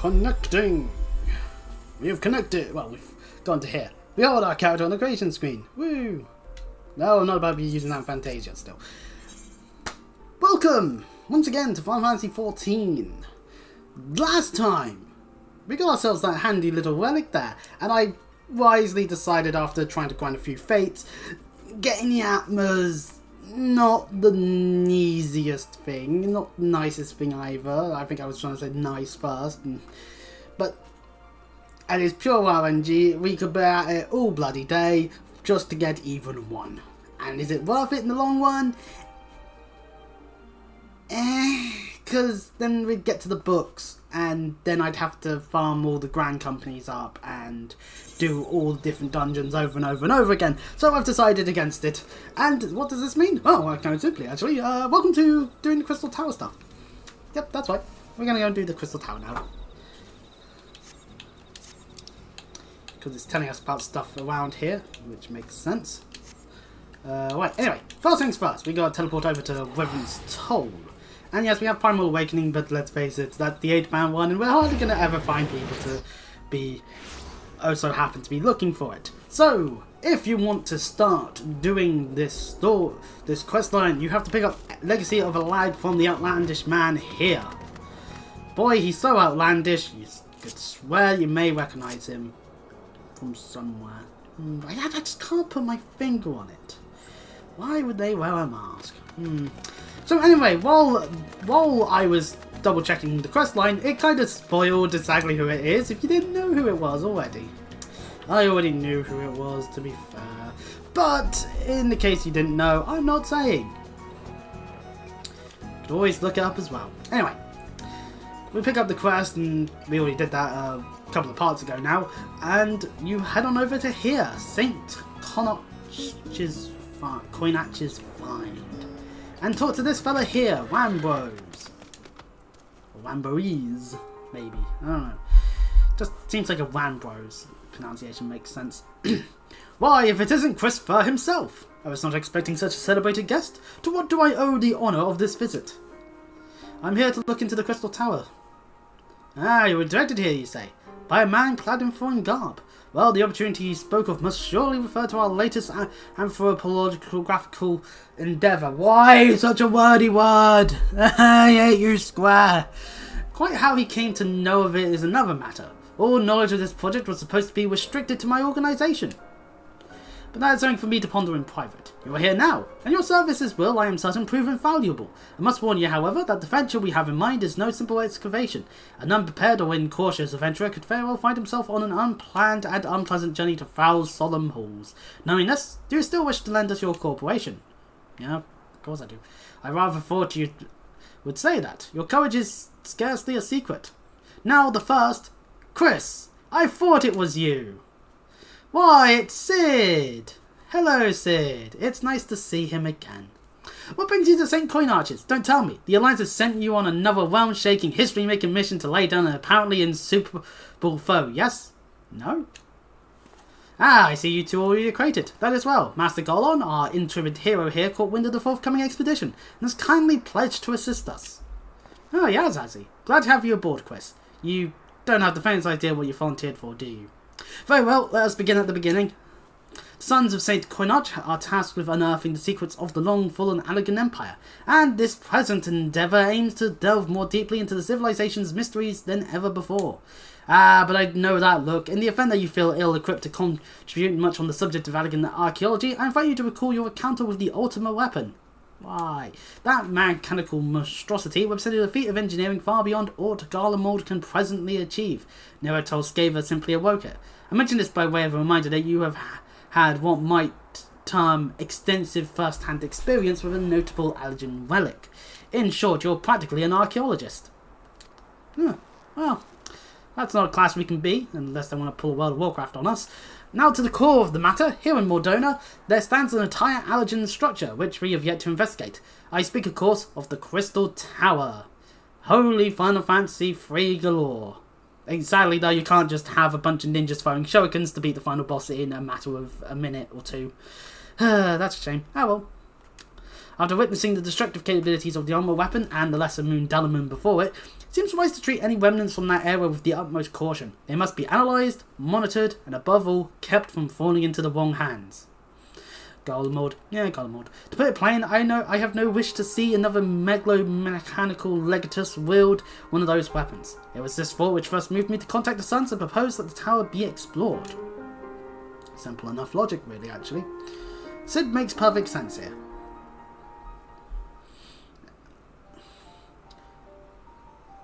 Connecting. We have connected. Well, we've gone to here. Behold our character on the creation screen. Woo! No, I'm not about to be using that Fantasia still. Welcome once again to Final Fantasy XIV. Last time, we got ourselves that handy little relic there, and I wisely decided after trying to grind a few fates, getting the Atmas, not the easiest thing, not the nicest thing either. I think I was trying to say nice first, but at its pure RNG, we could be at it all bloody day just to get even one. And is it worth it in the long run? Because then we'd get to the books, and then I'd have to farm all the grand companies up and do all the different dungeons over and over and over again. So I've decided against it. And what does this mean? Well, kind of simply, actually. Welcome to doing the Crystal Tower stuff. Yep, that's right. We're going to go and do the Crystal Tower now. Because it's telling us about stuff around here, which makes sense. Right, anyway, first things first, we got to teleport over to Wyvern's Toll. And yes, we have Primal Awakening, but let's face it, that's the 8-man one, and we're hardly going to ever find people to be also happen to be looking for it. So, if you want to start doing this quest line, you have to pick up Legacy of a Lag from the Outlandish Man here. Boy, he's so outlandish, you could swear you may recognize him from somewhere. I just can't put my finger on it. Why would they wear a mask? So anyway, while I was double checking the quest line, it kind of spoiled exactly who it is if you didn't know who it was already. I already knew who it was, to be fair. But in the case you didn't know, I'm not saying. You could always look it up as well. Anyway, we pick up the quest, and we already did that a couple of parts ago now, and you head on over to here, St. Coinach's Find, and talk to this fella here, Wambros. Or Wamboese, maybe. I don't know. Just seems like a Wambros pronunciation makes sense. Why, if it isn't Christopher himself! I was not expecting such a celebrated guest. To what do I owe the honour of this visit? I'm here to look into the Crystal Tower. Ah, you were directed here, you say, by a man clad in foreign garb. Well, the opportunity you spoke of must surely refer to our latest anthropological endeavour. Why such a wordy word? I hate you, Square. Quite how he came to know of it is another matter. All knowledge of this project was supposed to be restricted to my organisation. But that is something for me to ponder in private. You are here now, and your services will, I am certain, prove invaluable. I must warn you, however, that the venture we have in mind is no simple excavation. An unprepared or incautious adventurer could very well find himself on an unplanned and unpleasant journey to foul, solemn halls. Knowing this, do you still wish to lend us your cooperation? Yeah, of course I do. I rather thought you would say that. Your courage is scarcely a secret. Now the first... Chris, I thought it was you. Why, it's Sid! Hello, Sid. It's nice to see him again. What brings you to St. Coinach's? Don't tell me. The Alliance has sent you on another realm-shaking, history-making mission to lay down an apparently insuperable foe, yes? No? Ah, I see you two already acquainted. That is well. Master Golon, our interim hero here, caught wind of the forthcoming expedition, and has kindly pledged to assist us. Oh, yes, has he? Glad to have you aboard, Chris. You don't have the faintest idea what you volunteered for, do you? Very well, let us begin at the beginning. The sons of St. Coinach are tasked with unearthing the secrets of the long-fallen Allegan Empire, and this present endeavour aims to delve more deeply into the civilization's mysteries than ever before. Ah, but I know that look. In the event that you feel ill-equipped to contribute much on the subject of Allegan archaeology, I invite you to recall your encounter with the Ultima weapon. Why? That mechanical monstrosity represented a feat of engineering far beyond aught Garlemald can presently achieve. Nero told Skaver simply awoke it. I mention this by way of a reminder that you have had what might term extensive first-hand experience with a notable Allegan relic. In short, you're practically an archaeologist. Well, that's not a class we can be, unless they want to pull a World of Warcraft on us. Now to the core of the matter. Here in Mordona, there stands an entire Allegan structure, which we have yet to investigate. I speak, of course, of the Crystal Tower. Holy Final Fantasy III galore. Sadly, though, you can't just have a bunch of ninjas throwing shurikens to beat the final boss in a matter of a minute or two. That's a shame. Oh well. After witnessing the destructive capabilities of the armor weapon and the lesser moon Dalamon before it, it seems wise to treat any remnants from that era with the utmost caution. They must be analysed, monitored, and above all, kept from falling into the wrong hands. Golemord. Yeah, Golemord. To put it plain, I have no wish to see another megalomechanical legatus wield one of those weapons. It was this thought which first moved me to contact the Suns and propose that the tower be explored. Simple enough logic, really, actually. Sid makes perfect sense here.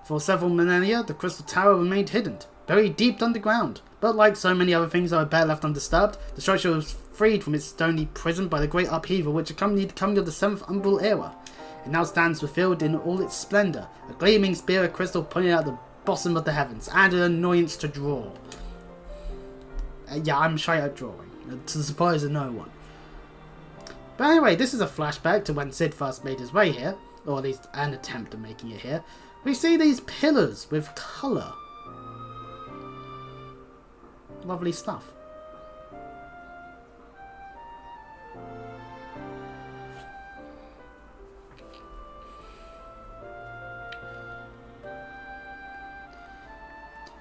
For several millennia, the Crystal Tower remained hidden, buried deep underground. But like so many other things that were better left undisturbed, the structure was freed from its stony prison by the great upheaval which accompanied the coming of the 7th Umbral era. It now stands revealed in all its splendour, a gleaming spear of crystal pointing out the bottom of the heavens, and an annoyance to draw. Yeah, I'm shy at drawing, to the surprise of no one. But anyway, this is a flashback to when Sid first made his way here, or at least an attempt at making it here. We see these pillars with colour. Lovely stuff.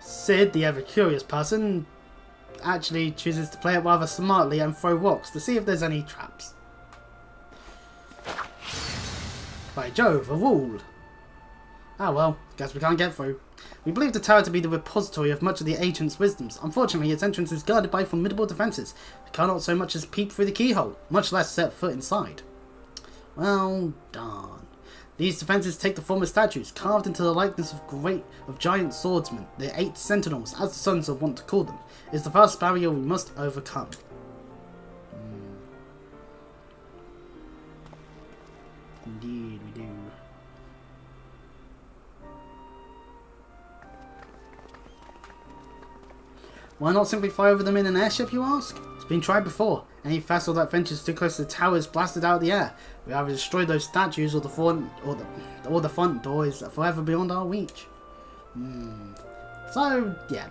Sid, the ever-curious person, actually chooses to play it rather smartly and throw rocks to see if there's any traps. By Jove, a wall! Ah well, guess we can't get through. We believe the tower to be the repository of much of the ancients' wisdoms. Unfortunately, its entrance is guarded by formidable defences. We cannot so much as peep through the keyhole, much less set foot inside. Well, darn. These defences take the form of statues, carved into the likeness of giant swordsmen, the 8 sentinels, as the Sons are wont to call them. It is the first barrier we must overcome. Indeed, we do. Why not simply fly over them in an airship, you ask? It's been tried before. Any vessel that ventures too close to the tower is blasted out of the air. We either destroy those statues, or the front door is forever beyond our reach. So yeah,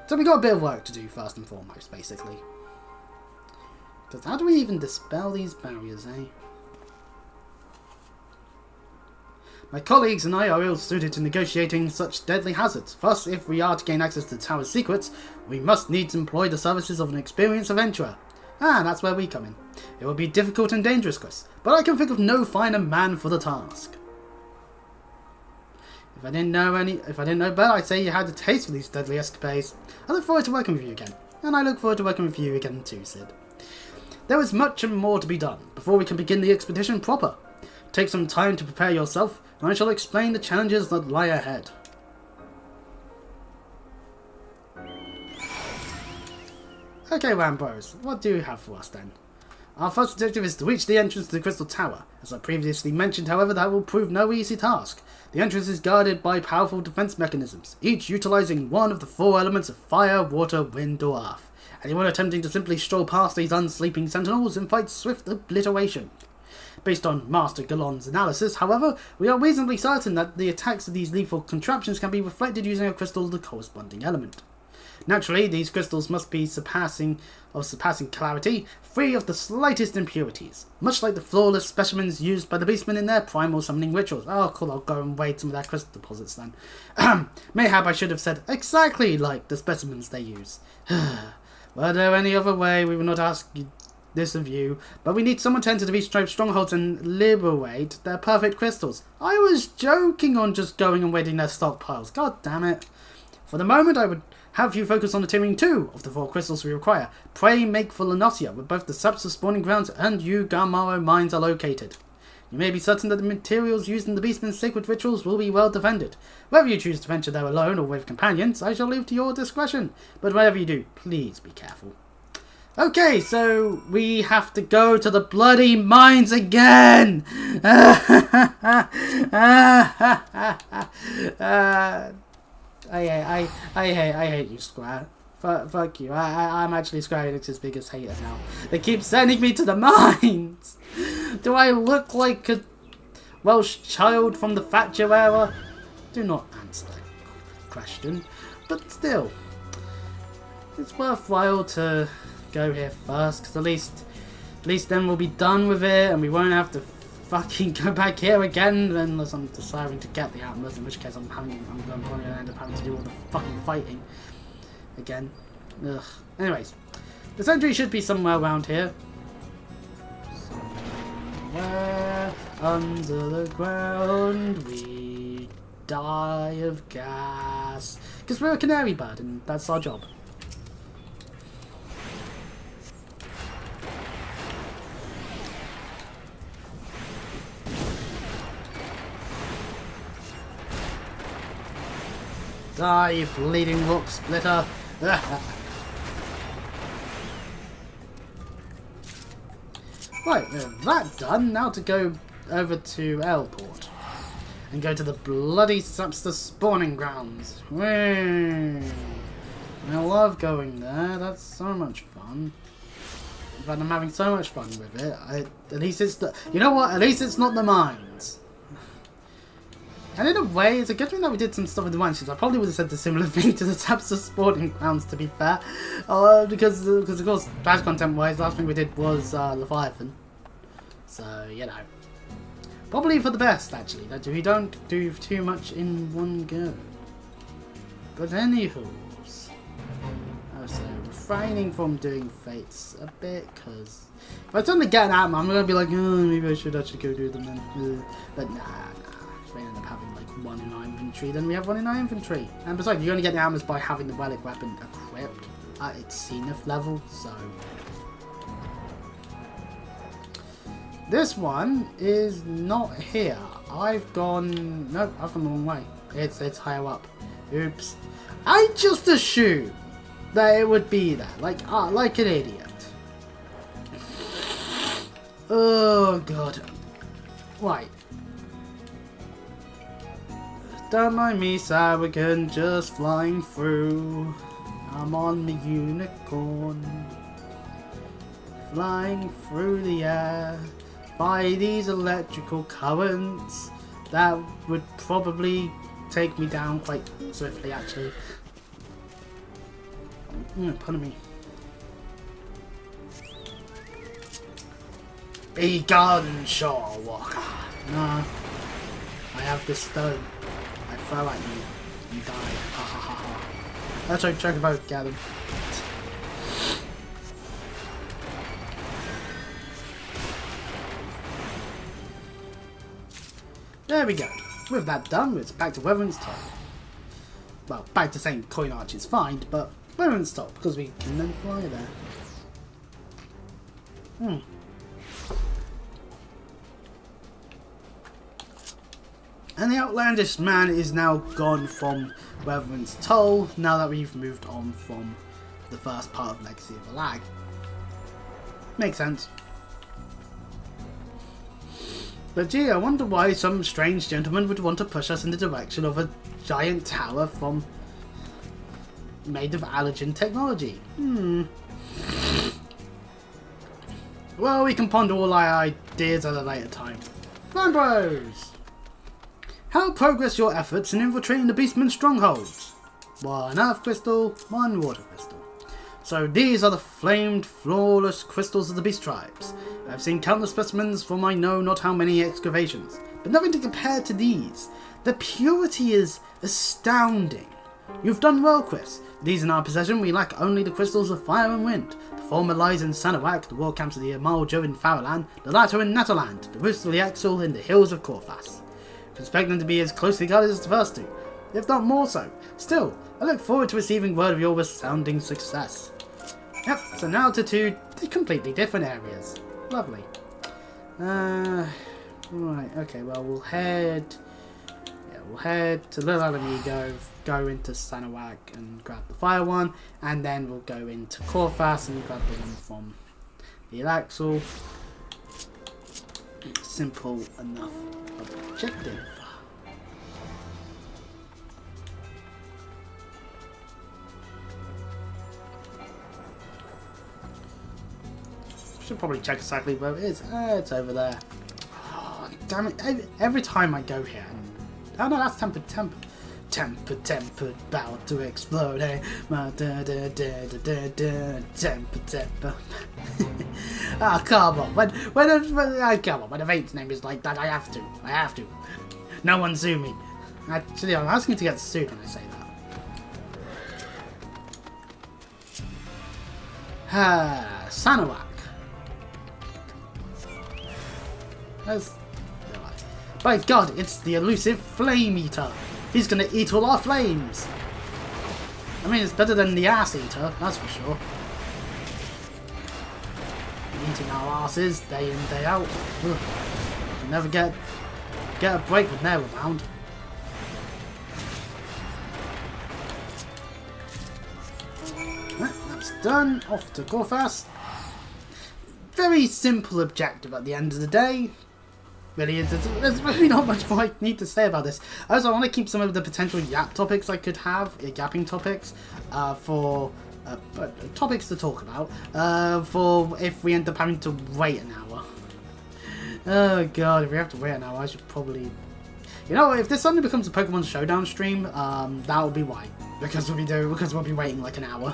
so we got a bit of work to do first and foremost, basically. Because how do we even dispel these barriers, eh? My colleagues and I are ill suited to negotiating such deadly hazards. Thus, if we are to gain access to the tower's secrets, we must needs employ the services of an experienced adventurer. Ah, that's where we come in. It will be difficult and dangerous, Chris, but I can think of no finer man for the task. If I didn't know better, I'd say you had a taste for these deadly escapades. I look forward to working with you again, and I look forward to working with you again too, Sid. There is much and more to be done before we can begin the expedition proper. Take some time to prepare yourself, and I shall explain the challenges that lie ahead. Okay, Rambros, what do you have for us then? Our first objective is to reach the entrance to the Crystal Tower. As I previously mentioned, however, that will prove no easy task. The entrance is guarded by powerful defense mechanisms, each utilizing one of the 4 elements of fire, water, wind, or earth. Anyone attempting to simply stroll past these unsleeping sentinels invites swift obliteration. Based on Master Galon's analysis, however, we are reasonably certain that the attacks of these lethal contraptions can be reflected using a crystal of the corresponding element. Naturally, these crystals must be surpassing clarity, free of the slightest impurities, much like the flawless specimens used by the beastmen in their primal summoning rituals. Oh, cool, I'll go and raid some of their crystal deposits then. Mayhap I should have said exactly like the specimens they use. Were there any other way, we will not ask this of you, but we need someone to enter the beast tribe strongholds and liberate their perfect crystals. I was joking on just going and raiding their stockpiles. God damn it. For the moment, I would have you focus on attaining 2 of the 4 crystals we require. Pray make for Lanosia, where both the substance spawning grounds and Ugamaro mines are located. You may be certain that the materials used in the Beastman's sacred rituals will be well defended. Whether you choose to venture there alone or with companions, I shall leave to your discretion. But whatever you do, please be careful. Okay, so we have to go to the bloody mines again! I hate you, Square. Fuck you. I'm actually Square Enix's biggest hater now. They keep sending me to the mines! Do I look like a Welsh child from the Thatcher era? Do not answer that question. But still, it's worthwhile to go here first, because at least then we'll be done with it, and we won't have to fucking go back here again, unless I'm deciding to get the Atlas, in which case I'm probably going to end up having to do all the fucking fighting again. Ugh. Anyways, the sentry should be somewhere around here. Somewhere under the ground we die of gas. Because we're a canary bird and that's our job. Die, you bleeding rock splitter! Right, that done. Now to go over to Airport and go to the bloody Subster spawning grounds. Whee! I love going there. That's so much fun. In fact, I'm having so much fun with it. At least it's the. You know what? At least it's not the mines. And in a way, it's a good thing that we did some stuff with the mines. I probably would have said the similar thing to the Subster spawning grounds, to be fair, because of course, badge content wise, last thing we did was Leviathan. So you know, probably for the best actually that we don't do too much in one go. But anywho's, so refraining from doing fates a bit, because if I suddenly get an Atom, I'm gonna be like, oh, maybe I should actually go do them then. But nah. If we end up having like one in our inventory, then we have one in our inventory. And besides, you only get the armors by having the relic weapon equipped at its zenith level, so. This one is not here. I've gone. Nope, I've gone the wrong way. It's higher up. Oops. I just assumed that it would be there, like an idiot. Oh god. Right. Don't mind me, Sawagan, just flying through. I'm on the unicorn, flying through the air by these electrical currents that would probably take me down quite swiftly, actually. Pardon me. Be gone, Shore Walker. No, I have this stone. I throw at you and die. Ha ha ha ha. Let's try to both get him. There we go. With that done, it's back to Weatherman's Top. Well, back to saying Coin Arch is fine, but Weatherman's Top, because we can then fly there. And the outlandish man is now gone from Weatherman's Toll, now that we've moved on from the first part of Legacy of the Lag. Makes sense. But gee, I wonder why some strange gentleman would want to push us in the direction of a giant tower made of allergen technology. Well, we can ponder all our ideas at a later time. Rambros! How progress your efforts in infiltrating the Beastman's strongholds? 1 earth crystal, 1 water crystal. So these are the flamed, flawless crystals of the beast tribes. I've seen countless specimens from I know not how many excavations, but nothing to compare to these. The purity is astounding. You've done well, Chris. These in our possession, we lack only the crystals of fire and wind. The former lies in Sanawak, the war camps of the Amaljo in Faralan, the latter in Nataland, the roots of the Axel in the hills of Corfas. Expect them to be as closely guarded as the first two, if not more so. Still, I look forward to receiving word of your resounding success. Yep, so now to 2 completely different areas. Lovely. Right, okay, well we'll head to Little Alamigo, go into Sanawak and grab the fire one, and then we'll go into Corfas and grab the one from the Alaxel. Simple enough objective. Should probably check exactly where it is. It's over there. Oh, damn it. Every time I go here. Oh no, that's tempered. temper, about to explode, hey. Temper. Ah, come on. When a mate's name is like that, I have to. No one sue me. Actually, I'm asking to get sued when I say that. Sanawak. By God, it's the elusive Flame Eater. He's gonna eat all our flames. I mean, it's better than the Ass Eater, that's for sure. Eating our asses day in, day out. Ugh. You never get a break when they're around. That's done. Off to Gorfast. Very simple objective at the end of the day. Really, there's really not much more I need to say about this. Also, I want to keep some of the potential yap topics I could have, yapping topics, for topics to talk about, for if we end up having to wait an hour. Oh god, if we have to wait an hour, I should probably... You know, if this suddenly becomes a Pokemon Showdown stream, that will be why. Because we'll be waiting like an hour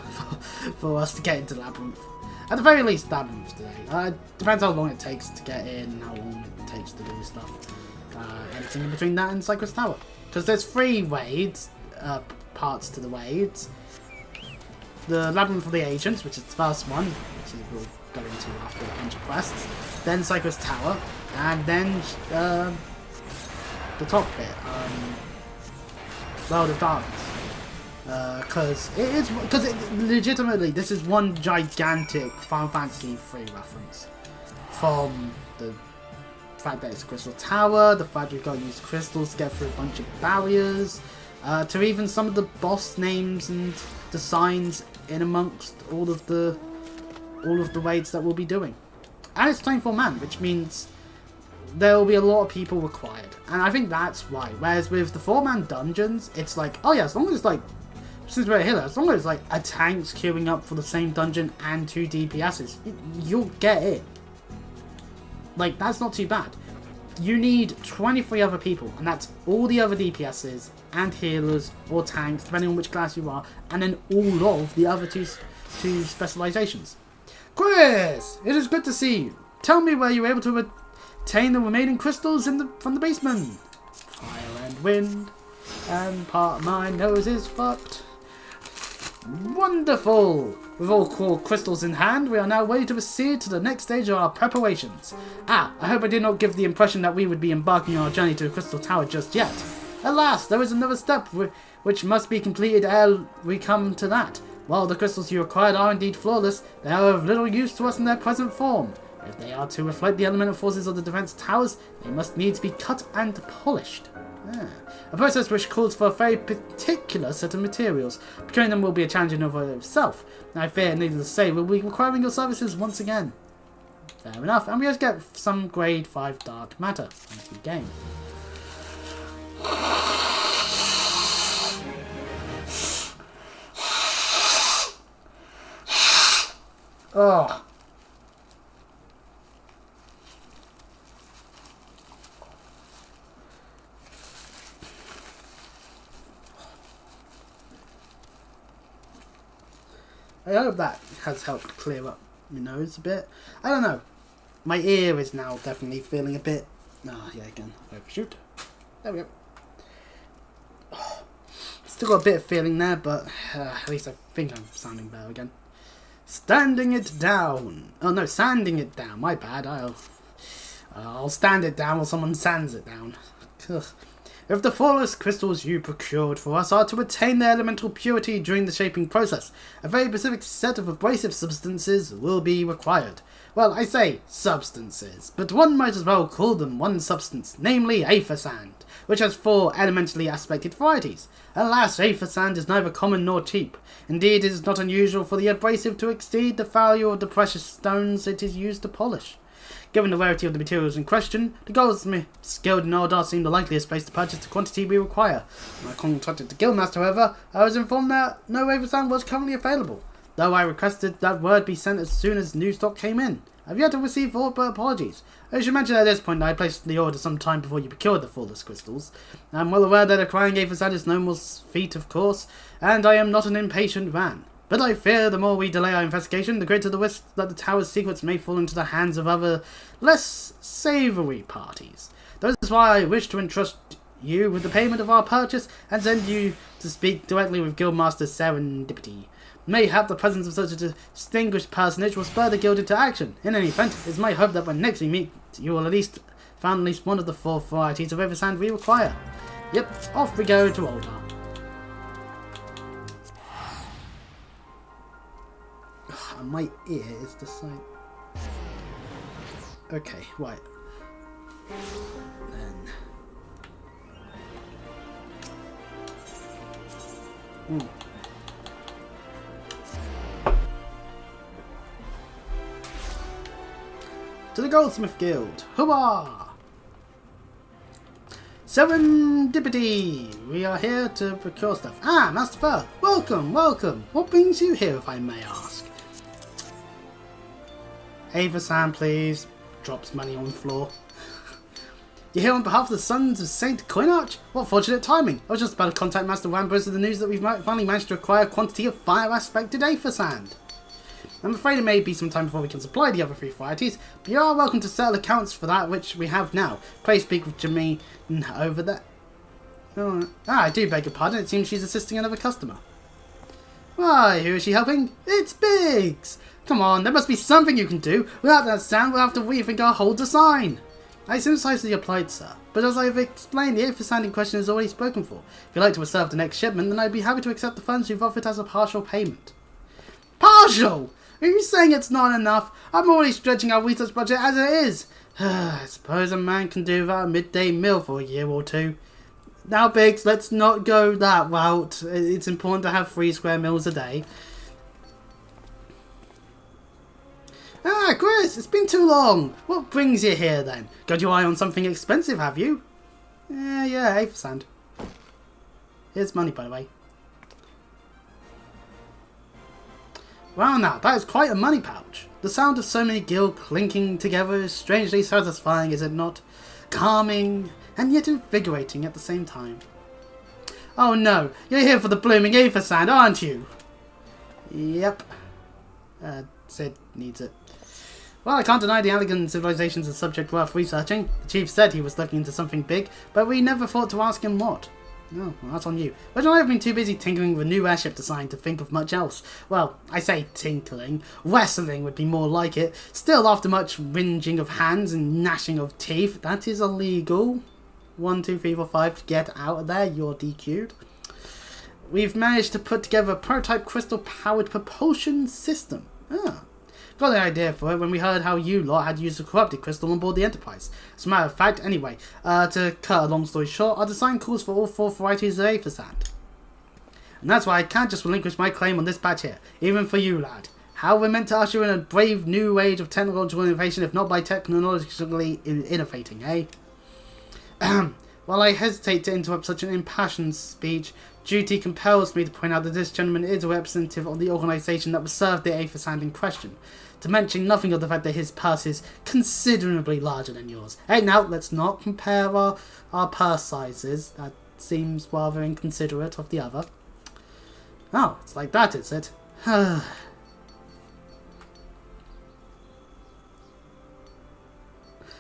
for us to get into Labyrinth. At the very least, Labyrinth today. Depends how long it takes to get in, and how long it takes to do stuff. Anything in between that and Cypress Tower. Because there's 3 raids, parts to the raids. The Labyrinth of the Agents, which is the first one, which we'll go into after a bunch of quests. Then Cypress Tower, and then the top bit, World of Darkness. Because legitimately this is one gigantic Final Fantasy 3 reference, from the fact that it's a crystal tower, the fact we've got to use crystals to get through a bunch of barriers, to even some of the boss names and designs in amongst all of the raids that we'll be doing. And it's 24-man, which means there will be a lot of people required, and I think that's why. Whereas with the 4-man dungeons, it's like, oh yeah, as long as like, since we're here, as long as like a tank's queuing up for the same dungeon and 2 DPSs, you'll get it. Like, that's not too bad. You need 23 other people, and that's all the other DPSs and healers or tanks, depending on which class you are, and then all of the other two specializations. Chris, it is good to see you. Tell me where you were able to obtain the remaining crystals from the basement. Fire and wind, and part of my nose is fucked. Wonderful! With all core crystals in hand, we are now ready to proceed to the next stage of our preparations. I hope I did not give the impression that we would be embarking on our journey to the Crystal Tower just yet. Alas, there is another step which must be completed ere we come to that. While the crystals you acquired are indeed flawless, they are of little use to us in their present form. If they are to reflect the elemental forces of the defense towers, they must needs be cut and polished. A process which calls for a very particular set of materials. Procuring them will be a challenge in of itself. I fear, needless to say, we'll be requiring your services once again. Fair enough, and we just get some grade 5 dark matter into the game. Oh. I hope that has helped clear up my nose a bit. I don't know. My ear is now definitely feeling a bit... Oh, yeah, again. Overshoot. There we go. Oh, still got a bit of feeling there, but at least I think I'm sounding better again. Standing it down. Oh, no, sanding it down. My bad. I'll stand it down while someone sands it down. Ugh. If the flawless crystals you procured for us are to attain their elemental purity during the shaping process, a very specific set of abrasive substances will be required. Well, I say substances, but one might as well call them one substance, namely Aether Sand, which has 4 elementally aspected varieties. Alas, Aether Sand is neither common nor cheap. Indeed, it is not unusual for the abrasive to exceed the value of the precious stones it is used to polish. Given the rarity of the materials in question, the goldsmiths guild in Aldar seem the likeliest place to purchase the quantity we require. When I contacted the guildmaster, however, I was informed that no Aether Sand was currently available, though I requested that word be sent as soon as new stock came in. I've yet to receive all but apologies. I should mention at this point that I placed the order some time before you procured the flawless crystals. I'm well aware that acquiring a facade is no more feat, of course, and I am not an impatient man. But I fear the more we delay our investigation, the greater the risk that the tower's secrets may fall into the hands of other, less savoury parties. That is why I wish to entrust you with the payment of our purchase and send you to speak directly with Guildmaster Serendipity. Mayhap the presence of such a distinguished personage will spur the guild into action. In any event, it is my hope that when next we meet, you will at least found at least one of the 4 varieties of Oversand we require. Yep, off we go to Oldar. My ear is the same. Okay, right. Then. To the Goldsmith Guild. Hurrah! Serendipity! We are here to procure stuff. Ah, Master Fur! Welcome, welcome! What brings you here, if I may ask? Oversand, please. Drops money on the floor. You're here on behalf of the Sons of Saint Coinarch? What fortunate timing! I was just about to contact Master Wambros with the news that we've finally managed to acquire a quantity of fire-aspected Aethersand. I'm afraid it may be some time before we can supply the other 3 varieties, but you are welcome to settle accounts for that which we have now. Pray speak with Jermaine over there. Oh, I do beg your pardon. It seems she's assisting another customer. Why, who is she helping? It's Biggs! Come on, there must be something you can do. Without that sand, we'll have to rethink our whole design. I sympathise with your plight, sir, but as I have explained, the Aethersand in question is already spoken for. If you'd like to reserve the next shipment, then I'd be happy to accept the funds you've offered as a partial payment. Partial? Are you saying it's not enough? I'm already stretching our research budget as it is. I suppose a man can do without a midday meal for a year or 2. Now, Biggs, let's not go that route. It's important to have 3 square meals a day. Ah, Chris, it's been too long. What brings you here, then? Got your eye on something expensive, have you? Yeah, Aethersand. Here's money, by the way. Well now, that is quite a money pouch. The sound of so many guild clinking together is strangely satisfying, is it not? Calming, and yet invigorating at the same time. Oh no, you're here for the blooming Aethersand, aren't you? Yep. Sid needs it. Well, I can't deny the Allegan civilization's a subject worth researching. The chief said he was looking into something big, but we never thought to ask him what. Oh, well, that's on you. But I've been too busy tinkering with a new airship design to think of much else. Well, I say tinkling. Wrestling would be more like it. Still, after much whinging of hands and gnashing of teeth, that is illegal. 1, 2, 3, 4, 5, get out of there, you're DQ'd. We've managed to put together a prototype crystal-powered propulsion system. Got the idea for it when we heard how you lot had used a corrupted crystal on board the Enterprise. As a matter of fact, anyway, to cut a long story short, our design calls for all 4 varieties of Aethersand. And that's why I can't just relinquish my claim on this batch here, even for you, lad. How we're meant to usher in a brave new age of technological innovation if not by technologically innovating, eh? While I hesitate to interrupt such an impassioned speech, duty compels me to point out that this gentleman is a representative of the organisation that reserved the Aethersand in question, to mention nothing of the fact that his purse is considerably larger than yours. Hey, now, let's not compare our purse sizes. That seems rather inconsiderate of the other. Oh, it's like that, is it?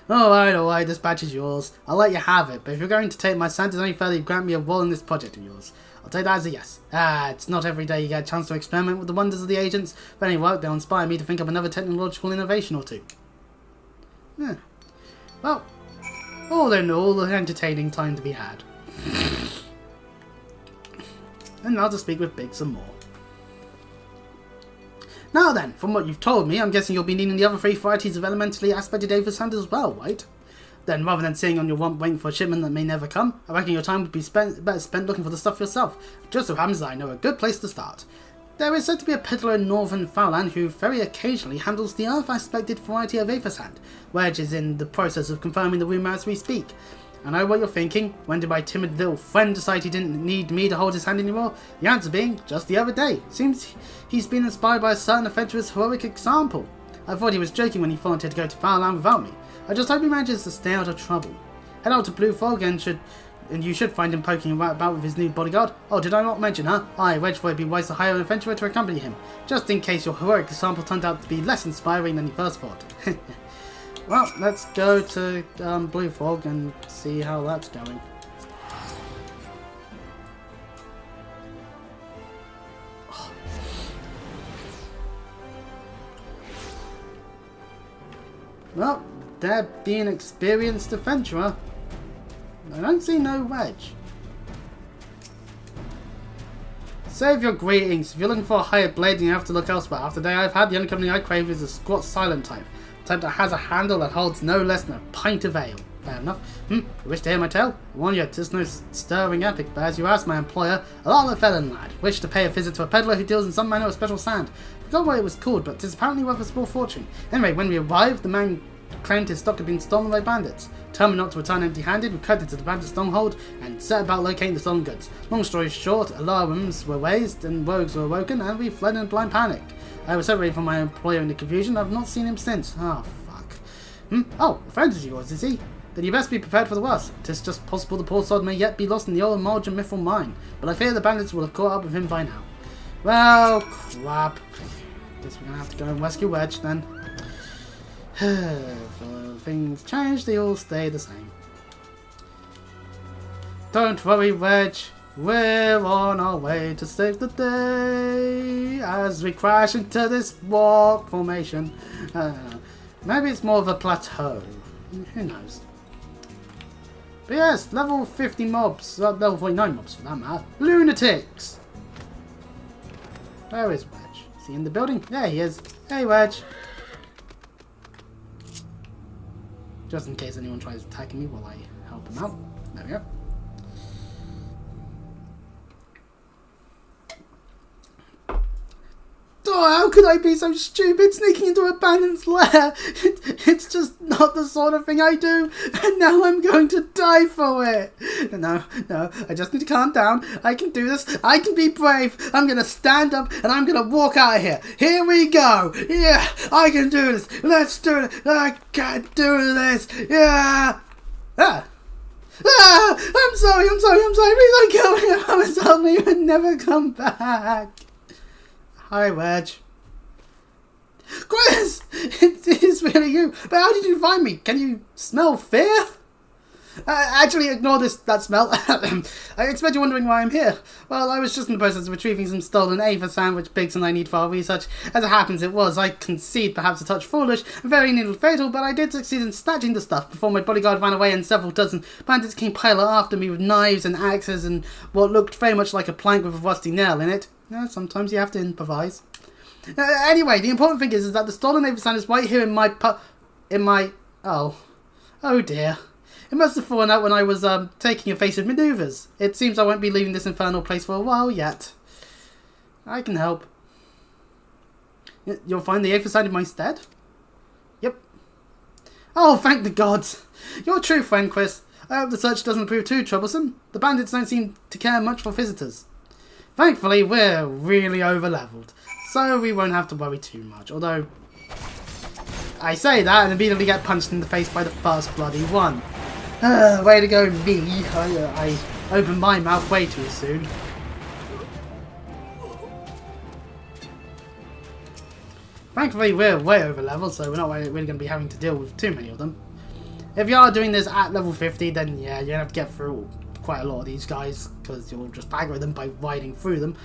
Alright, this batch is yours. I'll let you have it, but if you're going to take my sentence any further, you grant me a role in this project of yours. I'll take that as a yes. It's not every day you get a chance to experiment with the wonders of the agents, but any work, they'll inspire me to think of another technological innovation or 2. Yeah. Well, all in all, an entertaining time to be had. And now to speak with Big some more. Now then, from what you've told me, I'm guessing you'll be needing the other 3 varieties of elementally aspected Aethersand as well, right? Then, rather than sitting on your rump waiting for a shipment that may never come, I reckon your time would be better spent looking for the stuff yourself. Just so happens that I know a good place to start. There is said to be a peddler in northern Fowland who very occasionally handles the earth-aspected variety of Aethersand. Wedge is in the process of confirming the rumour as we speak. I know what you're thinking. When did my timid little friend decide he didn't need me to hold his hand anymore? The answer being, just the other day. Seems he's been inspired by a certain adventurous heroic example. I thought he was joking when he volunteered to go to Farland without me. I just hope he manages to stay out of trouble. Head out to Blue Fog and you should find him poking about with his new bodyguard. Oh, did I not mention, huh? Wedge thought it'd be wise to hire an adventurer to accompany him, just in case your heroic example turned out to be less inspiring than you first thought. Well, let's go to Blue Fog and see how that's going. Well, there being an experienced adventurer, I don't see no Wedge. Save your greetings. If you're looking for a hired blade, you have to look elsewhere. After the day I've had, the only company I crave is a squat silent type that has a handle that holds no less than a pint of ale. Fair enough. You wish to hear my tale? I warn you, it is no stirring epic, but as you asked my employer, a lot felon lad wished to pay a visit to a peddler who deals in some manner of special sand. I forgot what it was called, but it is apparently worth a small fortune. Anyway, when we arrived, the man claimed his stock had been stolen by bandits. Determined not to return empty-handed, we cut into the bandit stronghold and set about locating the stolen goods. Long story short, alarms were raised and rogues were awoken, and we fled in a blind panic. I was separated from my employer in the confusion. I've not seen him since. Oh, fuck. Oh, a friend of yours, is he? Then you best be prepared for the worst. Tis just possible the poor sod may yet be lost in the old Marge and Mithril mine, but I fear the bandits will have caught up with him by now. Well, crap. Guess we're gonna have to go and rescue Wedge then. If things change, they all stay the same. Don't worry, Wedge. We're on our way to save the day as we crash into this rock formation. Maybe it's more of a plateau. Who knows? But yes, level 50 mobs, level 49 mobs for that matter. Lunatics! Where is Wedge? Is he in the building? There he is. Hey, Wedge. Just in case anyone tries attacking me while I help him out. There we go. Oh, how could I be so stupid sneaking into a bandit's lair? It's just not the sort of thing I do, and now I'm going to die for it. No, I just need to calm down. I can do this. I can be brave. I'm going to stand up and I'm going to walk out of here. Here we go. Yeah, I can do this. Let's do it. I can do this. Yeah. I'm sorry. Please don't kill me. I promise I'll leave and never come back. Hi, Wedge. Chris! It is really you. But how did you find me? Can you smell fear? Actually, ignore that smell. I expect you're wondering why I'm here. Well, I was just in the process of retrieving some stolen Ava sandwich Biggs and I need for our research. As it happens, it was, I concede, perhaps a touch foolish and very nearly fatal, but I did succeed in snatching the stuff before my bodyguard ran away and several dozen bandits came piling after me with knives and axes and what looked very much like a plank with a rusty nail in it. Sometimes you have to improvise. Anyway, the important thing is that the stolen Ava sand is right here in my oh dear. It must have fallen out when I was taking evasive manoeuvres. It seems I won't be leaving this infernal place for a while yet. I can help. You'll find the Ava sand in my stead? Yep. Oh, thank the gods. You're a true friend, Chris. I hope the search doesn't prove too troublesome. The bandits don't seem to care much for visitors. Thankfully, we're really over-leveled, so we won't have to worry too much. Although, I say that and immediately get punched in the face by the first bloody one. Way to go, me. I opened my mouth way too soon. Thankfully, we're way over-leveled, so we're not really going to be having to deal with too many of them. If you are doing this at level 50, then yeah, you're going to have to get through quite a lot of these guys, because you'll just aggro them by riding through them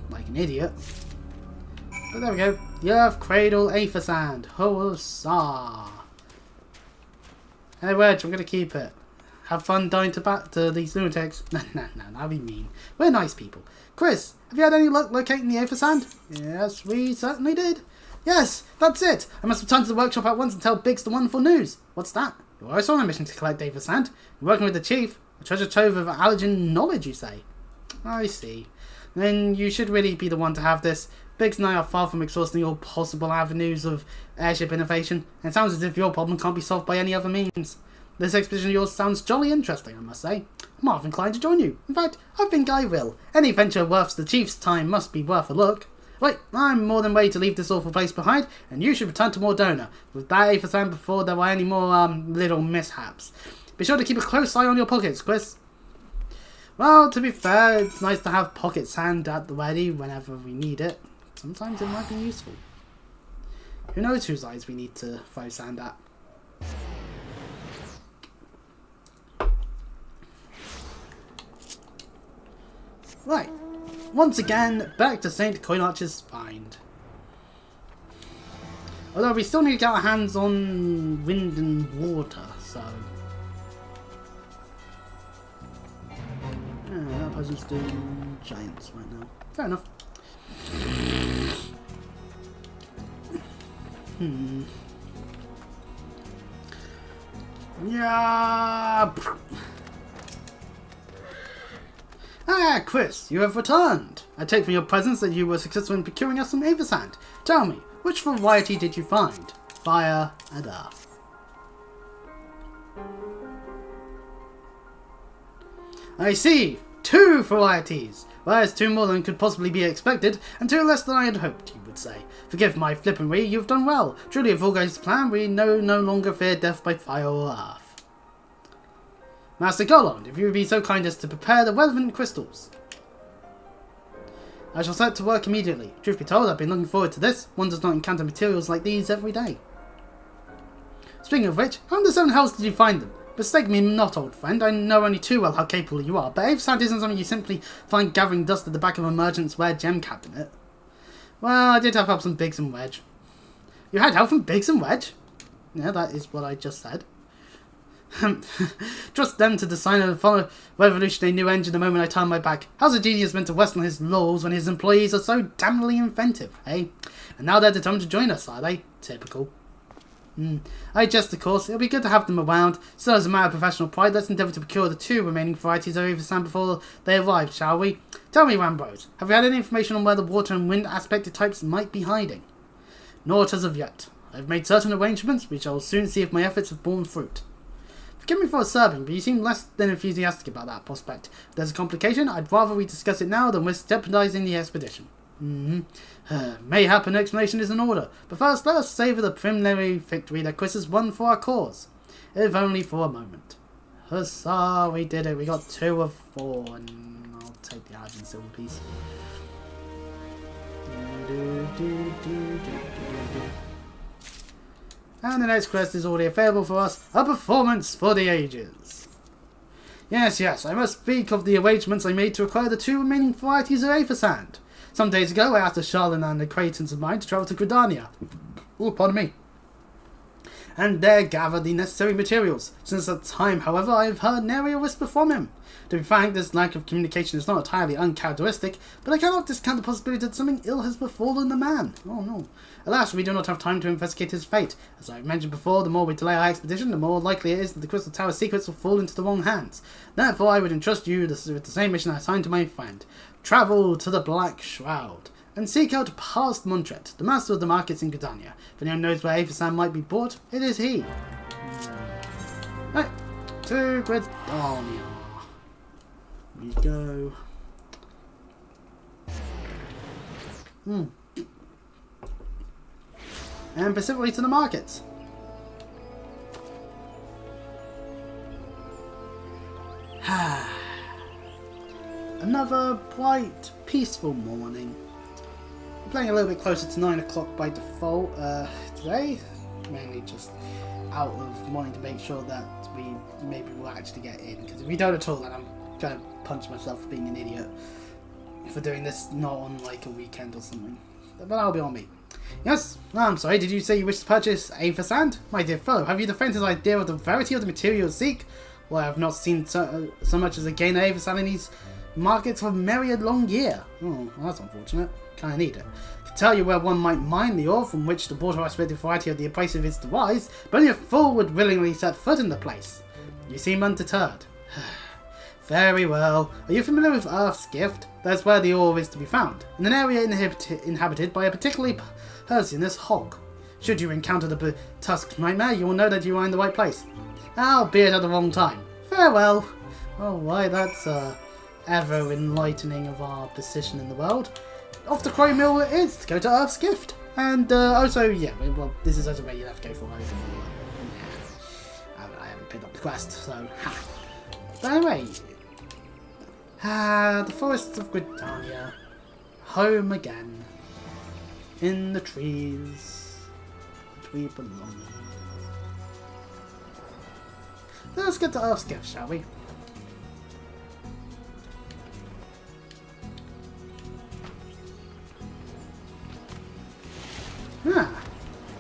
like an idiot. But there we go. The Earth Cradle Aether Sand. Huzzah! Hey Wedge, I'm going to keep it. Have fun dying to these lunatics. No, that'd be mean. We're nice people. Chris, have you had any luck locating the Aether Sand? Yes, we certainly did. Yes, that's it. I must return to the workshop at once and tell Biggs the wonderful news. What's that? You're also on a mission to collect Aether Sand. You're working with the chief. A treasure trove of allergen knowledge, you say? I see. Then you should really be the one to have this. Biggs and I are far from exhausting all possible avenues of airship innovation, and it sounds as if your problem can't be solved by any other means. This expedition of yours sounds jolly interesting, I must say. I'm half inclined to join you. In fact, I think I will. Any venture worth the chief's time must be worth a look. Wait, I'm more than ready to leave this awful place behind, and you should return to Mordona with that A for sand before there were any more, little mishaps. Be sure to keep a close eye on your pockets, Chris. Well, to be fair, it's nice to have pocket sand at the ready whenever we need it. Sometimes it might be useful. Who knows whose eyes we need to throw sand at? Right. Once again, back to St. Coinarch's Find. Although we still need to get our hands on wind and water, so... yeah, that person's doing giants right now. Fair enough. Yeah. Ah, Chris, you have returned. I take from your presence that you were successful in procuring us some Aether sand. Tell me, which variety did you find? Fire and earth. I see. 2 varieties. Well, there's 2 more than could possibly be expected, and 2 less than I had hoped, you would say. Forgive my flippancy, you've done well. Truly, if all goes to plan, we no longer fear death by fire or earth. Master Garland, if you would be so kind as to prepare the relevant crystals. I shall set to work immediately. Truth be told, I've been looking forward to this. One does not encounter materials like these every day. Speaking of which, how in the 7 hells did you find them? Mistake me not, old friend. I know only too well how capable you are, but Aether sand isn't something you simply find gathering dust at the back of a merchant's rare gem cabinet. Well, I did have help from Biggs and Wedge. You had help from Biggs and Wedge? Yeah, that is what I just said. Trust them to design and follow revolutionary new engine the moment I turn my back. How's a genius meant to rest on his laurels when his employees are so damnably inventive, eh? And now they're determined to join us, are they? Typical. I jest, of course. It'll be good to have them around. Still, as a matter of professional pride, let's endeavour to procure the 2 remaining varieties of Aether sand before they arrive, shall we? Tell me, Rambrose, have you had any information on where the water and wind aspected types might be hiding? Not as of yet. I've made certain arrangements, which I will soon see if my efforts have borne fruit. Forgive me for usurping, but you seem less than enthusiastic about that prospect. If there's a complication, I'd rather we discuss it now than risk jeopardising the expedition. Mayhap an explanation is in order, but first let us savour the preliminary victory that Chris has won for our cause, if only for a moment. Huzzah, we did it, we got 2 of 4, and I'll take the iron and silver piece. And the next quest is already available for us, a performance for the ages. Yes, I must speak of the arrangements I made to acquire the 2 remaining varieties of Aether sand. Some days ago, I asked a Charlatan and acquaintance of mine to travel to Gridania. Oh, pardon me. And there gather the necessary materials. Since that time, however, I have heard nary a whisper from him. To be frank, this lack of communication is not entirely uncharacteristic, but I cannot discount the possibility that something ill has befallen the man. Oh no. Alas, we do not have time to investigate his fate. As I have mentioned before, the more we delay our expedition, the more likely it is that the Crystal Tower's secrets will fall into the wrong hands. Therefore, I would entrust you with the same mission I assigned to my friend. Travel to the Black Shroud, and seek out past Montret, the master of the markets in Gridania. If anyone knows where Aether sand might be bought, it is he. Right, to Gridania we go. And specifically to the markets. Another bright, peaceful morning. I'm playing a little bit closer to 9 o'clock by default today. Mainly just out of wanting to make sure that we maybe will actually get in. Because if we don't at all, then I'm going to punch myself for being an idiot for doing this not on like a weekend or something. But that'll be on me. Yes, I'm sorry, did you say you wish to purchase Aether sand? My dear fellow, have you the faintest idea of the variety of the material you seek? Well, I have not seen so much as a gain of Aether sand in these markets for many a long year. Oh, well, that's unfortunate. Kinda need it. I can tell you where one might mine the ore from which the water aspected variety of the abrasive is derived, but only a fool would willingly set foot in the place. You seem undeterred. Very well. Are you familiar with Earth's Gift? That's where the ore is to be found, in an area inhabited by a particularly poisonous hog. Should you encounter the tusked nightmare, you will know that you are in the right place. Albeit at the wrong time. Farewell. Oh, why, that's ever enlightening of our position in the world. off the quarry mill it is to go to Earth's Gift. And also, yeah, well, this is also where you have to go for over. I haven't picked up the quest, so ha. But anyway, the forests of Britannia, home again, in the trees that we belong. Let's get to Earth's Gift, shall we?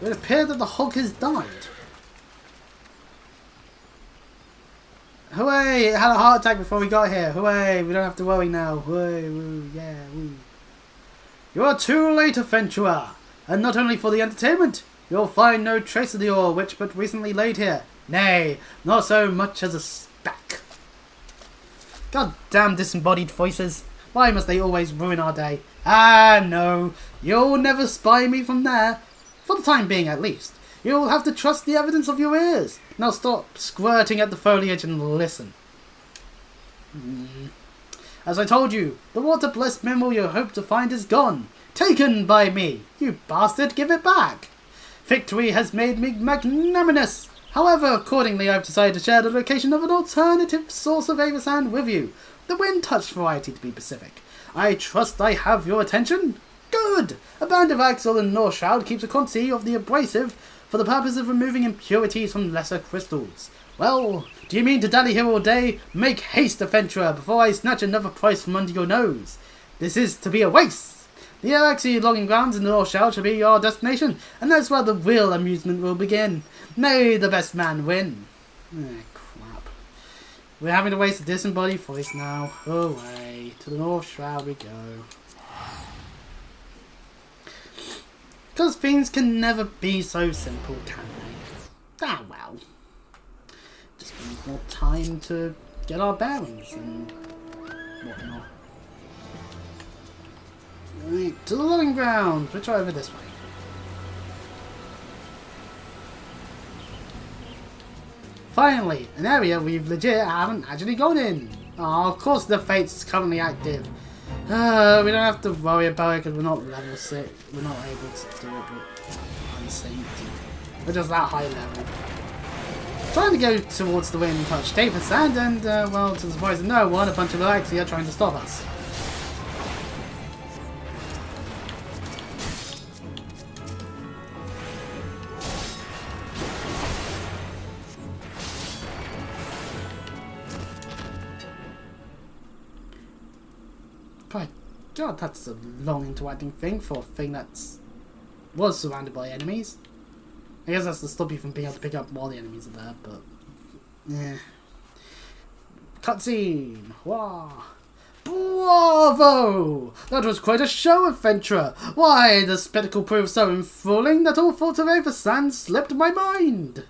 It appeared that the hog has died. Hooray! It had a heart attack before we got here. Hooray! We don't have to worry now. Hooray! Woo! Yeah! Woo! You are too late, adventurer! And not only for the entertainment, you'll find no trace of the ore which but recently laid here. Nay, not so much as a speck. God damn disembodied voices. Why must they always ruin our day? Ah, no. You'll never spy me from there. For the time being, at least. You'll have to trust the evidence of your ears. Now stop squirting at the foliage and listen. As I told you, the water-blessed mineral you hope to find is gone. Taken by me. You bastard, give it back. Victory has made me magnanimous. However, accordingly, I've decided to share the location of an alternative source of Ava sand with you. The wind-touched variety, to be specific. I trust I have your attention? Good! A band of Axel and North Shroud keeps a quantity of the abrasive for the purpose of removing impurities from lesser crystals. Well, do you mean to dally here all day? Make haste, adventurer, before I snatch another prize from under your nose. This is to be a race. The XIV logging grounds in the North Shroud shall be your destination, and that's where the real amusement will begin. May the best man win. Crap. We're having to waste a disembodied voice now. Away. To the North Shroud we go. Because things can never be so simple, can they? Ah, well. Just need more time to get our bearings and whatnot. Right, to the logging grounds, which are over this way. Finally, an area we've legit haven't actually gone in. Oh, of course the Fate's currently active. We don't have to worry about it because we're not level 6. We're not able to do it with unsynced. We're just that high level. Trying to go towards the wind touch tape and sand and, well, to the surprise of no one, a bunch of Alexia are trying to stop us. By God, that's a long interacting thing for a thing that's was surrounded by enemies. I guess that's to stop you from being able to pick up while the enemies are there, but yeah. Cutscene! Wow! Bravo! That was quite a show, adventurer! Why, the spectacle proved so enthralling that all thoughts of Ava sand slipped my mind!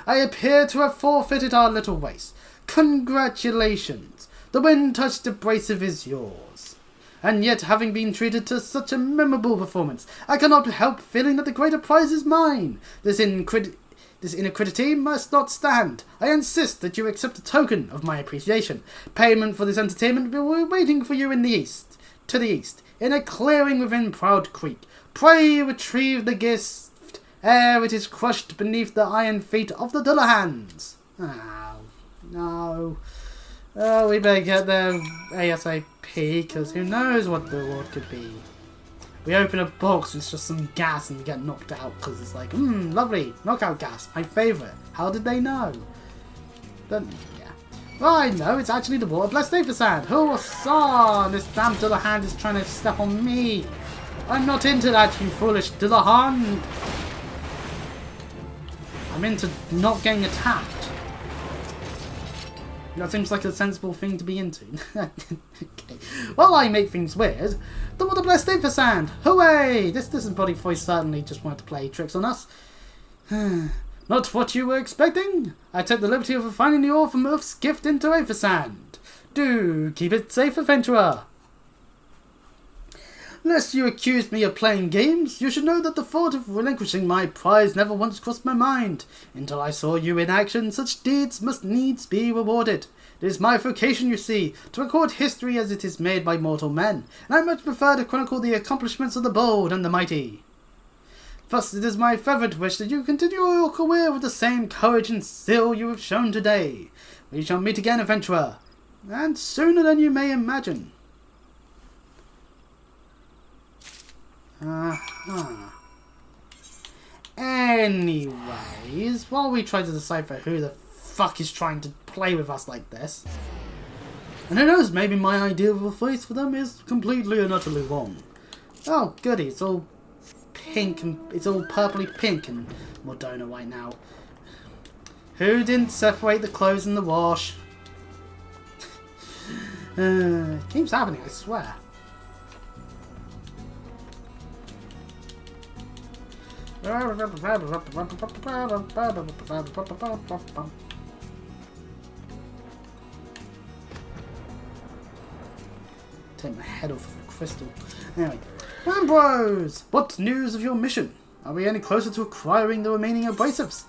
I appear to have forfeited our little race. Congratulations! The wind-touched abrasive is yours. And yet, having been treated to such a memorable performance, I cannot help feeling that the greater prize is mine. This iniquity must not stand. I insist that you accept a token of my appreciation. Payment for this entertainment will be waiting for you in the east. To the east, in a clearing within Proud Creek. Pray retrieve the gift ere it is crushed beneath the iron feet of the Dullahans. Oh, no. Oh, we better get there ASAP, because who knows what the reward could be. We open a box, it's just some gas and we get knocked out, because it's like, lovely, knockout gas, my favourite. How did they know? But, yeah. Well, I know, it's actually the water-blessed Ava sand. Oh, son, this damn Dullahan is trying to step on me. I'm not into that, you foolish Dullahan. I'm into not getting attacked. That seems like a sensible thing to be into. Okay. Well, I make things weird. The water-blessed Ava sand! Hooray! This disembodied voice certainly just wanted to play tricks on us. Not what you were expecting? I took the liberty of refining the ore from Earth's Gift into Ava sand. Do keep it safe, adventurer. Lest you accuse me of playing games, you should know that the thought of relinquishing my prize never once crossed my mind. Until I saw you in action, such deeds must needs be rewarded. It is my vocation, you see, to record history as it is made by mortal men, and I much prefer to chronicle the accomplishments of the bold and the mighty. Thus it is my fervent wish that you continue your career with the same courage and skill you have shown today. We shall meet again, adventurer, and sooner than you may imagine. Anyways, while we try to decipher who the fuck is trying to play with us like this, and who knows, maybe my idea of a face for them is completely and utterly wrong. Oh goody, it's all pink and it's all purpley pink and Modona right now. Who didn't separate the clothes in the wash? It keeps happening, I swear. Take my head off of a crystal. Anyway, Ambrose, what news of your mission? Are we any closer to acquiring the remaining abrasives?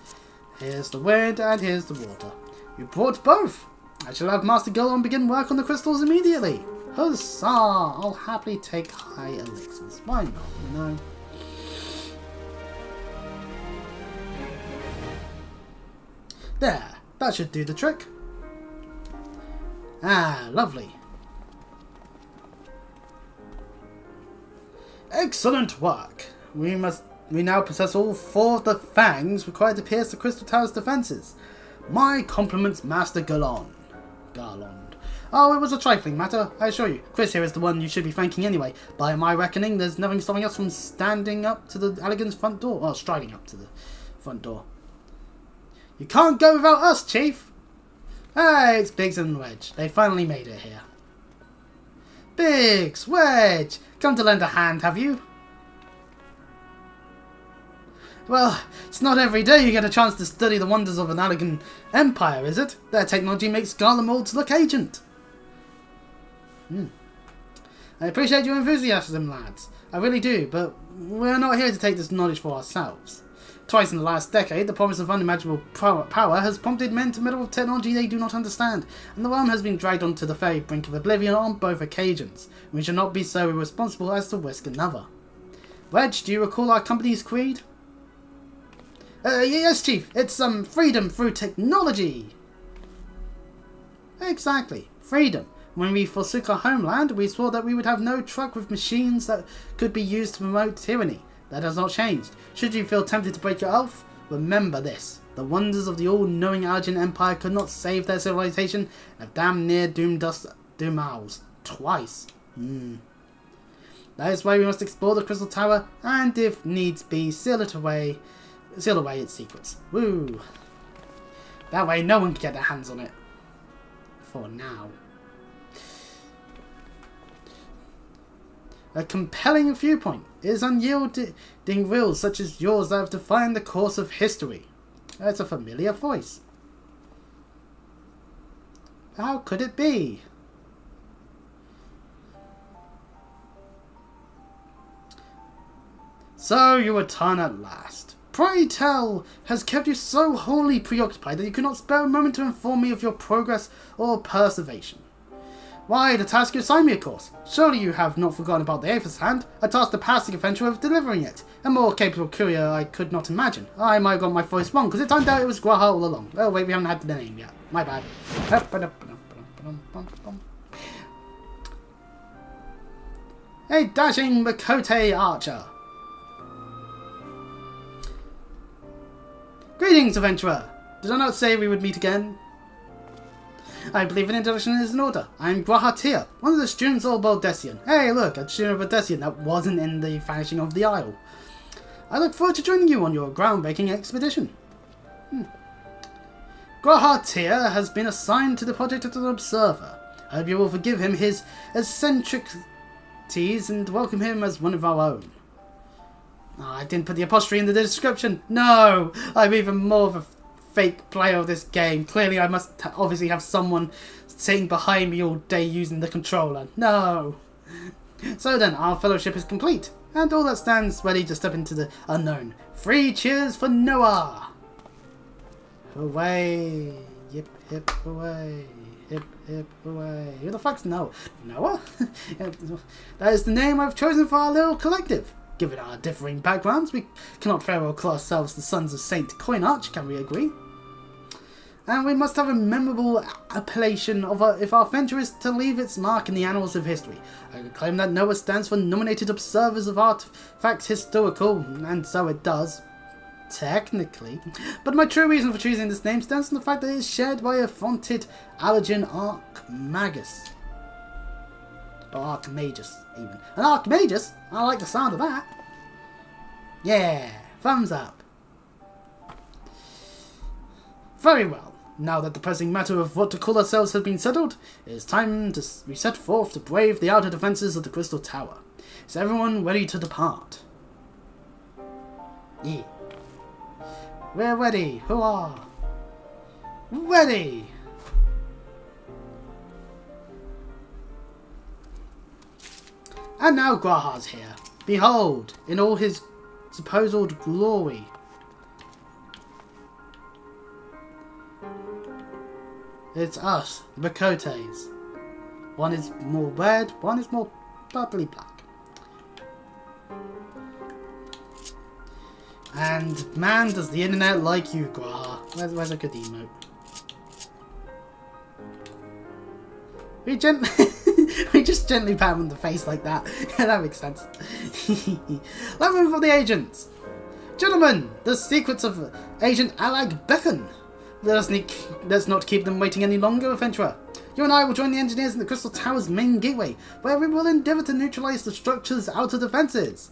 Here's the wind and here's the water. You brought both. I shall have Master Gulon begin work on the crystals immediately. Huzzah! I'll happily take high elixirs. Why not, you know? There, that should do the trick. Ah, lovely. Excellent work. We now possess all 4 of the fangs required to pierce the Crystal Tower's defences. My compliments, Master Garland. Oh, it was a trifling matter, I assure you. Chris here is the one you should be thanking anyway. By my reckoning, there's nothing stopping us from standing up to the Allegan's front door. Or striding up to the front door. You can't go without us, Chief! Hey, it's Biggs and Wedge. They finally made it here. Biggs! Wedge! Come to lend a hand, have you? Well, it's not every day you get a chance to study the wonders of an Allegan empire, is it? Their technology makes Garlemald's look ancient. I appreciate your enthusiasm, lads. I really do, but we're not here to take this knowledge for ourselves. Twice in the last decade, the promise of unimaginable power has prompted men to meddle with technology they do not understand, and the realm has been dragged onto the very brink of oblivion on both occasions. We should not be so irresponsible as to risk another. Wedge, do you recall our company's creed? Yes, Chief. It's freedom through technology. Exactly, freedom. When we forsook our homeland, we swore that we would have no truck with machines that could be used to promote tyranny. That has not changed. Should you feel tempted to break your oath, remember this. The wonders of the all-knowing Allegan Empire could not save their civilization and have damn near doomed us ours twice. That is why we must explore the Crystal Tower and, if needs be, seal away its secrets. Woo! That way no one can get their hands on it. For now. A compelling viewpoint is unyielding wills such as yours that have defined the course of history. That's a familiar voice. How could it be? So you return at last. Pray tell, has kept you so wholly preoccupied that you could not spare a moment to inform me of your progress or preservation? Why, the task you assigned me, of course. Surely you have not forgotten about the Aphis hand. I tasked the passing adventurer with delivering it. A more capable courier I could not imagine. I might have got my voice wrong, because it turned out it was Graha all along. Oh wait, we haven't had the name yet. My bad. A dashing Makote archer. Greetings, adventurer. Did I not say we would meet again? I believe an introduction is in order. I'm Graha, one of the students of Baldessian. Hey, look, a student of Baldessian that wasn't in the Vanishing of the Isle. I look forward to joining you on your groundbreaking expedition. Graha has been assigned to the project as an observer. I hope you will forgive him his eccentricities and welcome him as one of our own. Oh, I didn't put the apostrophe in the description. No, I'm even more of a fake player of this game. Clearly I must obviously have someone sitting behind me all day using the controller. No. So then, our fellowship is complete, and all that stands ready to step into the unknown. 3 cheers for Noah! Hooray! Yip hip hooray! Hip hip hooray! Who the fuck's Noah? Noah? That is the name I've chosen for our little collective. Given our differing backgrounds, we cannot very well call ourselves the sons of Saint Coinarch, can we agree? And we must have a memorable appellation if our venture is to leave its mark in the annals of history. I could claim that Noah stands for Nominated Observers of Artifacts Historical, and so it does, technically. But my true reason for choosing this name stems from the fact that it is shared by a vaunted Allergen Archmagus. Or Archmagus, even. An Archmagus? I like the sound of that. Yeah, thumbs up. Very well. Now that the pressing matter of what to call ourselves has been settled, it is time to set forth to brave the outer defences of the Crystal Tower. Is everyone ready to depart? Yeah. We're ready. Hurrah! Ready! And now Graha's here. Behold, in all his supposed glory. It's us, the Bakotes. One is more red, one is more purpley black. And man, does the internet like you, Graha. Where's a good emote? We just gently pat him on the face like that. Yeah, that makes sense. Let's move for the agents. Gentlemen, the secrets of Agent Alag beckon. Let's not keep them waiting any longer, adventurer. You and I will join the engineers in the Crystal Tower's main gateway, where we will endeavour to neutralise the structure's outer defences.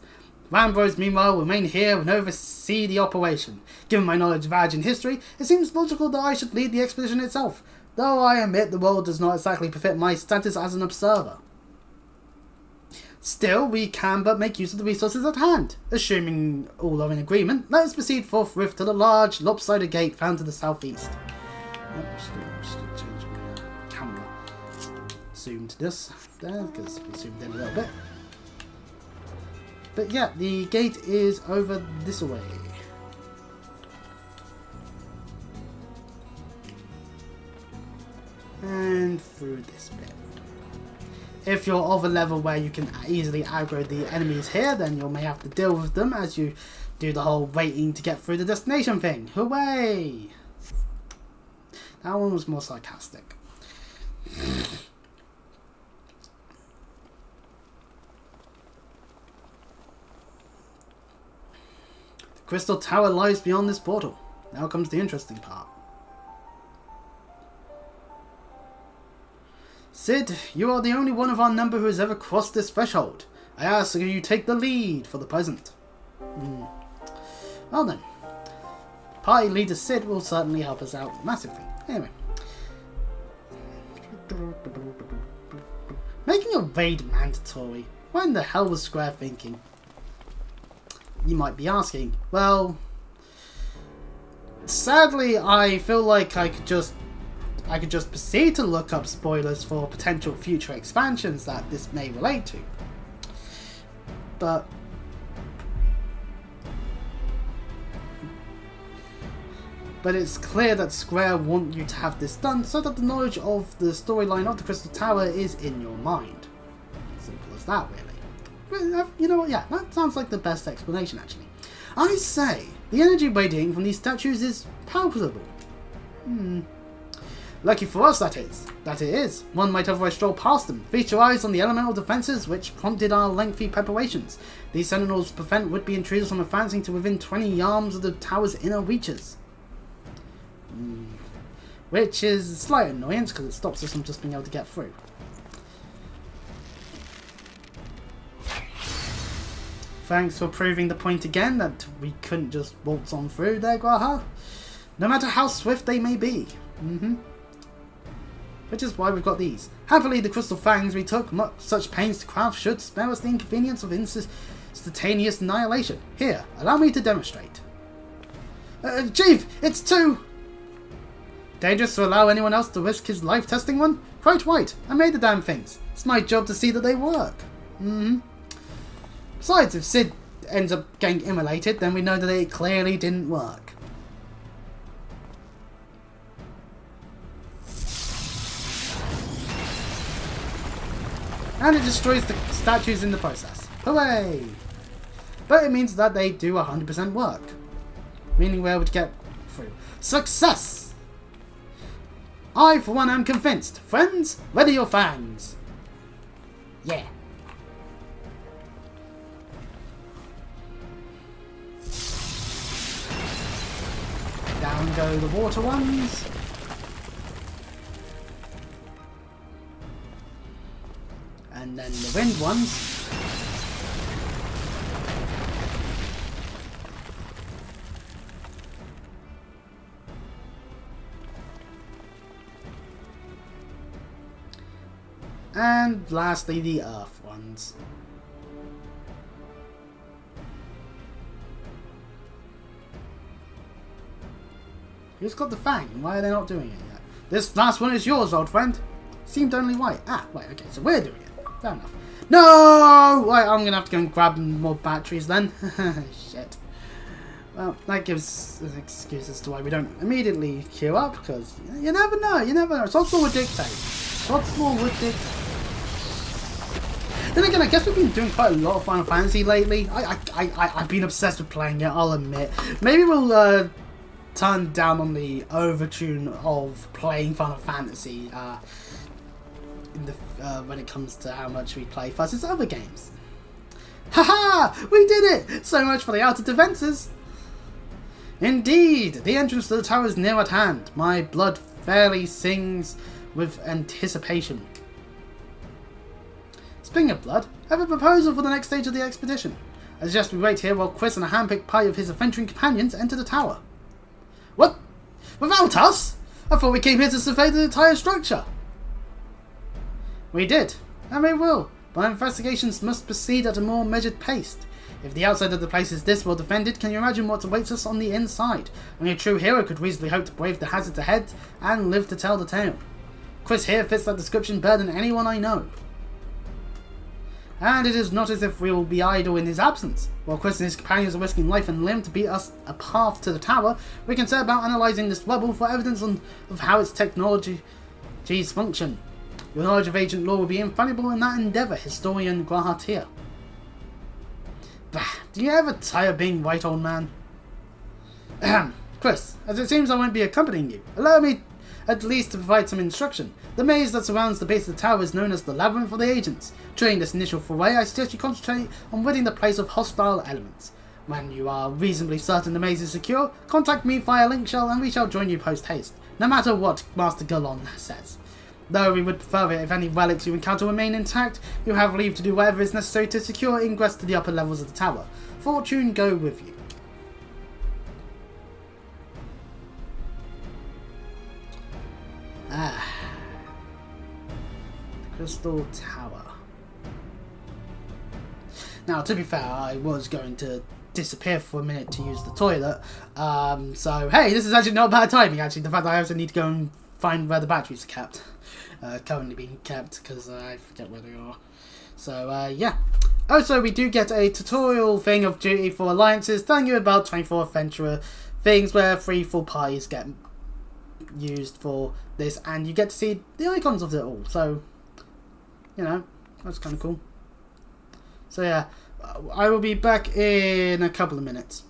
Rambros, meanwhile, will remain here and oversee the operation. Given my knowledge of Argent history, it seems logical that I should lead the expedition itself, though I admit the world does not exactly befit my status as an observer. Still, we can but make use of the resources at hand. Assuming all are in agreement, let us proceed forthwith to the large, lopsided gate found to the southeast. Just change my camera zoom to this there, because we zoomed in a little bit. But yeah, the gate is over this way. And through this bit. If you're of a level where you can easily aggro the enemies here, then you may have to deal with them as you do the whole waiting to get through the destination thing. Hooray! That one was more sarcastic. The Crystal Tower lies beyond this portal. Now comes the interesting part. Sid, you are the only one of our number who has ever crossed this threshold. I ask that you take the lead for the present. Well then, party leader Sid will certainly help us out massively. Anyway. Making a raid mandatory? What in the hell was Square thinking? You might be asking. Well, sadly I feel like I could just proceed to look up spoilers for potential future expansions that this may relate to. But it's clear that Square want you to have this done so that the knowledge of the storyline of the Crystal Tower is in your mind. Simple as that, really. But, you know what, yeah, that sounds like the best explanation, actually. I say, the energy radiating from these statues is palpable. Lucky for us, that it is. One might otherwise stroll past them, feast your eyes on the elemental defences which prompted our lengthy preparations. These sentinels prevent would-be intruders from advancing to within 20 arms of the tower's inner reaches. Which is a slight annoyance because it stops us from just being able to get through. Thanks for proving the point again that we couldn't just waltz on through there, Graha. No matter how swift they may be. Which is why we've got these. Happily, the crystal fangs we took such pains to craft should spare us the inconvenience of instantaneous annihilation. Here, allow me to demonstrate. Chief, it's too dangerous to allow anyone else to risk his life testing one? Quite right, I made the damn things. It's my job to see that they work. Besides, if Sid ends up getting immolated, then we know that it clearly didn't work. And it destroys the statues in the process. Hooray! But it means that they do 100% work. Meaning we're able to get through. Success! I, for one, am convinced. Friends, ready your fangs. Yeah. Down go the water ones. And then the wind ones. And lastly, the earth ones. Who's got the fang? Why are they not doing it yet? This last one is yours, old friend. Seemed only white. Ah, right, okay, so we're doing it. Fair enough. No! Right, I'm gonna have to go and grab more batteries then. Shit. Well, that gives an excuse as to why we don't immediately queue up, because you never know, you never know. Sodswall would dictate. Sodswall would dictate. Then again, I guess we've been doing quite a lot of Final Fantasy lately. I've been obsessed with playing it, I'll admit. Maybe we'll turn down on the overtune of playing Final Fantasy when it comes to how much we play versus other games. Haha! We did it! So much for the outer defences! Indeed! The entrance to the tower is near at hand. My blood fairly sings with anticipation. Speaking of blood, I have a proposal for the next stage of the expedition. I suggest we wait here while Chris and a hand-picked party of his adventuring companions enter the tower. What? Without us? I thought we came here to survey the entire structure. We did, and we will, but our investigations must proceed at a more measured pace. If the outside of the place is this well defended, can you imagine what awaits us on the inside? Only a true hero could reasonably hope to brave the hazards ahead and live to tell the tale. Chris here fits that description better than anyone I know. And it is not as if we will be idle in his absence. While Chris and his companions are risking life and limb to beat us a path to the tower, we can set about analysing this rubble for evidence of how its technologies function. Your knowledge of ancient lore will be invaluable in that endeavour, historian Graha here. Bah, do you ever tire of being right, old man? Ahem. Chris, as it seems I won't be accompanying you, allow me at least to provide some instruction. The maze that surrounds the base of the tower is known as the Labyrinth of the Agents. During this initial foray, I suggest you concentrate on ridding the place of hostile elements. When you are reasonably certain the maze is secure, contact me via link shell and we shall join you post-haste, no matter what Master Galon says. Though we would prefer it if any relics you encounter remain intact, you have leave to do whatever is necessary to secure ingress to the upper levels of the tower. Fortune go with you. Crystal Tower. Now, to be fair, I was going to disappear for a minute to use the toilet. So, hey, this is actually not bad timing, actually. The fact that I also need to go and find where the batteries are kept. Currently being kept, because I forget where they are. So, yeah. Also, we do get a tutorial thing of duty for alliances, telling you about 24 adventurer things where 3 full parties get used for this, and you get to see the icons of it all. So, you know, that's kind of cool. So yeah, I will be back in a couple of minutes.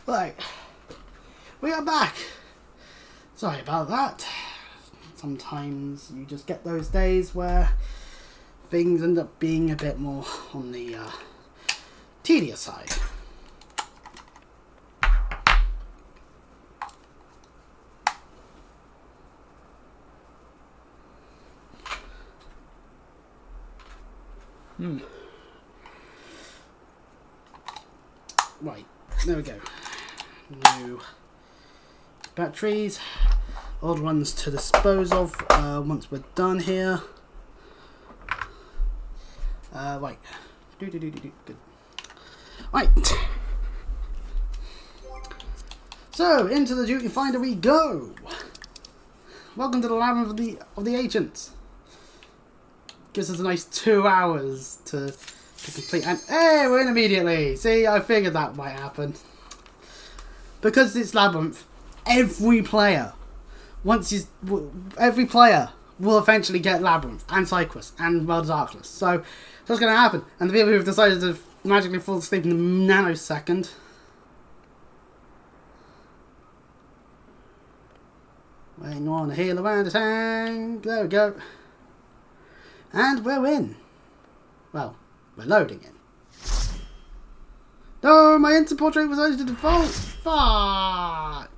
Right, we are back. Sorry about that. Sometimes you just get those days where things end up being a bit more on the tedious side. Right, there we go. New batteries, old ones to dispose of once we're done here. Right. Good. Right. So into the duty finder we go. Welcome to the Labyrinth of the Ancients. Gives us a nice 2 hours to complete, and hey, we're in immediately. See, I figured that might happen. Because it's Labyrinth, every player will eventually get Labyrinth and Cyquus and World of Darkness. So that's going to happen. And the people who have decided to magically fall asleep in a nanosecond. Waiting on a heal around the tank. There we go. And we're in. Well, we're loading in. No, my instant portrait was only to default. Fuck.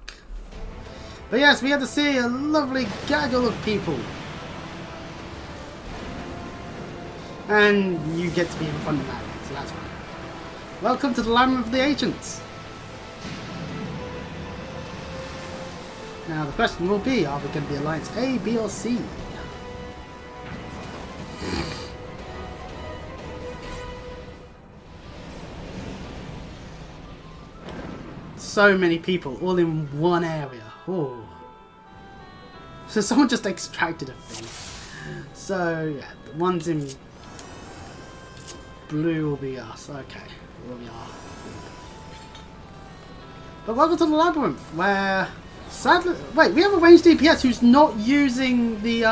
But yes, we had to see a lovely gaggle of people. And you get to be in front of that, so that's fine. Welcome to the Labyrinth of the Ancients. Now the question will be, are we going to be Alliance A, B or C? So many people all in one area. Oh. So someone just extracted a thing. So yeah, the ones in blue will be us. Okay, here we are. But welcome to the Labyrinth, where sadly, wait, we have a ranged DPS who's not using the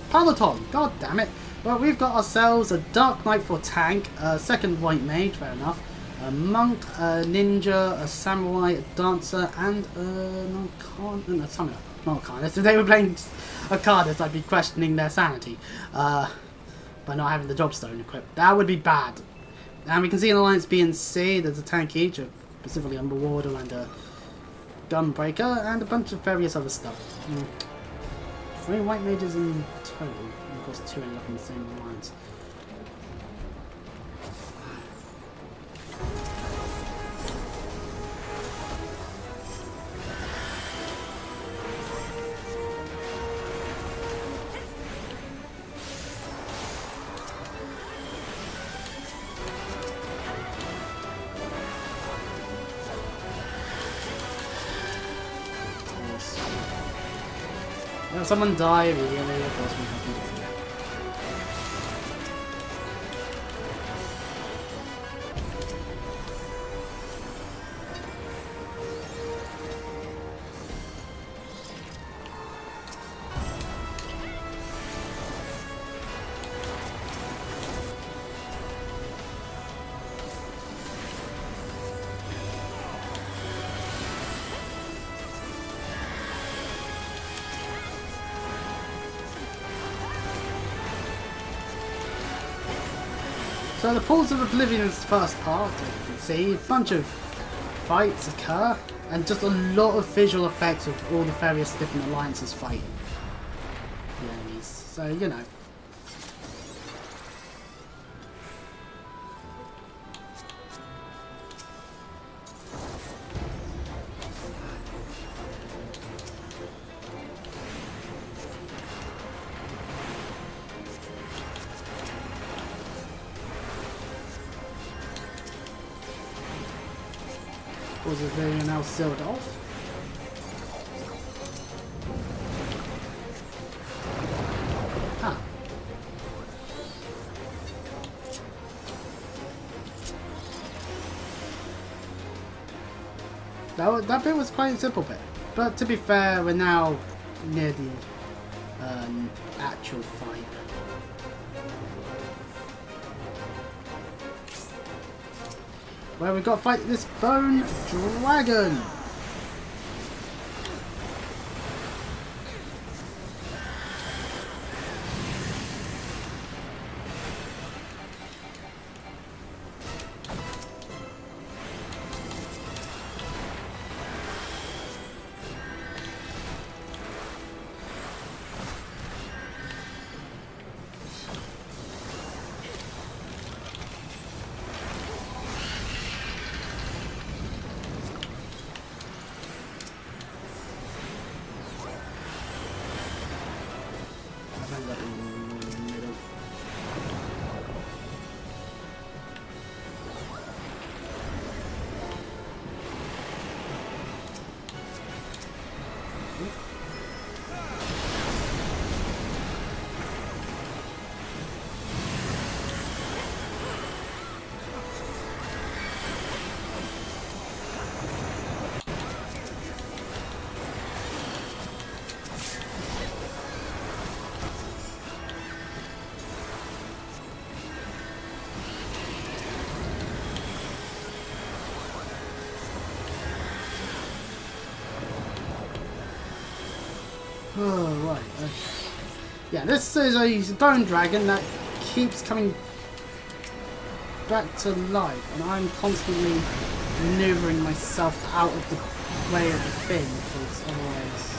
Peloton. God damn it. Well, we've got ourselves a Dark Knight for tank, a second white mage, fair enough, a monk, a ninja, a samurai, a dancer, and an summoner. Not Arcanist. If they were playing Arcanist, I'd be questioning their sanity by not having the Jobstone equipped. That would be bad. And we can see in Alliance B and C, there's a tank each, specifically Underwater and a Gunbreaker, and a bunch of various other stuff. 3 white mages in total. And of course 2 end up in the same alliance. If someone die immediately, of course we have to do it. So the Pools of Oblivion's first part, as you can see, a bunch of fights occur, and just a lot of visual effects of all the various different alliances fighting the enemies. So, you know. Was it very now sealed off? Ah. That bit was quite a simple bit. But to be fair, we're now near the actual fight. where we've got to fight this bone dragon. Oh, right. Okay. Yeah, this is a bone dragon that keeps coming back to life, and I'm constantly maneuvering myself out of the way of the thing, because otherwise...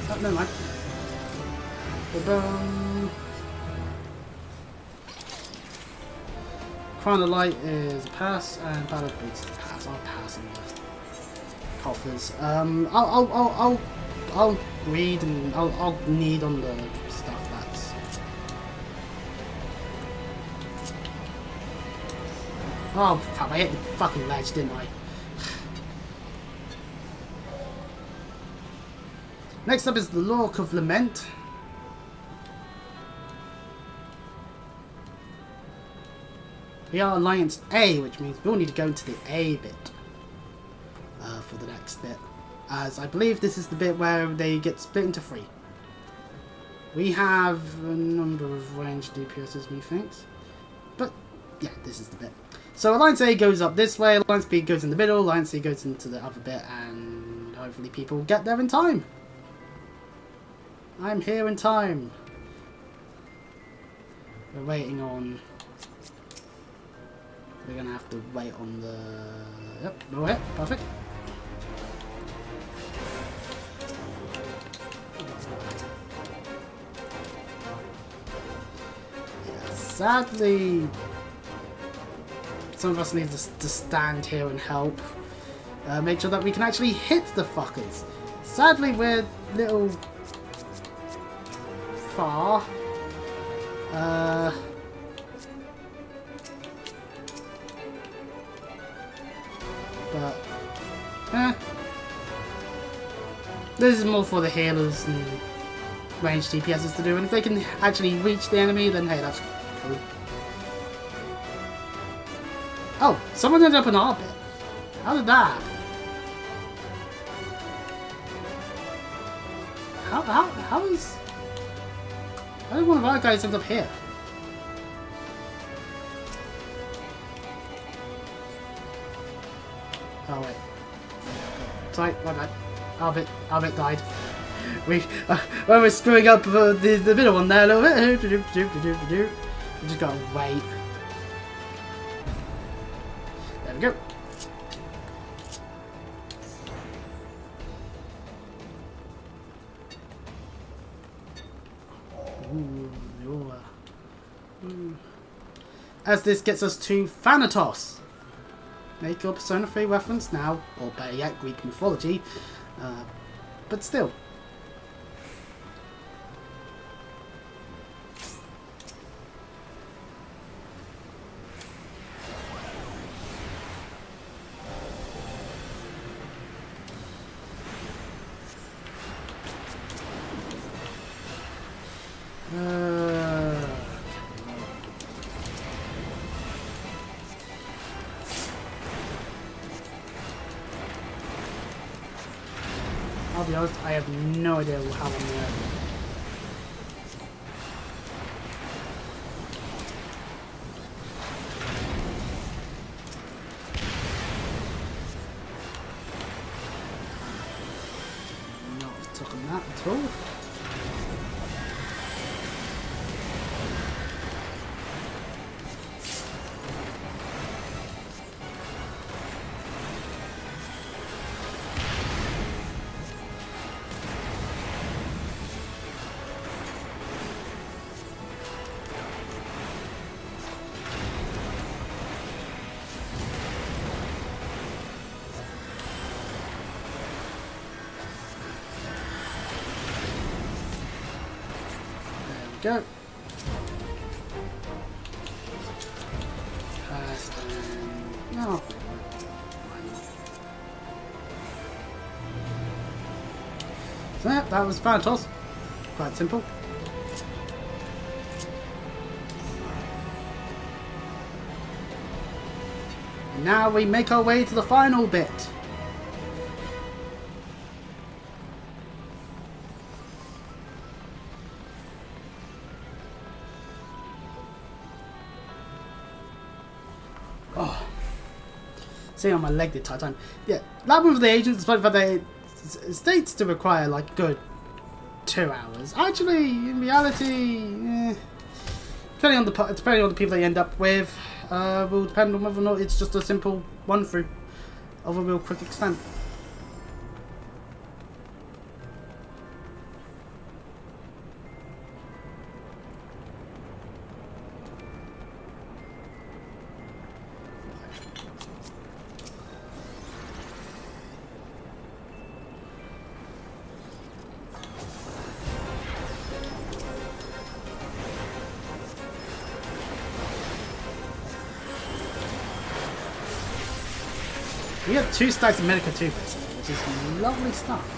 Oh, never mind. Ba-bum. Crown of Light is a pass, and Battle of Boots is a pass. I'll pass on the coffers. I'll read and I'll need on the stuff that's. Oh crap! I hit the fucking ledge, didn't I? Next up is the Lork of Lament. We are Alliance A, which means we'll need to go into the A bit for the next bit. As I believe this is the bit where they get split into 3. We have a number of ranged DPSs, methinks. But, yeah, this is the bit. So Alliance A goes up this way, Alliance B goes in the middle, Alliance C goes into the other bit, and hopefully people get there in time. I'm here in time. We're waiting on... We're gonna have to wait on the... Yep, go ahead, perfect. Yeah, sadly, some of us need to stand here and help. Make sure that we can actually hit the fuckers. Sadly, we're a little far. But, this is more for the healers and ranged DPSs to do, and if they can actually reach the enemy, then hey, that's cool. Oh, someone ended up in our bit. How did that? How did one of our guys end up here? Oh wait. Sorry, my bad. Our bit died. When we're screwing up the middle one there a little bit. We just gotta wait. There we go. As this gets us to Thanatos. Make your Persona 3 reference now, or better yet, Greek mythology, but still. be honest, I have no idea how I'm there. Not taking that at all. Go. Pass and no. So yeah, that was Thanatos. Quite simple. And now we make our way to the final bit. Oh, seeing on my leg the entire time. Yeah, Labyrinth of the Agents, despite the fact that it states to require like good 2 hours. Actually, in reality, depending on the people that you end up with, will depend on whether or not it's just a simple run through of a real quick extent. We have 2 stacks of Medica too, basically, which is lovely stuff.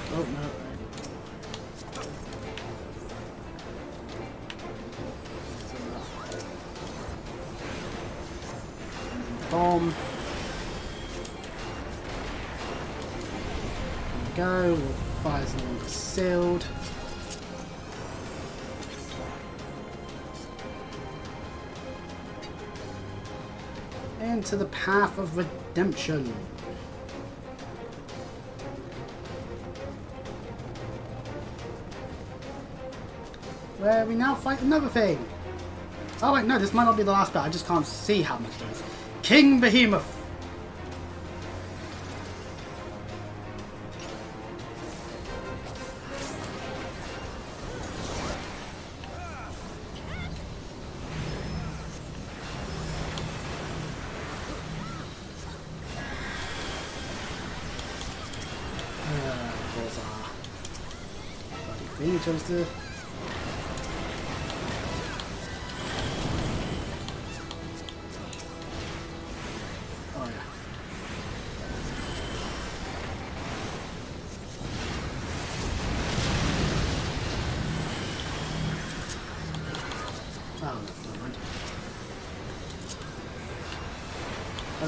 Oh no. Bomb. There we go. Fire's no longer sealed. Into the path of redemption. Where we now fight another thing. Oh wait, no, this might not be the last bit. I just can't see how much it is. King Behemoth. There's our bloody thing he chose to.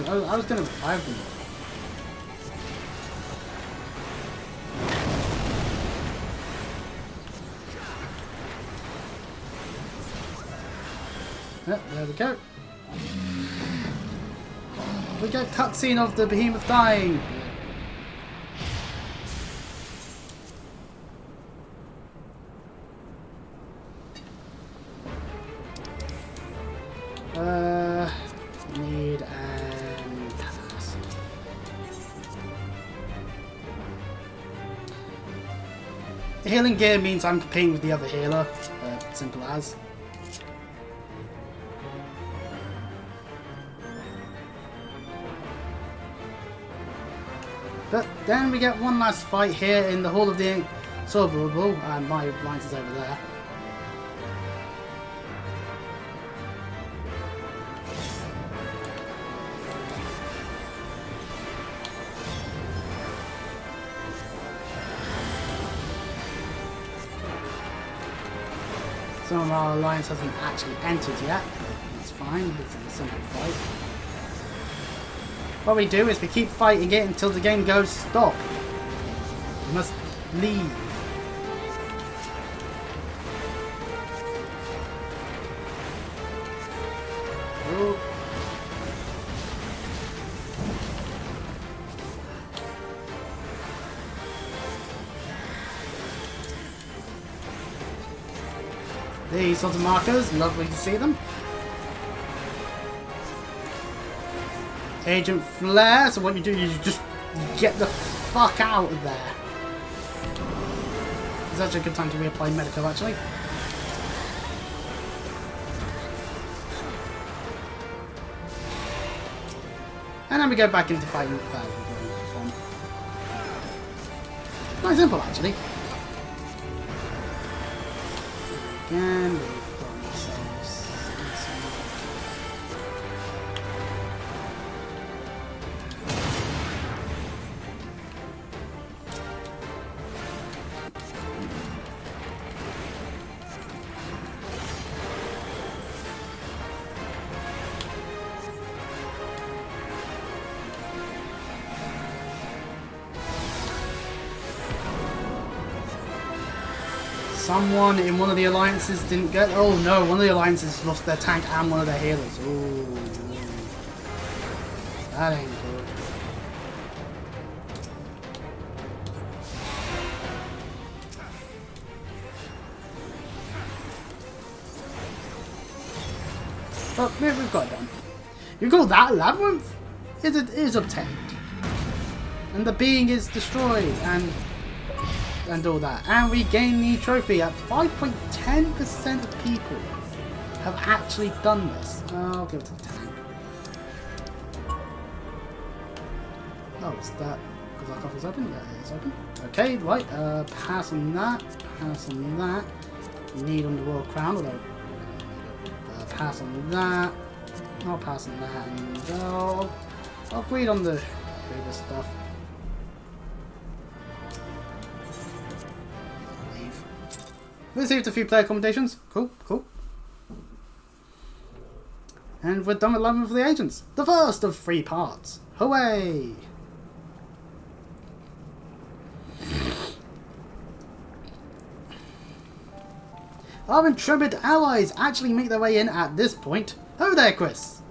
I was gonna revive them. Yep, there we go. We get a cutscene of the behemoth dying. Need and pass. Healing gear means I'm competing with the other healer. Simple as. But then we get one last fight here in the Hall of the Inexorable, and my lines is over there. Some of our alliance hasn't actually entered yet, but that's fine, this is a simple fight. What we do is we keep fighting it until the game goes stop. We must leave. Oh. These sorts of markers, lovely to see them. Agent Flare, so what you do is you just get the fuck out of there. It's actually a good time to reapply medical, actually. And then we go back into fighting with Flare. Quite simple, actually. Again, we've got ourselves. Someone in one of the alliances didn't get... Oh no, one of the alliances lost their tank and one of their healers. Ooh. That ain't good. But maybe we've got it done. You call that a labyrinth? It is obtained. And the being is destroyed and all that. And we gain the trophy at 5.10% of people have actually done this. I'll give it to the tank. Oh, is that because our coffer's open? Yeah, it's open. Okay, right, pass on that, pass on that. Need on the Royal Crown, although pass on that. I'll pass on that, and I'll greed on the previous stuff. Received a few player accommodations. Cool, cool. And we're done with Labyrinth of the Agents. The first of 3 parts. Hooray! Our intrepid allies actually make their way in at this point. Oh there, Chris!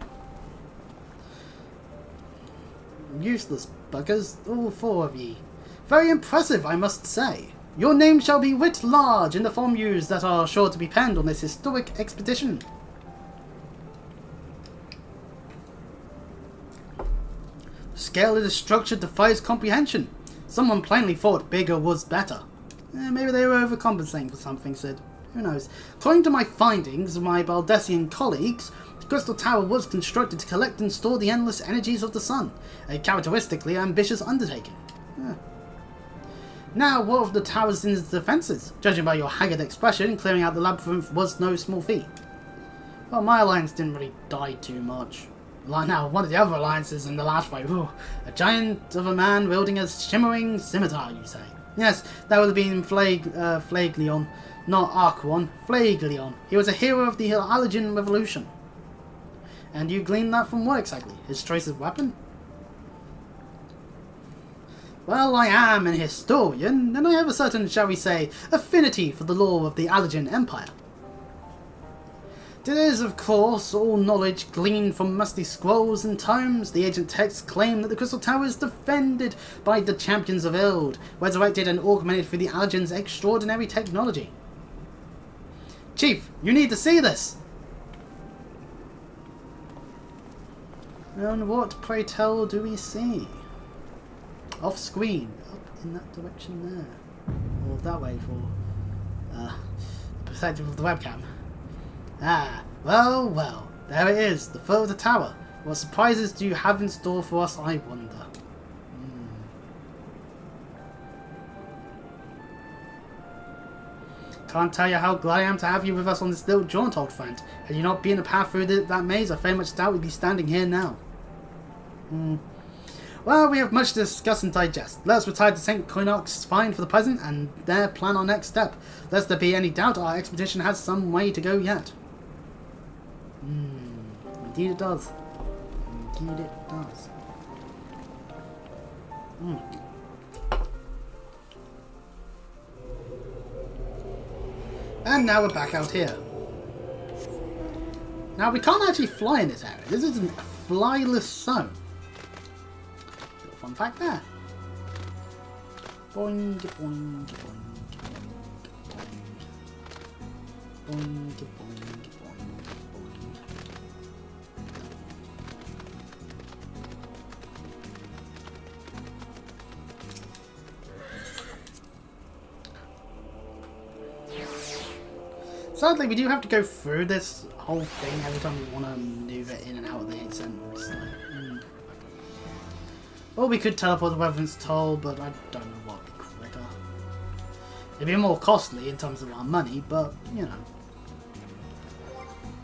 Useless buggers, all 4 of ye. Very impressive, I must say. Your name shall be writ large in the formulas that are sure to be penned on this historic expedition. The scale of the structure defies comprehension. Someone plainly thought bigger was better. Maybe they were overcompensating for something, Sid. Who knows? According to my findings of my Baldessian colleagues, the Crystal Tower was constructed to collect and store the endless energies of the sun, a characteristically ambitious undertaking. Now, what of the tower's defences? Judging by your haggard expression, clearing out the labyrinth was no small feat. Well, my alliance didn't really die too much. Like now, one of the other alliances in the last fight, a giant of a man wielding a shimmering scimitar, you say? Yes, that would have been Phleglion, not Archeon, Phleglion. He was a hero of the Allergen Revolution. And you gleaned that from what exactly? His choice of weapon? Well, I am an historian, and I have a certain, shall we say, affinity for the lore of the Allergen Empire. It is, of course, all knowledge gleaned from musty scrolls and tomes. The ancient texts claim that the Crystal Tower is defended by the champions of Eld, resurrected and augmented through the Allergen's extraordinary technology. Chief, you need to see this! And what, pray tell, do we see? Off screen, up in that direction there. Or that way for perspective of the webcam. Ah, well, there it is, the foot of the tower. What surprises do you have in store for us, I wonder? Can't tell you how glad I am to have you with us on this little jaunt, old friend. Had you not been the path through that maze, I very much doubt we'd be standing here now. Well, we have much to discuss and digest. Let us retire to St. Coinox's find for the present, and there plan our next step. Lest there be any doubt, our expedition has some way to go yet. Indeed it does. Indeed it does. And now we're back out here. Now we can't actually fly in this area. This is a flyless zone. Little fun fact there. Boing, boing, boing, boing, boing, boing, boing. Sadly, we do have to go through this whole thing every time we want to maneuver in and out of the centers. Or we could teleport the Reverend's Toll, but I don't know what would be quicker. It'd be more costly in terms of our money, but, you know.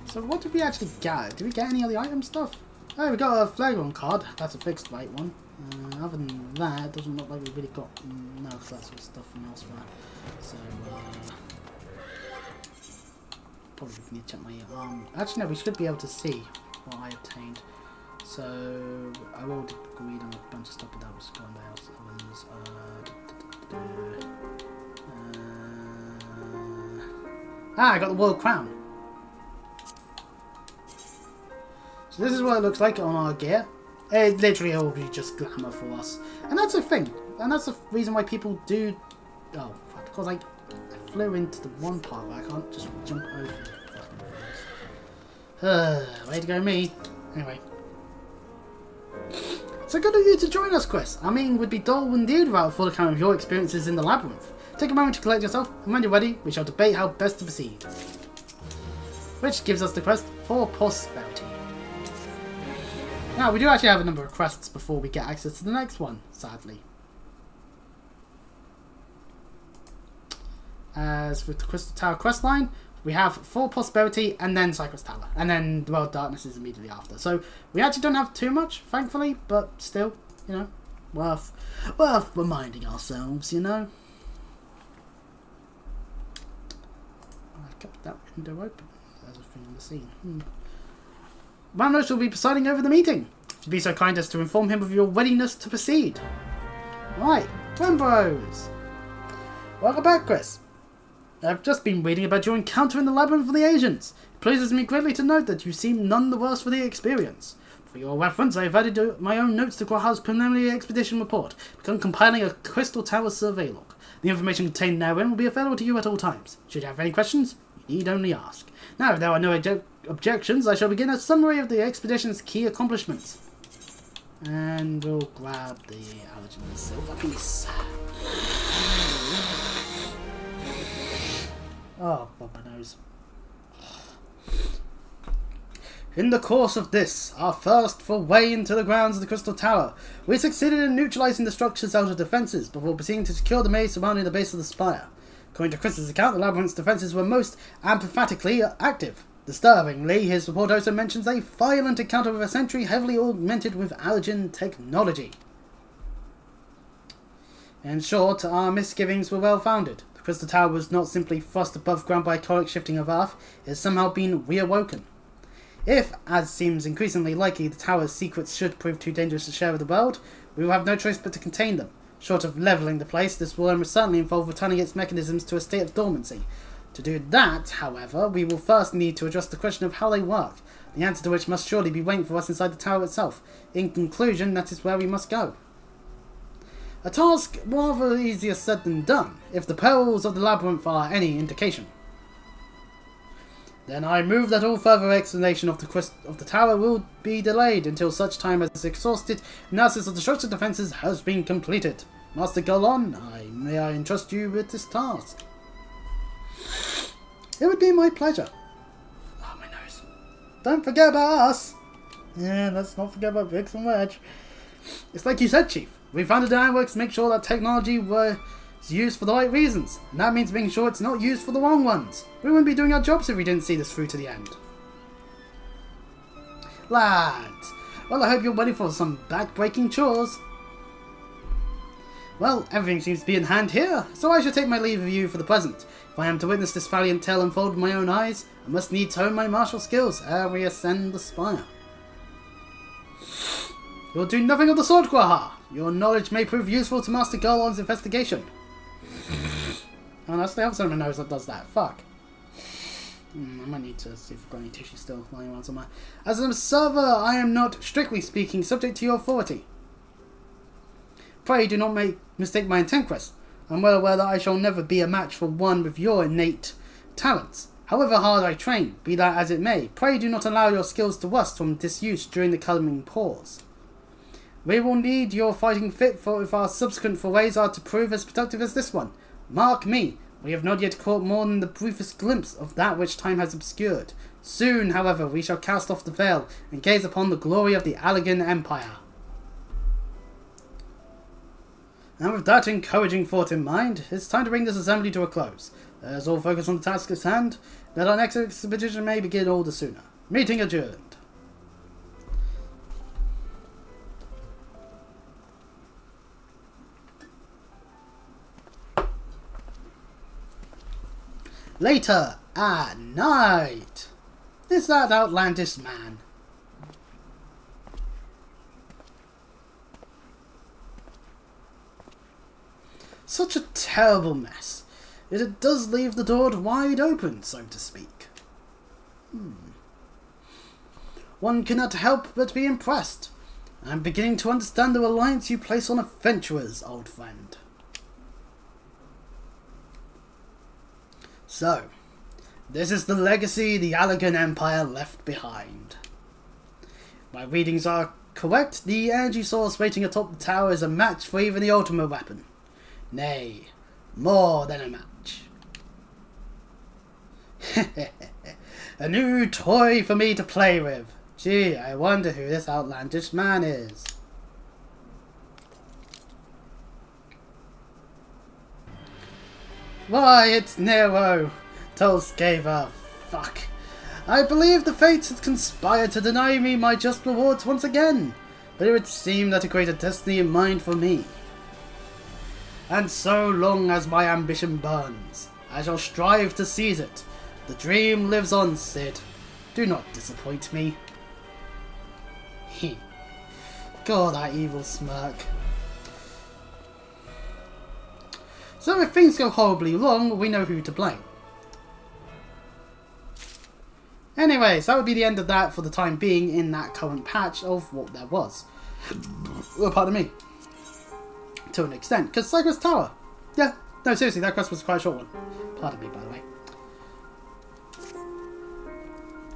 So what did we actually get? Did we get any of the item stuff? Oh, we got a Flagon card. That's a fixed rate one. Other than that, it doesn't look like we really got... No, because that's all stuff from elsewhere. So, probably need to check my actually no, we should be able to see what I obtained. So I already agreed on a bunch of stuff, but that was gone else. I got the World Crown. So this is what it looks like on our gear. It literally will be just glamour for us, and that's the thing, and that's the reason why people do. Oh, because I flew into the one part where I can't just jump over the way to go me. Anyway. So good of you to join us, Chris. I mean, would be dull indeed without a full account of your experiences in the labyrinth. Take a moment to collect yourself, and when you're ready, we shall debate how best to proceed. Which gives us the quest for prosperity. Now, we do actually have a number of quests before we get access to the next one, sadly. As with the Crystal Tower questline, we have full prosperity and then Cypress Tower, and then the World Darkness is immediately after. So we actually don't have too much, thankfully, but still, you know, worth reminding ourselves, you know. I've kept that window open. There's a thing on the scene. Ramnos will be presiding over the meeting. If you'd be so kind as to inform him of your readiness to proceed. Right, Twin Bros. Welcome back, Chris. I've just been reading about your encounter in the labyrinth of the agents. It pleases me greatly to note that you seem none the worse for the experience. For your reference, I have added my own notes to Graha's preliminary expedition report, begun compiling a Crystal Tower survey log. The information contained therein will be available to you at all times. Should you have any questions, you need only ask. Now, if there are no objections, I shall begin a summary of the expedition's key accomplishments. And we'll grab the Allergen silver piece. Oh, bump my nose. In the course of this, our first foray into the grounds of the Crystal Tower, we succeeded in neutralizing the structure's outer defences before proceeding to secure the maze surrounding the base of the spire. According to Chris's account, the labyrinth's defences were most emphatically active. Disturbingly, his report also mentions a violent encounter with a sentry heavily augmented with Allergen technology. In short, our misgivings were well founded. The Crystal Tower was not simply thrust above ground by caloric shifting of Earth, it has somehow been reawoken. If, as seems increasingly likely, the tower's secrets should prove too dangerous to share with the world, we will have no choice but to contain them. Short of levelling the place, this will almost certainly involve returning its mechanisms to a state of dormancy. To do that, however, we will first need to address the question of how they work, the answer to which must surely be waiting for us inside the tower itself. In conclusion, that is where we must go. A task rather easier said than done, if the perils of the labyrinth are any indication. Then I move that all further explanation of the tower will be delayed until such time as exhausted analysis of the structural defences has been completed. Master Golon, may I entrust you with this task? It would be my pleasure. Oh, my nose. Don't forget about us. Yeah, let's not forget about Vix and Wedge. It's like you said, Chief. We founded the ironworks to make sure that technology was used for the right reasons. And that means making sure it's not used for the wrong ones. We wouldn't be doing our jobs if we didn't see this through to the end. Lads, well, I hope you're ready for some back-breaking chores. Well, everything seems to be in hand here, so I should take my leave of you for the present. If I am to witness this valiant tale unfold with my own eyes, I must needs hone my martial skills ere we ascend the spire. You'll do nothing of the sort, Graha. Your knowledge may prove useful to Master Garlon's investigation. Oh, that's the other side of my nose that does that. Fuck. I might need to see if I've got any tissue still lying around somewhere. As an observer, I am not, strictly speaking, subject to your authority. Pray do not mistake my intent, Chris. I am well aware that I shall never be a match for one with your innate talents. However hard I train, be that as it may, pray do not allow your skills to rust from disuse during the coming pause. We will need your fighting fit for if our subsequent forays are to prove as productive as this one. Mark me, we have not yet caught more than the briefest glimpse of that which time has obscured. Soon, however, we shall cast off the veil and gaze upon the glory of the Allegan Empire. And with that encouraging thought in mind, it's time to bring this assembly to a close. Let us all focus on the task at hand, that our next expedition may begin all the sooner. Meeting adjourned. Later at night. Is that outlandish man? Such a terrible mess. Yet it does leave the door wide open, so to speak. One cannot help but be impressed. I'm beginning to understand the reliance you place on adventurers, old friend. So, this is the legacy the Allegan Empire left behind. My readings are correct, the energy source waiting atop the tower is a match for even the ultimate weapon. Nay, more than a match. A new toy for me to play with. Gee, I wonder who this outlandish man is. Why, it's Nero. Tulsk gave a fuck. I believe the fates had conspired to deny me my just rewards once again, but it would seem that a greater destiny in mind for me. And so long as my ambition burns, I shall strive to seize it. The dream lives on, Sid. Do not disappoint me. God, that evil smirk. So if things go horribly wrong, we know who to blame. Anyways, that would be the end of that for the time being in that current patch of what there was. Oh, pardon me. To an extent, because Cypress Tower. Yeah, no, seriously, that quest was quite a short one. Pardon me, by the way.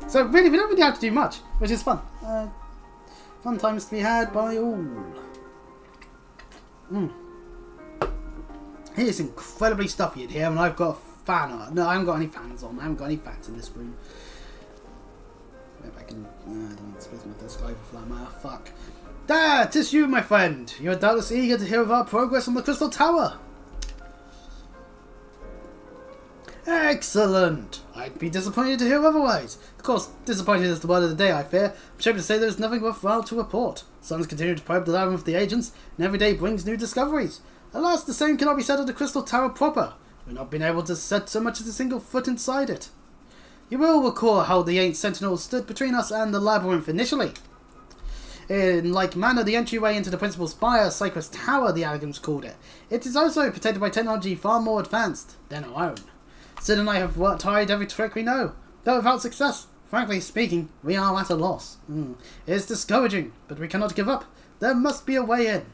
So really, we don't really have to do much, which is fun. Fun times to be had by all. It's incredibly stuffy in here, and I've got a fan on. No, I haven't got any fans on. I haven't got any fans in this room. If I can, I don't suppose my desk over for that matter. Fuck. There, 'tis you, my friend. You're doubtless eager to hear of our progress on the Crystal Tower. Excellent. I'd be disappointed to hear otherwise. Of course, disappointed is the word of the day, I fear. I'm ashamed to say there's nothing worthwhile to report. Suns continue to probe the labyrinth of the agents, and every day brings new discoveries. Alas, the same cannot be said of the Crystal Tower proper. We've not been able to set so much as a single foot inside it. You will recall how the ancient sentinels stood between us and the labyrinth initially. In like manner, the entryway into the principal spire, Cypress Tower, the Allegans called it. It is also protected by technology far more advanced than our own. Sid and I have tried every trick we know, though without success. Frankly speaking, we are at a loss. It is discouraging, but we cannot give up. There must be a way in.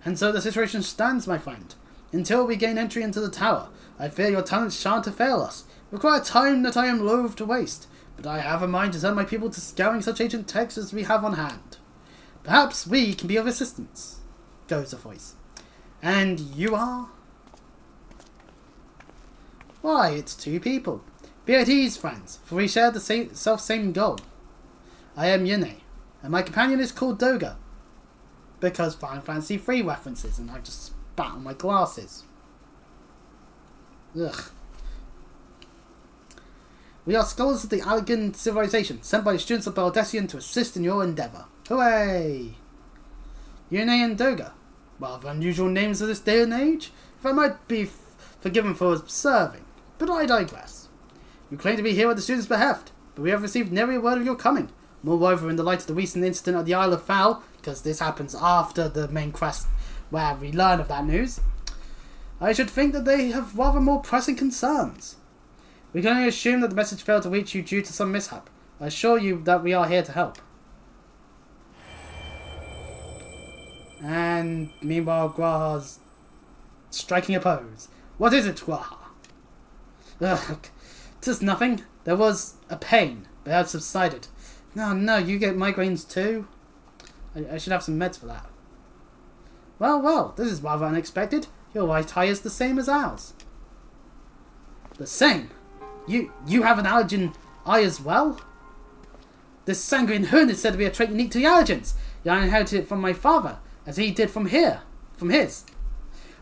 And so the situation stands, my friend. Until we gain entry into the tower, I fear your talents shan't fail us. Require time that I am loath to waste, but I have a mind to turn my people to scouring such ancient texts as we have on hand. Perhaps we can be of assistance, goes the voice. And you are? Why, it's two people. Be at ease, friends, for we share the same goal. I am Yune, and my companion is called Doga. Because Final Fantasy III references, and I just spat on my glasses. Ugh. We are scholars of the Allegan civilization, sent by the students of Baldessian to assist in your endeavour. Hooray! Yune and Doga. Rather unusual names of this day and age, if I might be forgiven for observing. But I digress. You claim to be here at the students' behest, but we have received never a word of your coming. Moreover, in the light of the recent incident at the Isle of Fowl, because this happens after the main quest where we learn of that news, I should think that they have rather more pressing concerns. We can only assume that the message failed to reach you due to some mishap. I assure you that we are here to help. And meanwhile, Graha's striking a pose. What is it, Graha? Ugh, 'tis nothing. There was a pain, but it has subsided. No, you get migraines too? I should have some meds for that. Well, this is rather unexpected. Your right eye is the same as ours. The same? You have an allergen eye as well? This sanguine hoon is said to be a trait unique to the allergens. I inherited it from my father, as he did from his.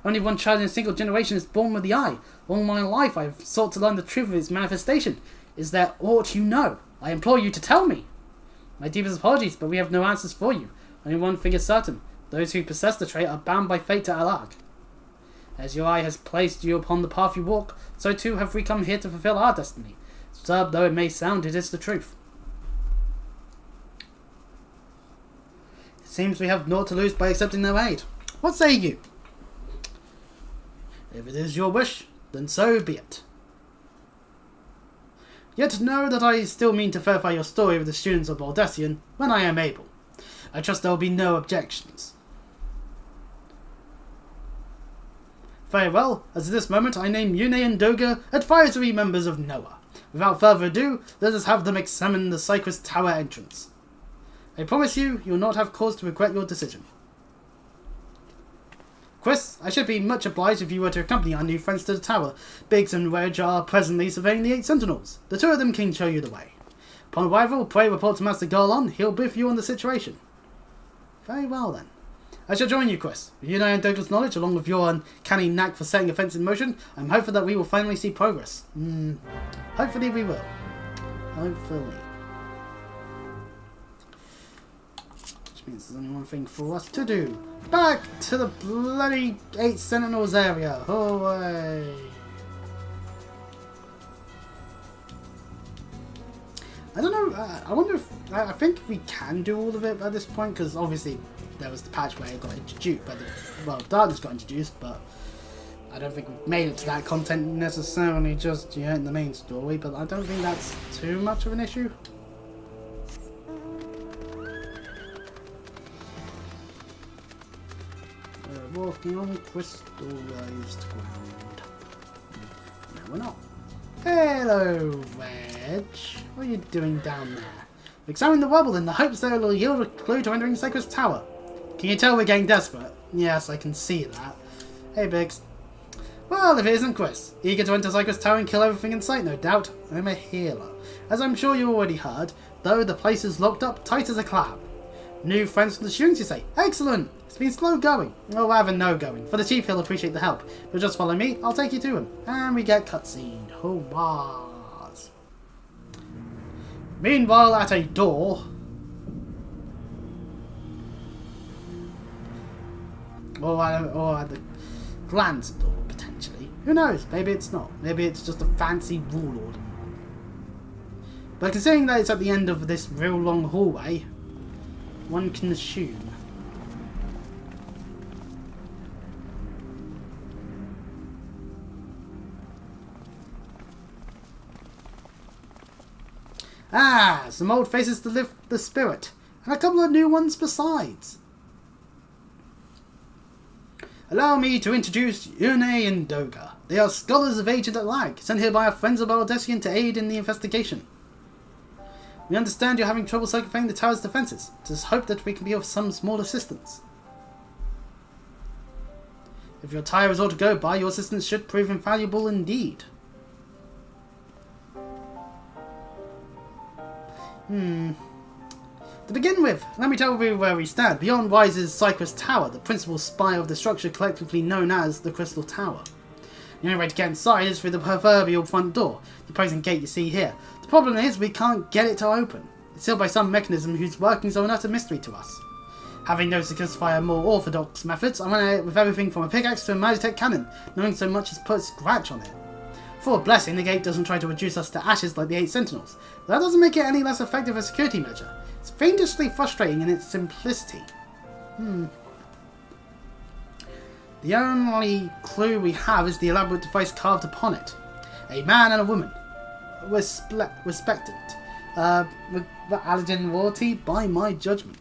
Only one child in a single generation is born with the eye. All my life I have sought to learn the truth of its manifestation. Is there aught you know? I implore you to tell me. My deepest apologies, but we have no answers for you. Only one thing is certain. Those who possess the trait are bound by fate to Alag. As your eye has placed you upon the path you walk, so too have we come here to fulfill our destiny. Absurd though it may sound, it is the truth. It seems we have naught to lose by accepting their aid. What say you? If it is your wish, then so be it. Yet know that I still mean to verify your story with the students of Baldessian when I am able. I trust there will be no objections. Very well, as at this moment I name Yune and Doga advisory members of Noah. Without further ado, let us have them examine the Cypress Tower entrance. I promise you, will not have cause to regret your decision. Chris, I should be much obliged if you were to accompany our new friends to the tower. Biggs and Wedge are presently surveying the 8 sentinels. The two of them can show you the way. Upon arrival, pray report to Master Garlon. He'll brief you on the situation. Very well then. I shall join you, Chris. With you and Douglas' knowledge, along with your uncanny knack for setting events in motion, I'm hopeful that we will finally see progress. Hopefully we will. Hopefully. Which means there's only one thing for us to do. Back to the bloody 8 Sentinels area. Hooray! I don't know, I wonder if, I think we can do all of it at this point, because obviously there was the patch where it got introduced, Darkness got introduced, but I don't think we've made it to that content necessarily just yet in the main story, but I don't think that's too much of an issue. We're walking on crystallized ground. No, we're not. Hello, Reg. What are you doing down there? Examine the rubble in the hopes that it will yield a clue to entering Cypress Tower. Can you tell we're getting desperate? Yes, I can see that. Hey, Biggs. Well, if it isn't Chris. Eager to enter Cypress Tower and kill everything in sight, no doubt. I'm a healer. As I'm sure you already heard, though the place is locked up tight as a clam. New friends from the students, you say? Excellent! It's been slow going. Or rather, no going. For the chief, he'll appreciate the help. But just follow me, I'll take you to him. And we get cutscene. Hurrahs. Meanwhile, at a door... Or at the glance door, potentially. Who knows? Maybe it's not. Maybe it's just a fancy rule order. But considering that it's at the end of this real long hallway, one can assume. Ah, some old faces to lift the spirit, and a couple of new ones besides. Allow me to introduce Yune and Doga. They are scholars of Agent at Lag, sent here by our friends of Baldessian to aid in the investigation. We understand you're having trouble circumventing the tower's defences. Just hope that we can be of some small assistance. If your tire is all to go by, your assistance should prove invaluable indeed. To begin with, let me tell you where we stand. Beyond Wise's Cypress Tower, the principal spire of the structure collectively known as the Crystal Tower. The only way to get inside is through the proverbial front door, the opposing gate you see here. The problem is we can't get it to open. It's sealed by some mechanism whose workings are an utter mystery to us. Having no success via more orthodox methods, I went at it with everything from a pickaxe to a Magitech cannon, knowing so much as put a scratch on it. For a blessing, the gate doesn't try to reduce us to ashes like the 8 Sentinels. That doesn't make it any less effective a security measure. It's fiendishly frustrating in its simplicity. The only clue we have is the elaborate device carved upon it. A man and a woman. Respected. Aladdin royalty by my judgment.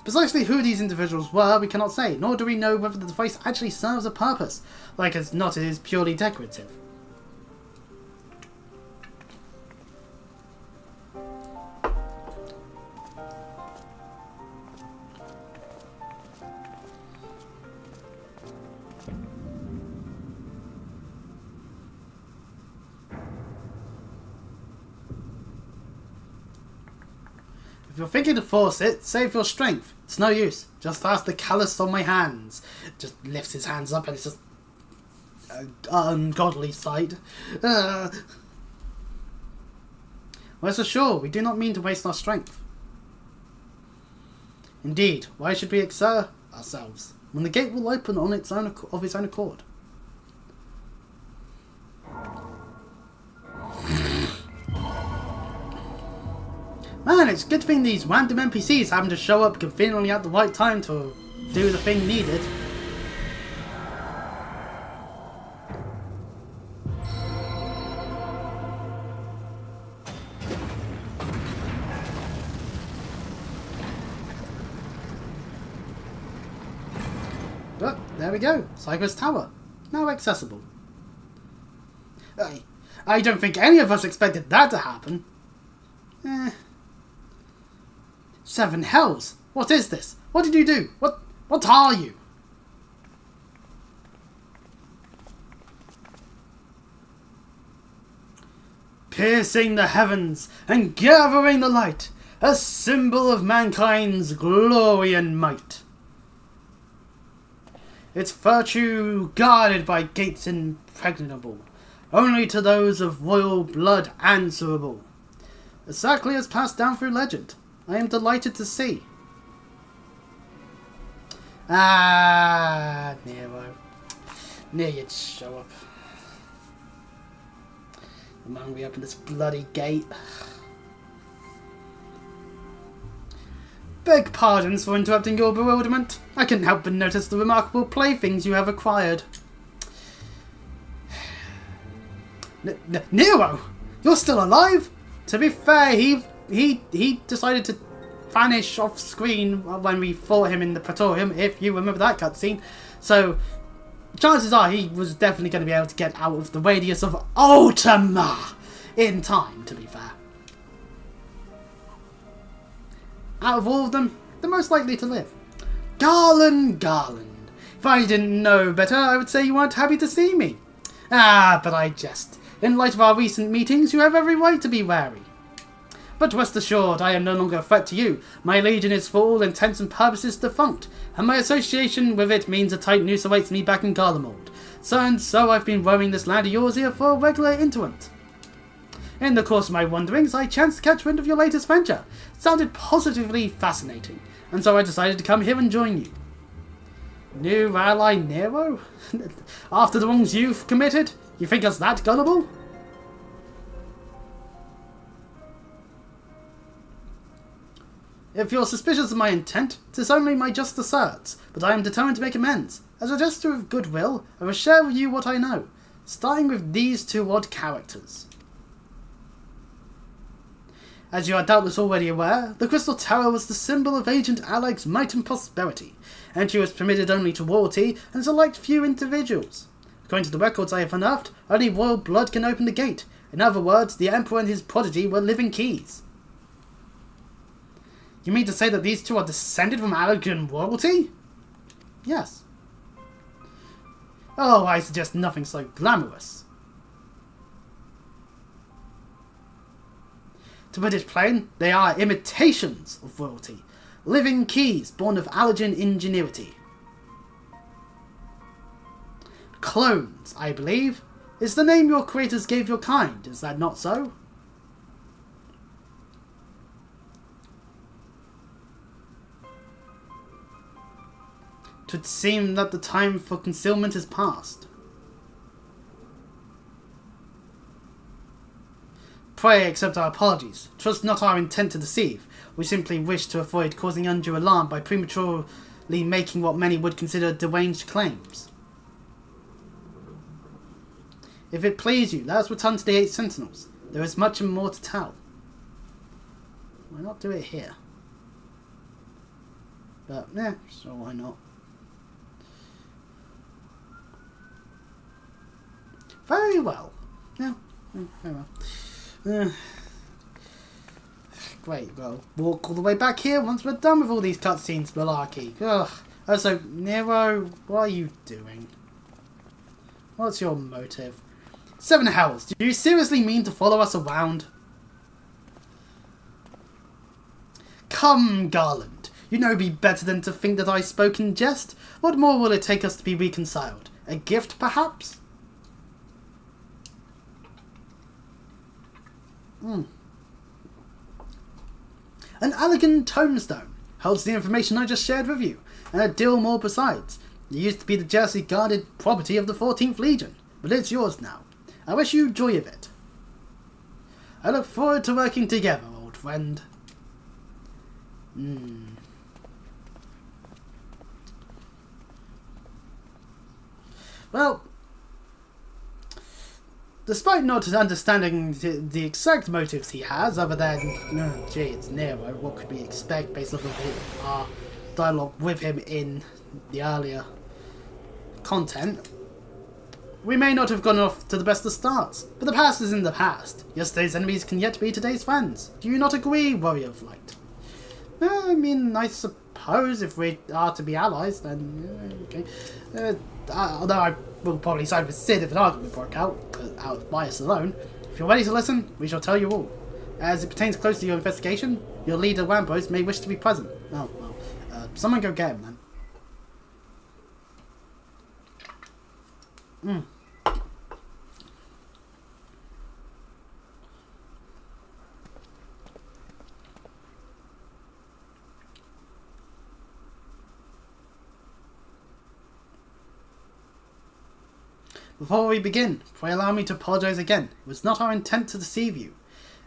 Precisely who these individuals were, we cannot say, nor do we know whether the device actually serves a purpose, like as not it is purely decorative. If you're thinking to force it, save your strength. It's no use. Just ask the callus on my hands. Just lifts his hands up and it's just an ungodly sight. Rest assured, we do not mean to waste our strength. Indeed, why should we exert ourselves when the gate will open on its own accord? Man, it's a good thing these random NPCs happen to show up conveniently at the right time to do the thing needed. But there we go, Cypress Tower, now accessible. I don't think any of us expected that to happen. 7 hells! What is this? What did you do? What are you? Piercing the heavens and gathering the light, a symbol of mankind's glory and might. Its virtue guarded by gates impregnable, only to those of royal blood answerable. Exactly as passed down through legend. I am delighted to see. Ah, Nero. Knew you'd show up. The moment we open this bloody gate. Beg pardons for interrupting your bewilderment. I couldn't help but notice the remarkable playthings you have acquired. Nero! You're still alive? To be fair, he decided to vanish off screen when we fought him in the Praetorium, if you remember that cutscene. So, chances are he was definitely going to be able to get out of the radius of Ultima in time, to be fair. Out of all of them, the most likely to live. Garland. If I didn't know better, I would say you weren't happy to see me. Ah, but I jest. In light of our recent meetings, you have every right to be wary. But rest assured, I am no longer a threat to you. My legion is for all intents and purposes defunct, and my association with it means a tight noose awaits me back in Garlemald. So I've been roaming this land of yours here for a regular interment. In the course of my wanderings, I chanced to catch wind of your latest venture. It sounded positively fascinating, and so I decided to come here and join you. New ally Nero? After the wrongs you've committed? You think us that gullible? If you're suspicious of my intent, 'tis only my just asserts, but I am determined to make amends. As a gesture of goodwill, I will share with you what I know, starting with these 2 odd characters. As you are doubtless already aware, the Crystal Tower was the symbol of Agent Alec's might and prosperity. Entry was permitted only to royalty and select few individuals. According to the records I have unearthed, only royal blood can open the gate. In other words, the Emperor and his prodigy were living keys. You mean to say that these two are descended from Alegan royalty? Yes. Oh, I suggest nothing so glamorous. To put it plain, they are imitations of royalty. Living keys born of Allergen ingenuity. Clones, I believe, is the name your creators gave your kind, is that not so? It would seem that the time for concealment is past. Pray accept our apologies. Trust not our intent to deceive. We simply wish to avoid causing undue alarm by prematurely making what many would consider deranged claims. If it please you, let us return to the 8 Sentinels. There is much and more to tell. Why not do it here? But, sure, why not? Very well. Yeah, very well. Great, well, walk all the way back here once we're done with all these cutscenes, malarkey. Ugh. Also, Nero, what are you doing? What's your motive? 7 hells, do you seriously mean to follow us around? Come, Garland. You know me better than to think that I spoke in jest. What more will it take us to be reconciled? A gift, perhaps? An elegant tombstone holds the information I just shared with you, and a deal more besides. It used to be the jealously guarded property of the 14th Legion, but it's yours now. I wish you joy of it. I look forward to working together, old friend. Well, despite not understanding the exact motives he has, other than, gee, it's Nero, what could we expect based off of our dialogue with him in the earlier content, we may not have gone off to the best of starts, but the past is in the past. Yesterday's enemies can yet be today's friends. Do you not agree, Warrior of Light? I mean, I suppose if we are to be allies, then okay. Although I will probably side with Sid if an argument broke out of bias alone. If you're ready to listen, we shall tell you all. As it pertains close to your investigation, your leader Wambros may wish to be present. Oh, well. Someone go get him, then. Before we begin, pray allow me to apologise again. It was not our intent to deceive you.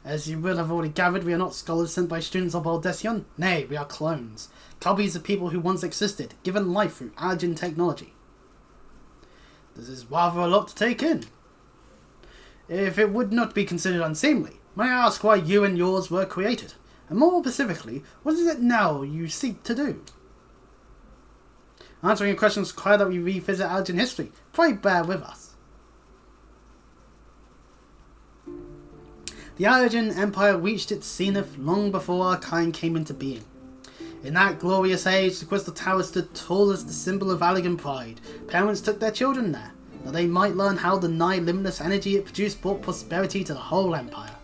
As you will have already gathered, we are not scholars sent by students of Baldecion. Nay, we are clones. Copies of people who once existed, given life through Allergen technology. This is rather a lot to take in. If it would not be considered unseemly, may I ask why you and yours were created? And more specifically, what is it now you seek to do? Answering your questions require that we revisit Allergen history. Pray bear with us. The Allergen Empire reached its zenith long before our kind came into being. In that glorious age, the Crystal Tower stood tall as the symbol of Allergen pride. Parents took their children there, that they might learn how the nigh-limitless energy it produced brought prosperity to the whole Empire.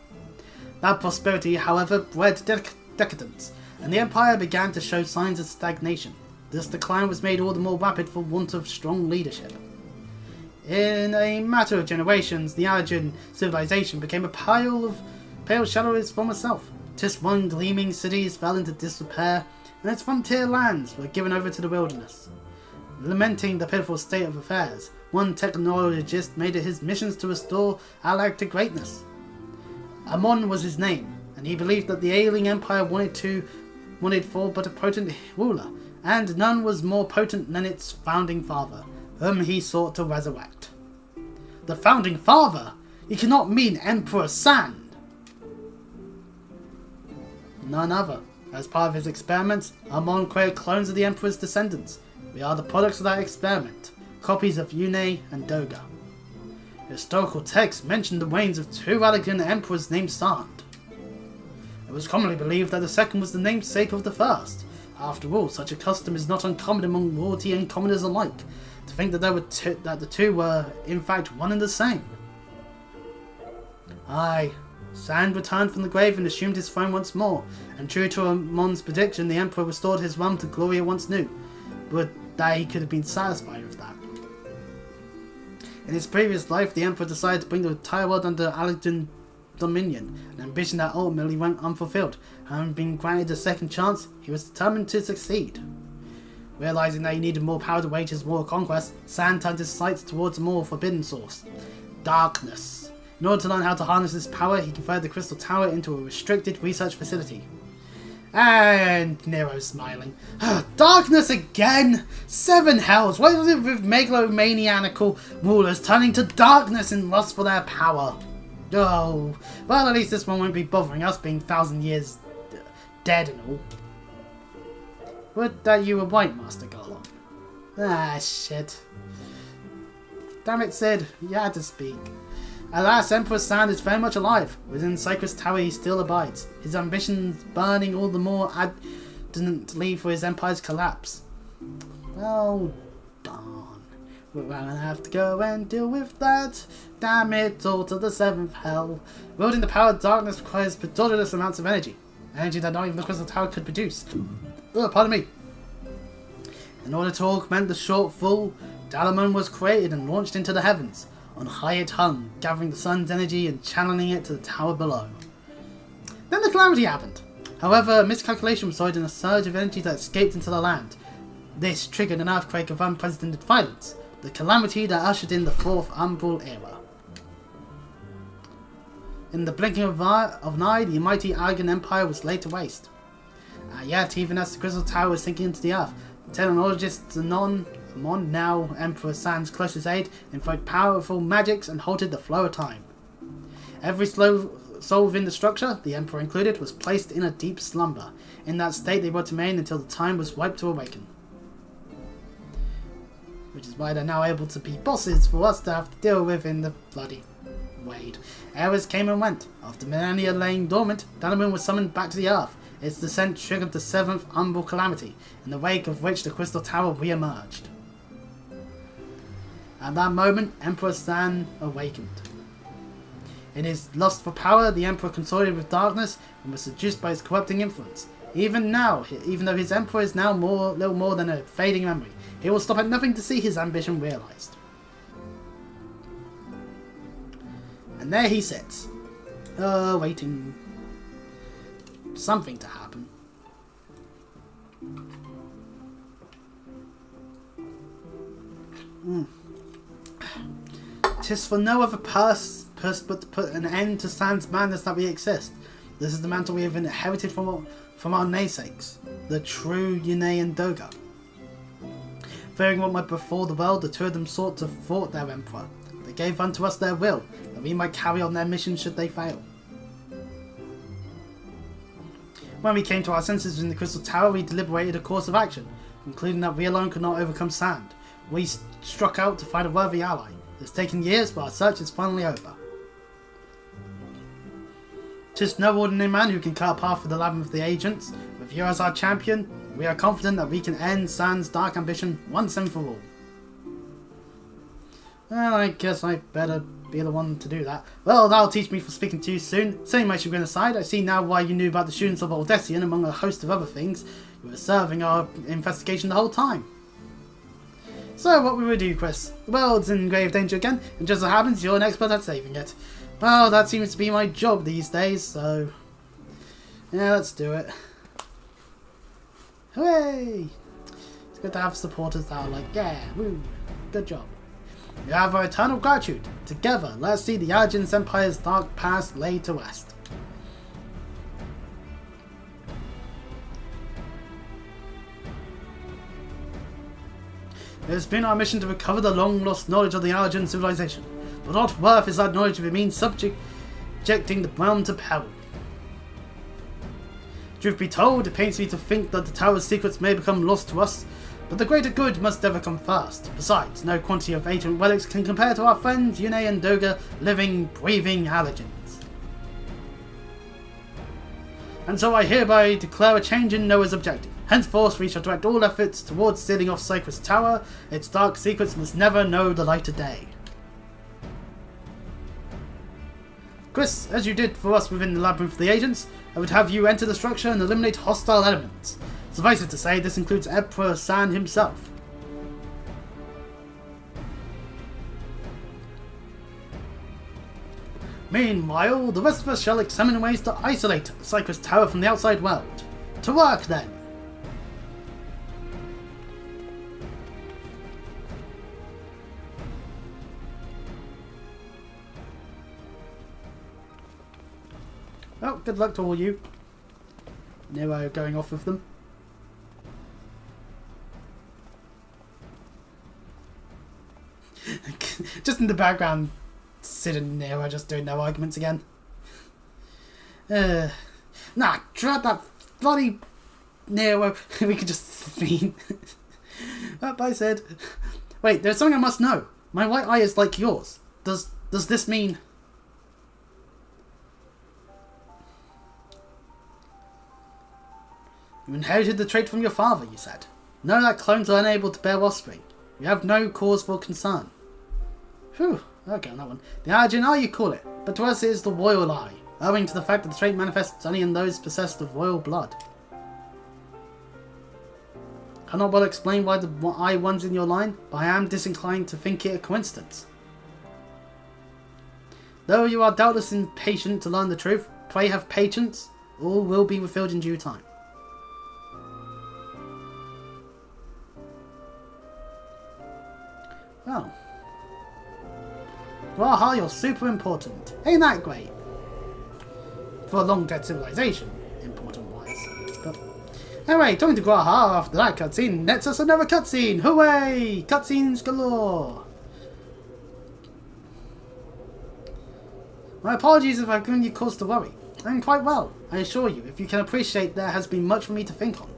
That prosperity, however, bred decadence, and the Empire began to show signs of stagnation. This decline was made all the more rapid for want of strong leadership. In a matter of generations, the Allergen civilization became a pale shadow of its former self. Tis one gleaming cities fell into disrepair, and its frontier lands were given over to the wilderness. Lamenting the pitiful state of affairs, one technologist made it his mission to restore Alag to greatness. Amon was his name, and he believed that the ailing empire wanted for but a potent ruler, and none was more potent than its founding father, whom he sought to resurrect. The founding father? You cannot mean Emperor Sand. None other. As part of his experiments, Amon created clones of the Emperor's descendants. We are the products of that experiment, copies of Yune and Doga. Historical texts mention the reigns of two elegant emperors named Sand. It was commonly believed that the second was the namesake of the first. After all, such a custom is not uncommon among royalty and commoners alike, to think that the two were in fact one and the same. Aye, Sand returned from the grave and assumed his throne once more, and true to Amon's prediction, the Emperor restored his realm to glory once new, but that he could have been satisfied with that. In his previous life, the Emperor decided to bring the entire world under Aladdin's dominion, an ambition that ultimately went unfulfilled. Having been granted a second chance, he was determined to succeed. Realizing that he needed more power to wage his war of conquest, Sand turned his sights towards a more forbidden source, darkness. In order to learn how to harness this power, he converted the Crystal Tower into a restricted research facility. And Nero's smiling. Darkness again! 7 hells! What is it with megalomaniacal rulers turning to darkness in lust for their power? Oh, well, at least this one won't be bothering us, being 1,000 years dead and all. Would that you were white, Master Garlon? Ah, shit. Damn it, Sid. You had to speak. Alas, Emperor Sand is very much alive. Within Cypress Tower he still abides, his ambitions burning all the more ardently for his empire's collapse. Well, darn. We're gonna have to go and deal with that. Damn it, all to the 7th hell. Wielding the power of darkness requires prodigious amounts of energy. Energy that not even the Crystal Tower could produce. Pardon me. In order to augment the shortfall, Dalamon was created and launched into the heavens. On high it hung, gathering the sun's energy and channeling it to the tower below. Then the calamity happened. However, a miscalculation resulted in a surge of energy that escaped into the land. This triggered an earthquake of unprecedented violence, the calamity that ushered in the 4th Umbral Era. In the blinking of an eye, the mighty Argan Empire was laid to waste. Yet, even as the Crystal Tower was sinking into the earth, the technologist Amon, now Emperor Sand's closest aide, invoked powerful magics and halted the flow of time. Every soul within the structure, the Emperor included, was placed in a deep slumber. In that state they were to remain until the time was ripe to awaken. Which is why they're now able to be bosses for us to have to deal with in the bloody Wade. Eras came and went. After millennia laying dormant, Dalamon was summoned back to the earth. Its descent triggered the 7th Umbral Calamity, in the wake of which the Crystal Tower re-emerged. At that moment, Emperor Sand awakened. In his lust for power, the Emperor consorted with darkness and was seduced by his corrupting influence. Even now, even though his Emperor is now little more than a fading memory, he will stop at nothing to see his ambition realized. And there he sits, waiting something to happen. Tis for no other purpose but to put an end to Sand's madness that we exist. This is the mantle we have inherited from our namesakes, the true Yune and Doga. Fearing what might befall the world, the two of them sought to thwart their emperor. They gave unto us their will, that we might carry on their mission should they fail. When we came to our senses in the Crystal Tower, we deliberated a course of action, concluding that we alone could not overcome Sand. We struck out to find a worthy ally. It's taken years, but our search is finally over. 'Tis no ordinary man who can cut a path for the labyrinth of the agents. With you as our champion, we are confident that we can end Sand's dark ambition once and for all. Well, I guess I better be the one to do that. Well, that'll teach me for speaking too soon. Setting my chagrin aside, I see now why you knew about the students of Aldessian among a host of other things. You were serving our investigation the whole time. So, what will we do, Chris? The world's in grave danger again, and just so happens you're an expert at saving it. Well, that seems to be my job these days, so... yeah, let's do it. Hooray! It's good to have supporters that are like, yeah, woo, good job. We have our eternal gratitude. Together, let's see the Argent Empire's dark past laid to rest. It has been our mission to recover the long-lost knowledge of the Argent civilization, but what worth is that knowledge if it means subjecting the realm to peril? Truth be told, it pains me to think that the tower's secrets may become lost to us, but the greater good must ever come first. Besides, no quantity of ancient relics can compare to our friends Yune and Doga, living, breathing allergens. And so I hereby declare a change in Noah's objective. Henceforth we shall direct all efforts towards sealing off Cypress Tower. Its dark secrets must never know the light of day. Chris, as you did for us within the Labyrinth of the Agents, I would have you enter the structure and eliminate hostile elements. Suffice it to say, this includes Emperor San himself. Meanwhile, the rest of us shall examine ways to isolate Cypress Tower from the outside world. To work, then! Well, good luck to all you. Nero going off with them. Just in the background, Sid and Nero just doing their arguments again. Nah, drat that bloody Nero. We could just mean. Up, I said. Wait, there's something I must know. My white eye is like yours. Does this mean? You inherited the trait from your father, you said. Know that clones are unable to bear offspring. You have no cause for concern. Whew, okay on that one. The origin eye you call it, but to us it is the royal eye, owing to the fact that the trait manifests only in those possessed of royal blood. Cannot well explain why the eye runs in your line, but I am disinclined to think it a coincidence. Though you are doubtless impatient to learn the truth, pray have patience, all will be revealed in due time. Well, Graha, you're super important. Ain't that great? For a long-dead civilization, important-wise. But anyway, talking to Graha after that cutscene nets us another cutscene. Hooray! Cutscenes galore. My apologies if I've given you cause to worry. I'm quite well, I assure you. If you can appreciate, there has been much for me to think on.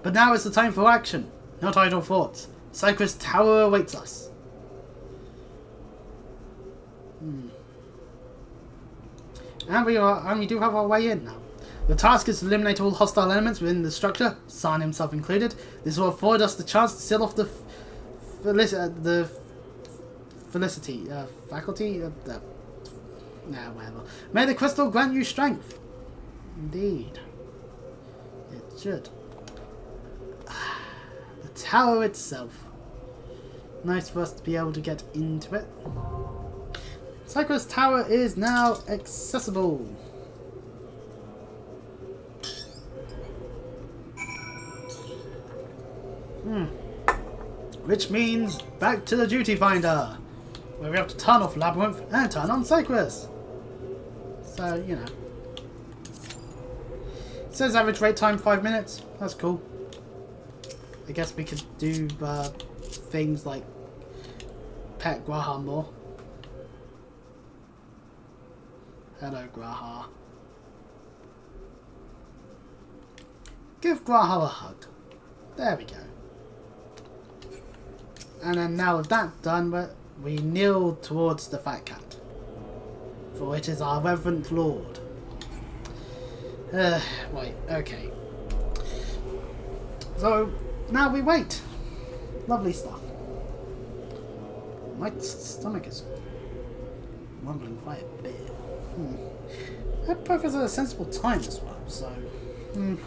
But now is the time for action, not idle thoughts. Cypress Tower awaits us. And we do have our way in now. Your task is to eliminate all hostile elements within the structure, San himself included. This will afford us the chance to seal off the faculty. Whatever. May the crystal grant you strength. Indeed, it should. The tower itself. Nice for us to be able to get into it. Cypress Tower is now accessible. Which means back to the duty finder, where we have to turn off Labyrinth and turn on Cypress. So, you know. It says average wait time 5 minutes. That's cool. I guess we could do things like pet Graha more. Hello, Graha. Give Graha a hug. There we go. And then now with that done, we kneel towards the fat cat. For it is our reverend lord. Wait, okay. So, now we wait. Lovely stuff. My stomach is rumbling quite a bit. That prefers a sensible time as well, so... Then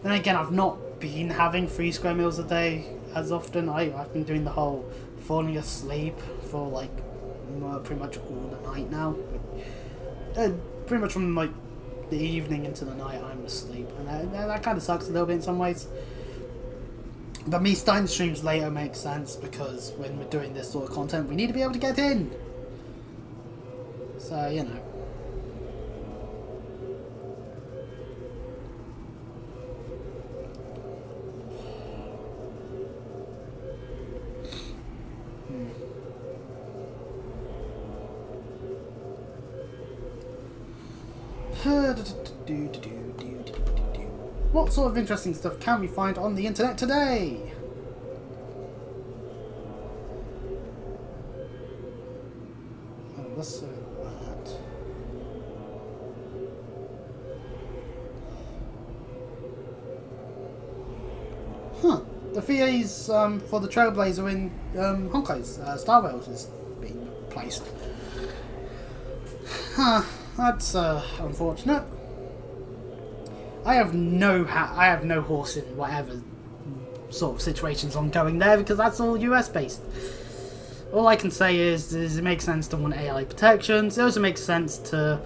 again, I've not been having 3 square meals a day as often. I've been doing the whole falling asleep for like pretty much all the night now. Pretty much from like the evening into the night I'm asleep, and that kind of sucks a little bit in some ways. But me starting streams later makes sense, because when we're doing this sort of content we need to be able to get in. So, you know. What sort of interesting stuff can we find on the internet today? Oh, let's say that. Huh. The VAs for the Trailblazer in Honkai's Star Rails is being placed. Huh. That's unfortunate. I have no horse in whatever sort of situations ongoing there because that's all US based. All I can say is it makes sense to want AI protections. It also makes sense to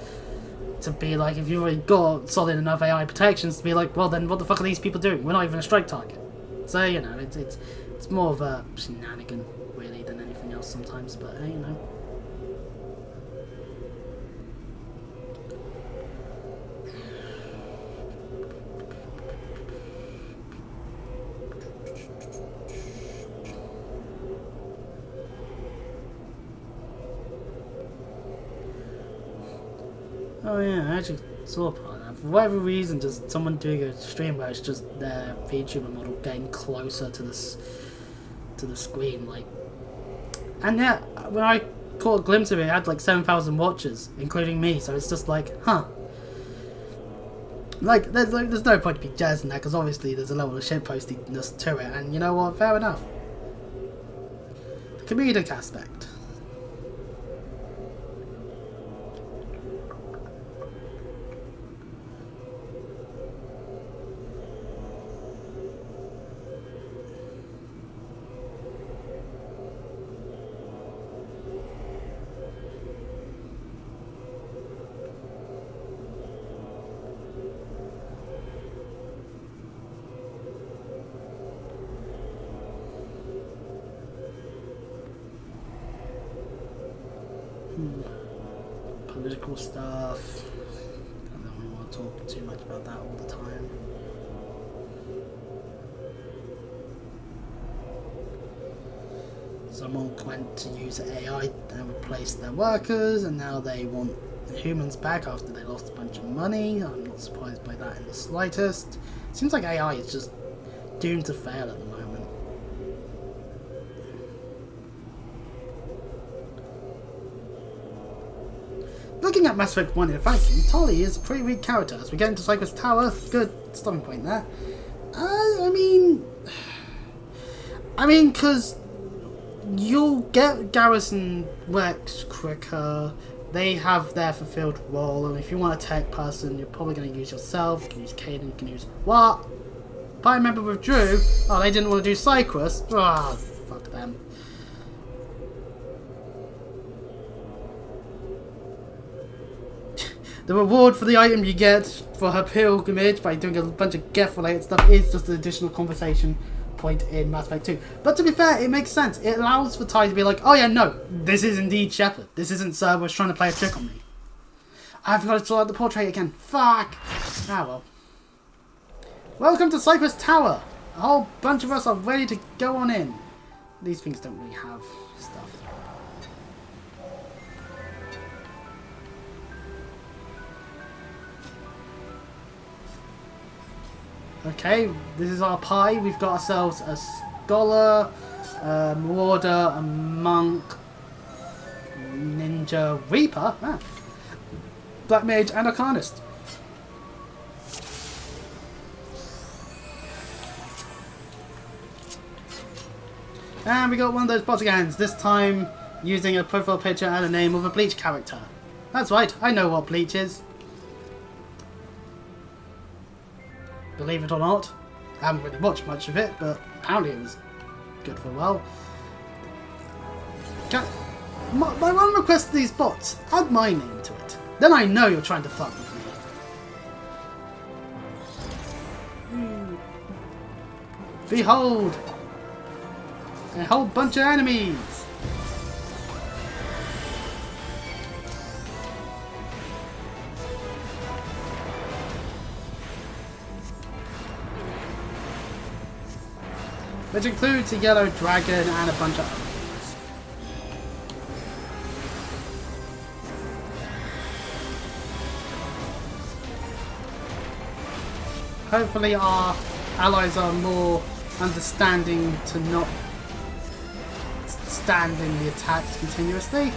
be like, if you've already got solid enough AI protections, to be like, well then what the fuck are these people doing? We're not even a strike target. So you know, it's more of a shenanigan really than anything else sometimes. But you know. Oh yeah, I actually saw part of that. For whatever reason, just someone doing a stream where it's just their VTuber model getting closer to the screen, like. And yeah, when I caught a glimpse of it, it had like 7,000 watchers, including me. So it's just like, huh. Like, there's no point to be jazzed in that because obviously there's a level of shitpostiness to it, and you know what? Fair enough. The comedic aspect. Political stuff. I don't really want to talk too much about that all the time. Someone went to use AI and replace their workers, and now they want the humans back after they lost a bunch of money. I'm not surprised by that in the slightest. Seems like AI is just doomed to fail at the moment. Looking at Mass Effect 1 in a vacuum, Tali is a pretty weak character. As we get into Cypress Tower, good starting point there. I mean, because you'll get Garrison Rex quicker. They have their fulfilled role, and if you want a tech person, you're probably going to use yourself. You can use Caden, you can use what? Party member withdrew. Oh, they didn't want to do Cypress. Ah, fuck them. The reward for the item you get for her pilgrimage by doing a bunch of Geth-related stuff is just an additional conversation point in Mass Effect 2. But to be fair, it makes sense. It allows for Ty to be like, oh yeah, no, this is indeed Shepard. This isn't Cerberus trying to play a trick on me. I've got to sort out the portrait again. Fuck! Ah well. Welcome to Cypress Tower. A whole bunch of us are ready to go on in. These things don't really have stuff. Okay, this is our pie. We've got ourselves a scholar, a marauder, a monk, ninja, reaper, black mage, and arcanist. And we got one of those bottlegans, this time using a profile picture and a name of a Bleach character. That's right, I know what Bleach is. Believe it or not, I haven't really watched much of it, but apparently it was good for a while. My one request to these bots, add my name to it. Then I know you're trying to fuck with me. Behold! A whole bunch of enemies! Which includes a yellow dragon and a bunch of others. Hopefully our allies are more understanding to not stand in the attacks continuously.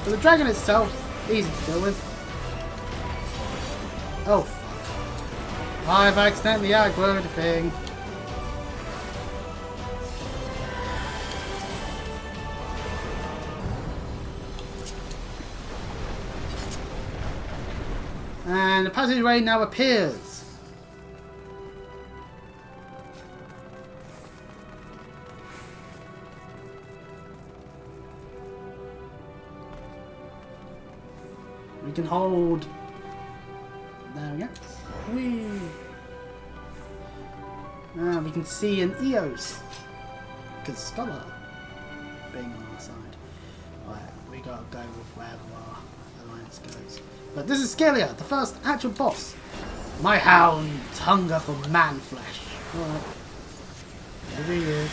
But the dragon itself, easy to deal with. Oh fuck. I've accidentally aggroed the thing. And the passageway now appears. We can hold. There we go. Whee. We can see an Eos. Because Scholar being on our side. Alright, we gotta go with wherever our alliance goes. But this is Scalia, the first actual boss. My hound's hunger for man flesh. Alright. Over here.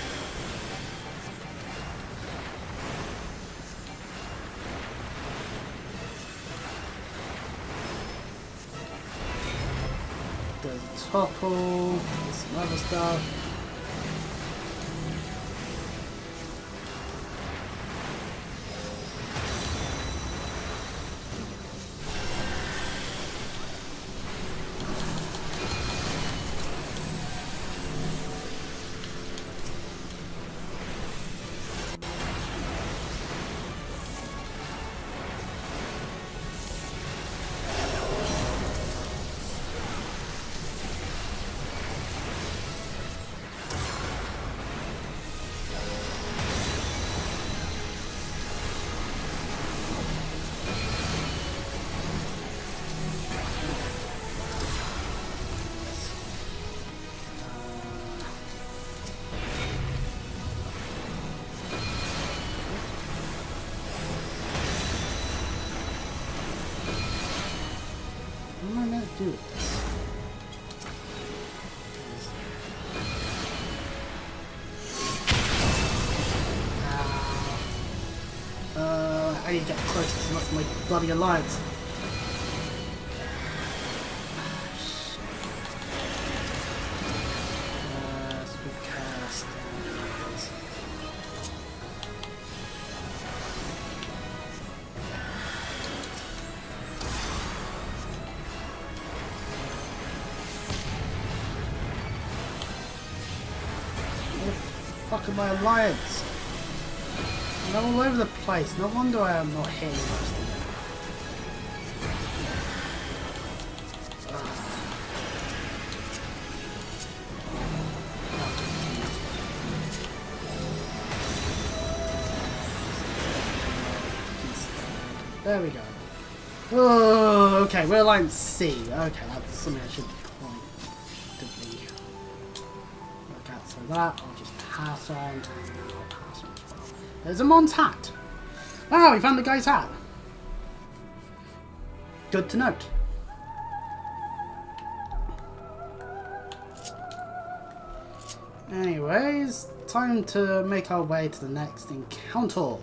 There's a topple, there's some other stuff. What am I meant to do with this? I need to get closer to enough of my bloody alliance. Fuck my alliance. They're all over the place. No wonder I am not hitting most of them. There we go. Oh, okay, we're Alliance C. Okay, that's something I should pointedly look at. So that, I'll just pass on, and I'll pass on as well. There's a Mon's hat. Ah, we found the guy's hat. Good to note. Anyways, time to make our way to the next encounter.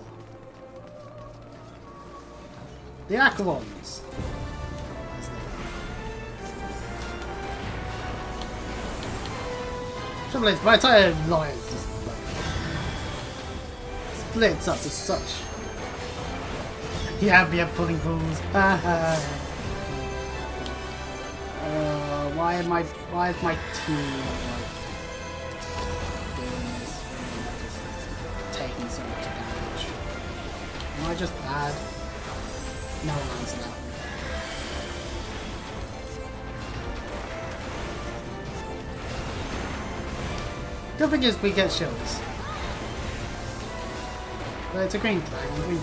The Acheron's. Trouble is, my entire alliance just splits up to such. Yeah, we have pulling pools. Why is my team doing this? Just taking so much damage. Am I just bad? No one answered that. Good thing is we get shields. But it's a green dragon,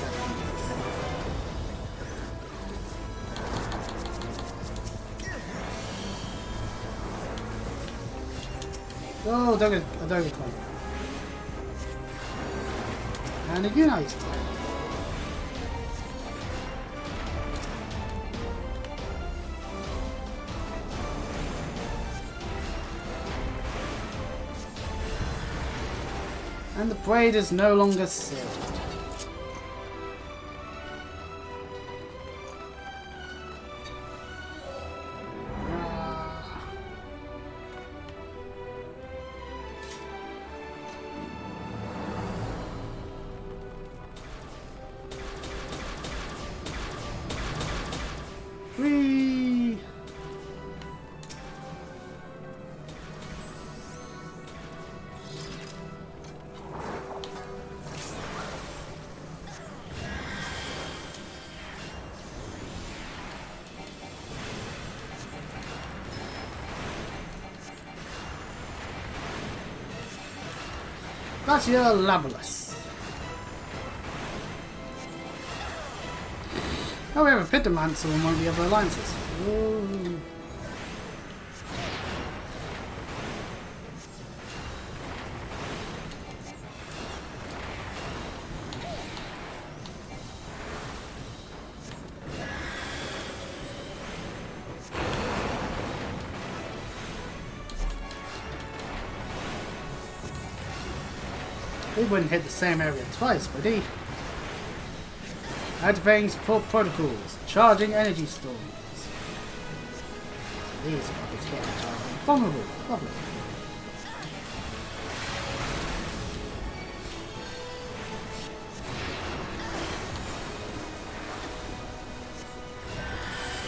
Oh, don't get close. And the Unite's close. And the braid is no longer sealed. Glacier Labolus. Oh, we have a Pitomancer on one of the other alliances. Ooh. He wouldn't hit the same area twice, would he? Activating support protocols. Charging energy storms. These fuckers get charging. Vulnerable. Lovely.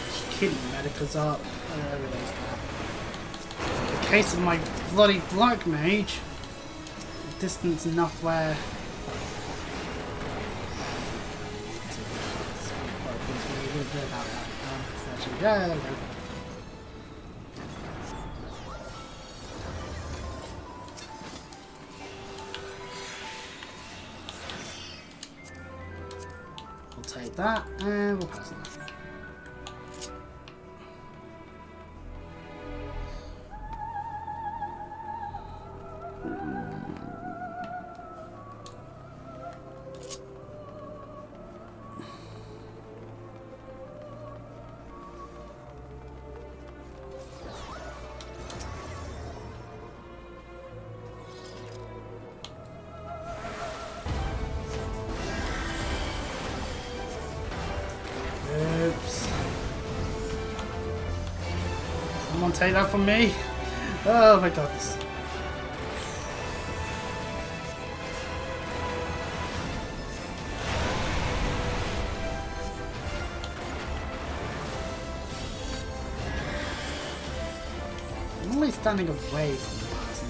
Just kidding, Medicals up. I realize that. In the case of my bloody Black Mage, distance enough where yeah, we'll take that and we'll pass that. Someone take that from me. Oh my goodness. I'm always standing away from the person.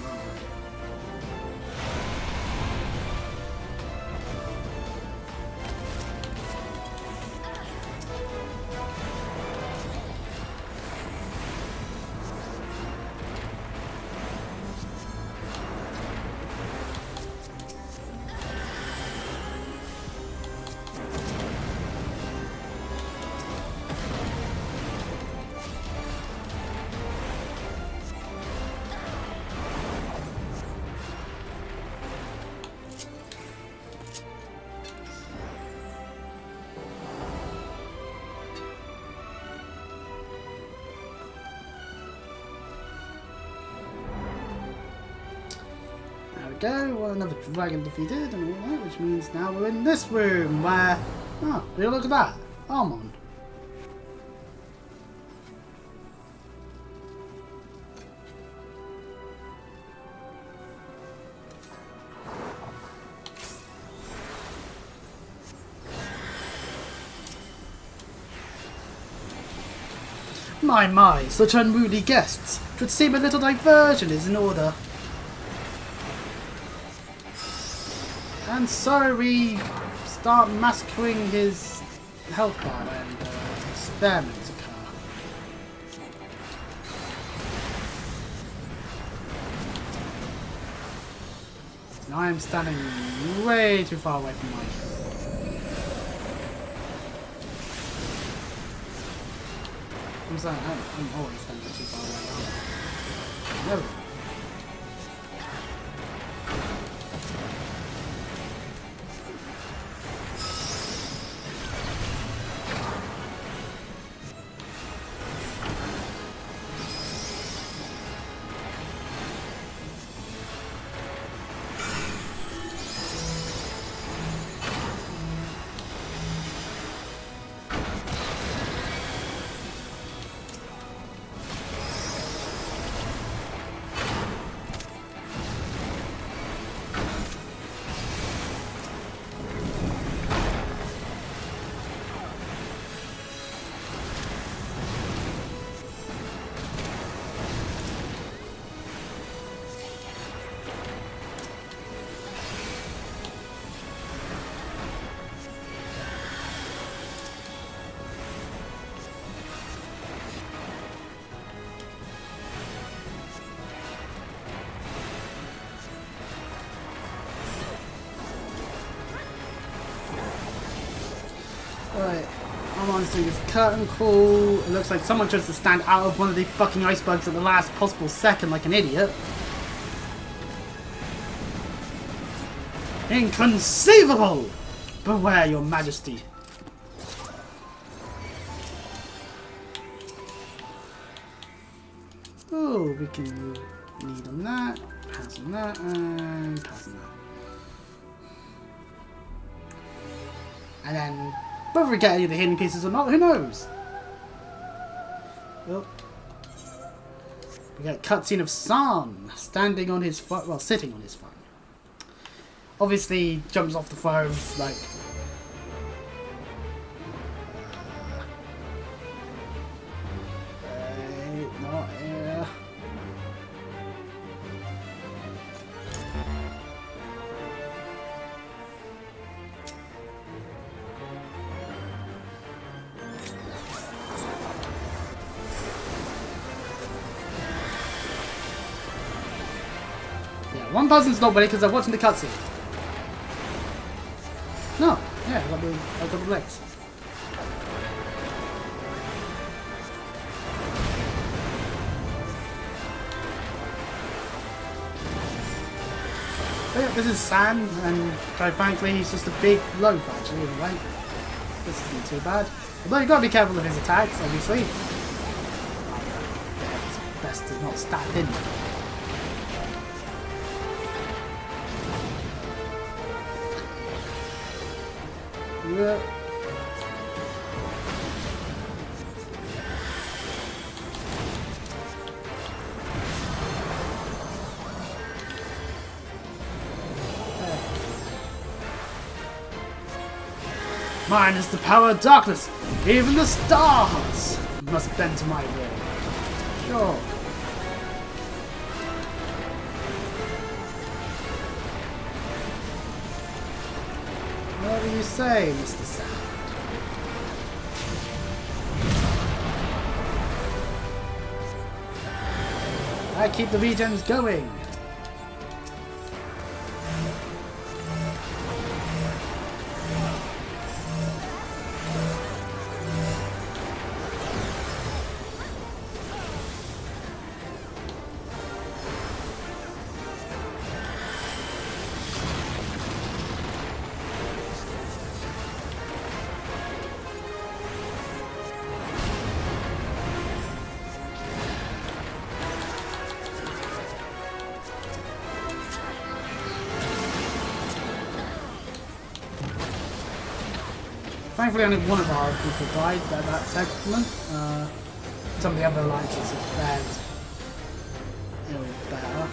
Go, well, another dragon defeated and all that, which means now we're in this room where, oh, look at that, Armand. My, such unruly guests. Should seem a little diversion is in order. And so we start massacring his health bar and experiments occur. And I am standing way too far away from mine. I'm sorry, I'm always standing too far away. No. Someone's doing his curtain call. It looks like someone chose to stand out of one of the fucking icebergs at the last possible second like an idiot. Inconceivable! Beware, your majesty. Oh, we can need on that, pass on that, and pass on that. And then, whether we get any of the hidden pieces or not, who knows? Well, we get a cutscene of San standing on his phone, well, sitting on his phone. Obviously, jumps off the phone, like... not here. Yeah, one person's not ready because they're watching the cutscene. No, yeah, I got the legs. But yeah, this is sand, and quite frankly, he's just a big loaf actually, in a way. This isn't too bad. Although you've got to be careful of his attacks, obviously. It's best to not stand in. Yeah. Mine is the power of darkness. Even the stars must bend to my will. Sure. Whatever you say, Mr. Sand. I keep the regens going. Thankfully, only one of our people died at that segment. Some of the other alliances have fared a little better.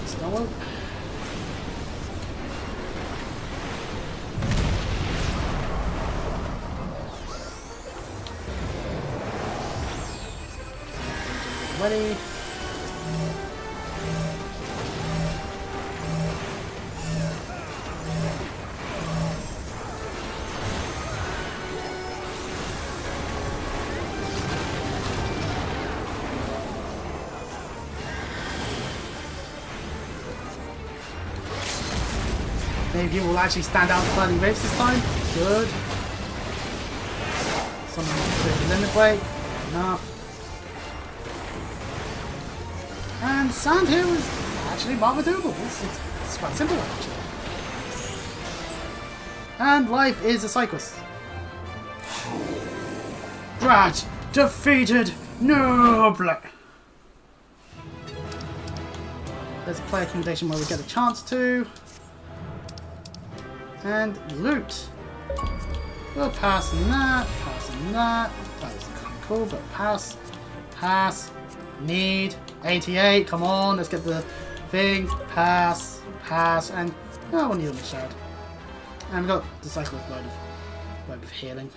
Still ready. Maybe you will actually stand out the burning waves this time. Good. Someone with the limit break. Enough. And sand here is actually rather doable. It's quite simple actually. And life is a cyclist. Brat defeated nobly. There's a player accommodation where we get a chance to. And loot. We'll pass on that, pass on that. That was kind of cool, but pass, pass, need. 88, come on, let's get the thing, pass, pass, and I want to use the shard. And we've got the cyclist web of healing.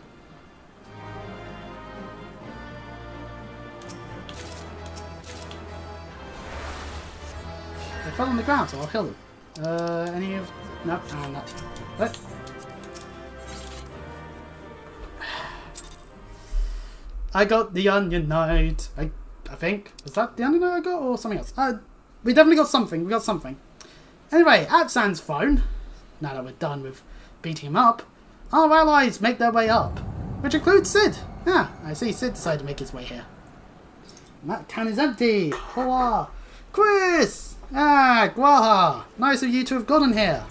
They fell on the ground, so I'll heal them. Any of... Nope, not. What? I got the Onion Knight. I think. Was that the Onion Knight I got or something else? We definitely got something. We got something. Anyway, at Zan's phone, now that we're done with beating him up, our allies make their way up, which includes Sid. Yeah, I see Sid decided to make his way here. And that can is empty. Hola. Chris! Ah, Graha. Nice of you to have gotten here.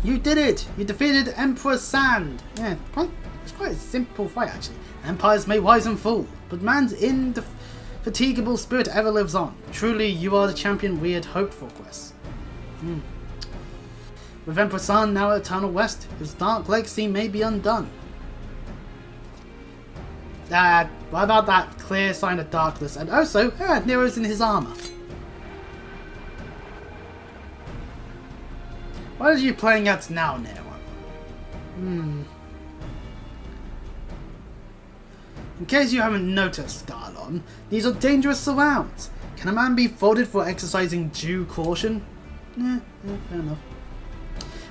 You did it! You defeated Emperor Sand! Yeah, it's quite a simple fight actually. Empires may rise and fall, but man's indefatigable spirit ever lives on. Truly, you are the champion we had hoped for, Quest. With Emperor Sun now at Eternal West, his dark legacy may be undone. What about that clear sign of darkness? And also, Nero's in his armor. What are you playing at now, Nero? In case you haven't noticed, Garlon, these are dangerous surrounds. Can a man be faulted for exercising due caution? Fair enough.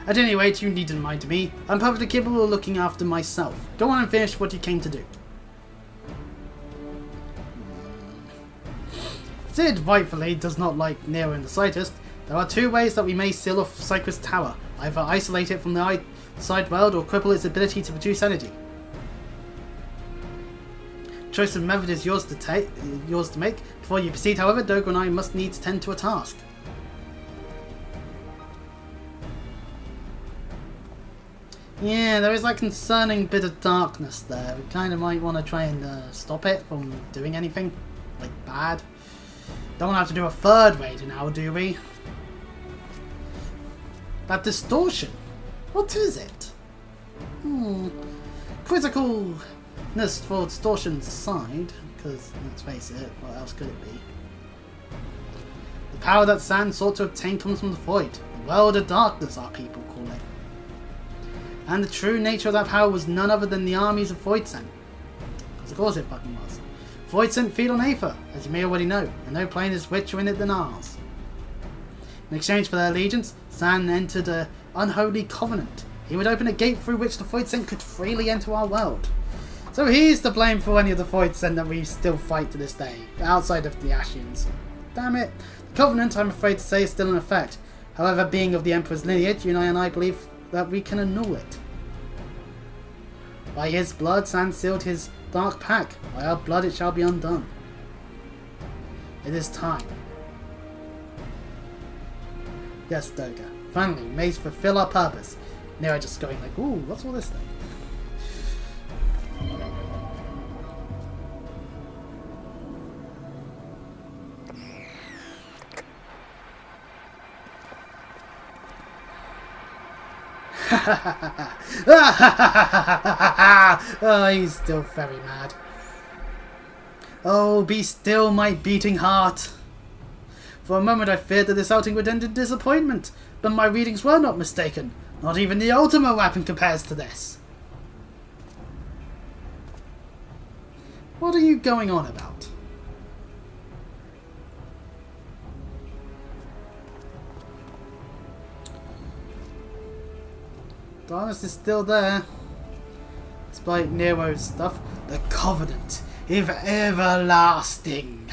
At any rate, you needn't mind me. I'm perfectly capable of looking after myself. Go on and finish what you came to do. Sid rightfully does not like Nero in the slightest. There are two ways that we may seal off Cypress Tower. Either isolate it from the outside world or cripple its ability to produce energy. Choice of method is yours to make. Before you proceed, however, Dogo and I must needs tend to a task. Yeah, there is that concerning bit of darkness there. We kind of might want to try and stop it from doing anything, like, bad. Don't want to have to do a third raid now, do we? That distortion. What is it? Criticalness for distortions aside, because, let's face it, what else could it be? The power that Sand sought to obtain comes from the void. The world of darkness, our people call it. And the true nature of that power was none other than the armies of Voidsent. Because of course it fucking was. Voidsent feed on Aether, as you may already know, and no plane is richer in it than ours. In exchange for their allegiance, San entered an unholy covenant. He would open a gate through which the Voidsent could freely enter our world. So he's to blame for any of the Voidsent that we still fight to this day, outside of the Ashians. Damn it. The covenant, I'm afraid to say, is still in effect. However, being of the Emperor's lineage, you and I believe that we can annul it. By his blood, San sealed his dark pact. By our blood, it shall be undone. It is time. Yes, Doga. Finally, we may fulfill our purpose. Nero just going like, ooh, what's all this thing? Oh, he's still very mad. Oh, be still, my beating heart. For a moment I feared that this outing would end in disappointment, but my readings were not mistaken. Not even the Ultima weapon compares to this. What are you going on about? Darkness is still there. Despite Nero's stuff, the Covenant is everlasting.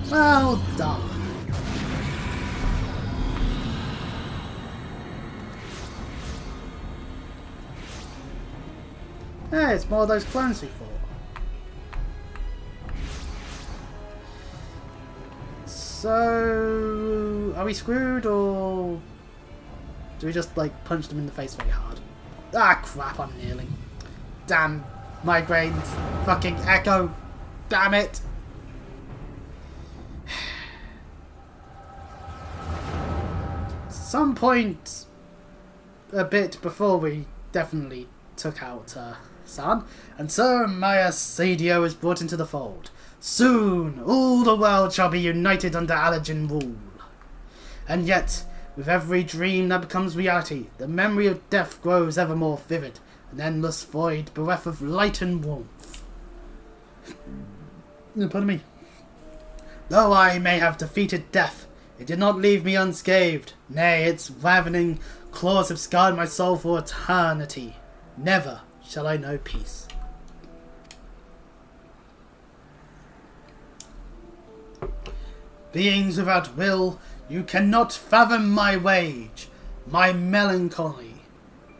Well done. Hey, it's more of those clones we fought. So, are we screwed, or do we just like punch them in the face very hard? Ah crap, I'm kneeling. Damn migraines. Fucking echo. Damn it. Some point a bit before we definitely took out San, and Sir Maya Sadio is brought into the fold. Soon all the world shall be united under Allergen rule. And yet, with every dream that becomes reality, the memory of death grows ever more vivid, an endless void bereft of light and warmth. Pardon me. Though I may have defeated death, It did not leave me unscathed. Nay, its ravening claws have scarred my soul for eternity. Never shall I know peace. Beings without will, you cannot fathom my rage, my melancholy,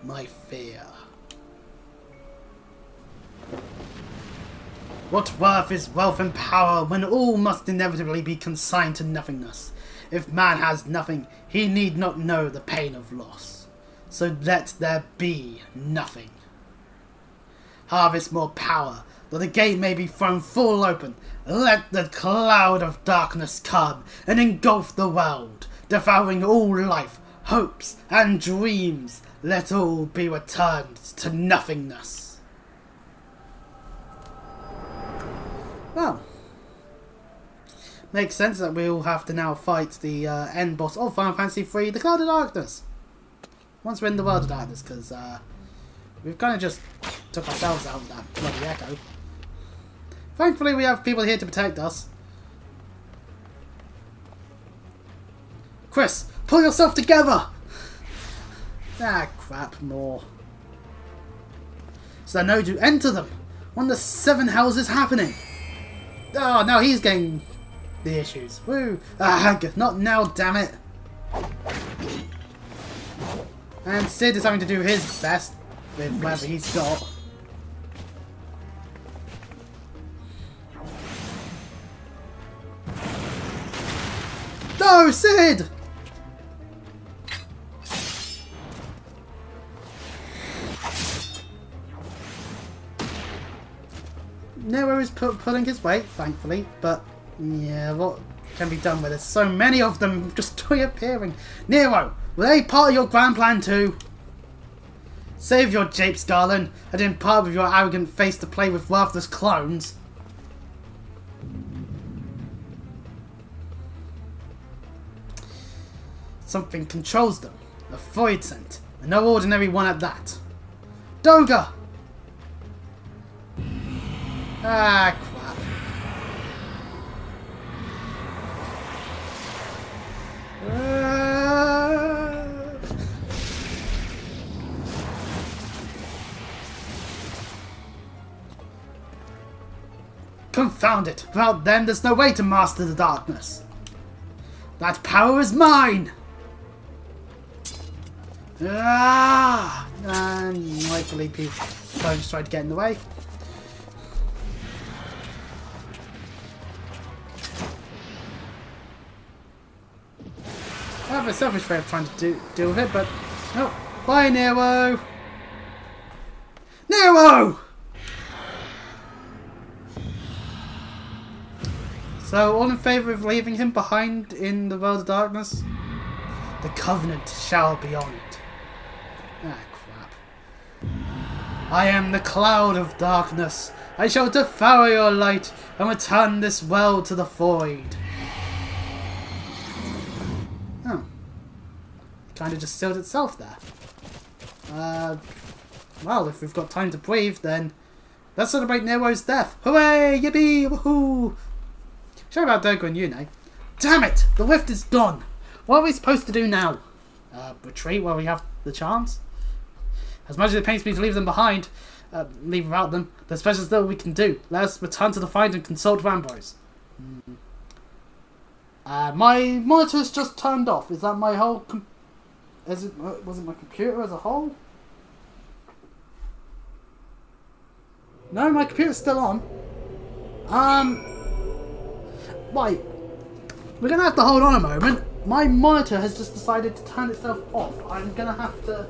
my fear. What worth is wealth and power when all must inevitably be consigned to nothingness? If man has nothing, he need not know the pain of loss. So let there be nothing. Harvest more power, though the gate may be thrown full open. Let the cloud of darkness come and engulf the world, devouring all life, hopes and dreams. Let all be returned to nothingness. Well, makes sense that we'll have to now fight the end boss of Final Fantasy III, the Cloud of Darkness. Once we're in the World of Darkness, because we've kind of just took ourselves out of that bloody echo. Thankfully, we have people here to protect us. Chris, pull yourself together! Ah, crap, more. So I know to enter them. One of the 7 hells is happening. Oh, now he's getting the issues. Woo! Ah, not now, damn it. And Sid is having to do his best with whatever he's got. No, Sid! Nero is pulling his weight, thankfully, but yeah, what can be done with it? So many of them just reappearing. Nero, were they part of your grand plan too? Save your japes, darling, and didn't part with your arrogant face to play with worthless clones. Something controls them. A void scent. And no ordinary one at that. Doga! Ah, crap. Confound it! Without them, there's no way to master the darkness. That power is mine! Ah! And rightfully, people just tried to get in the way. I have a selfish way of trying to deal with it, but no. Bye, Nero! Nero! So, all in favour of leaving him behind in the World of Darkness? The Covenant shall be honoured. Ah, crap. I am the Cloud of Darkness. I shall devour your light and return this world to the void. Oh. It kind of just sealed itself there. Well, if we've got time to breathe, then let's celebrate Nero's death. Hooray! Yippee! Woohoo! Show about Doga and Yune. Damn it! The rift is gone! What are we supposed to do now? Retreat while we have the chance? As much as it pains me to leave them behind, leave without them, there's special still we can do. Let us return to the find and consult with Ambrose. My monitor's just turned off. Is that my whole... was it my computer as a whole? No, my computer's still on. Right. We're going to have to hold on a moment. My monitor has just decided to turn itself off. I'm going to have to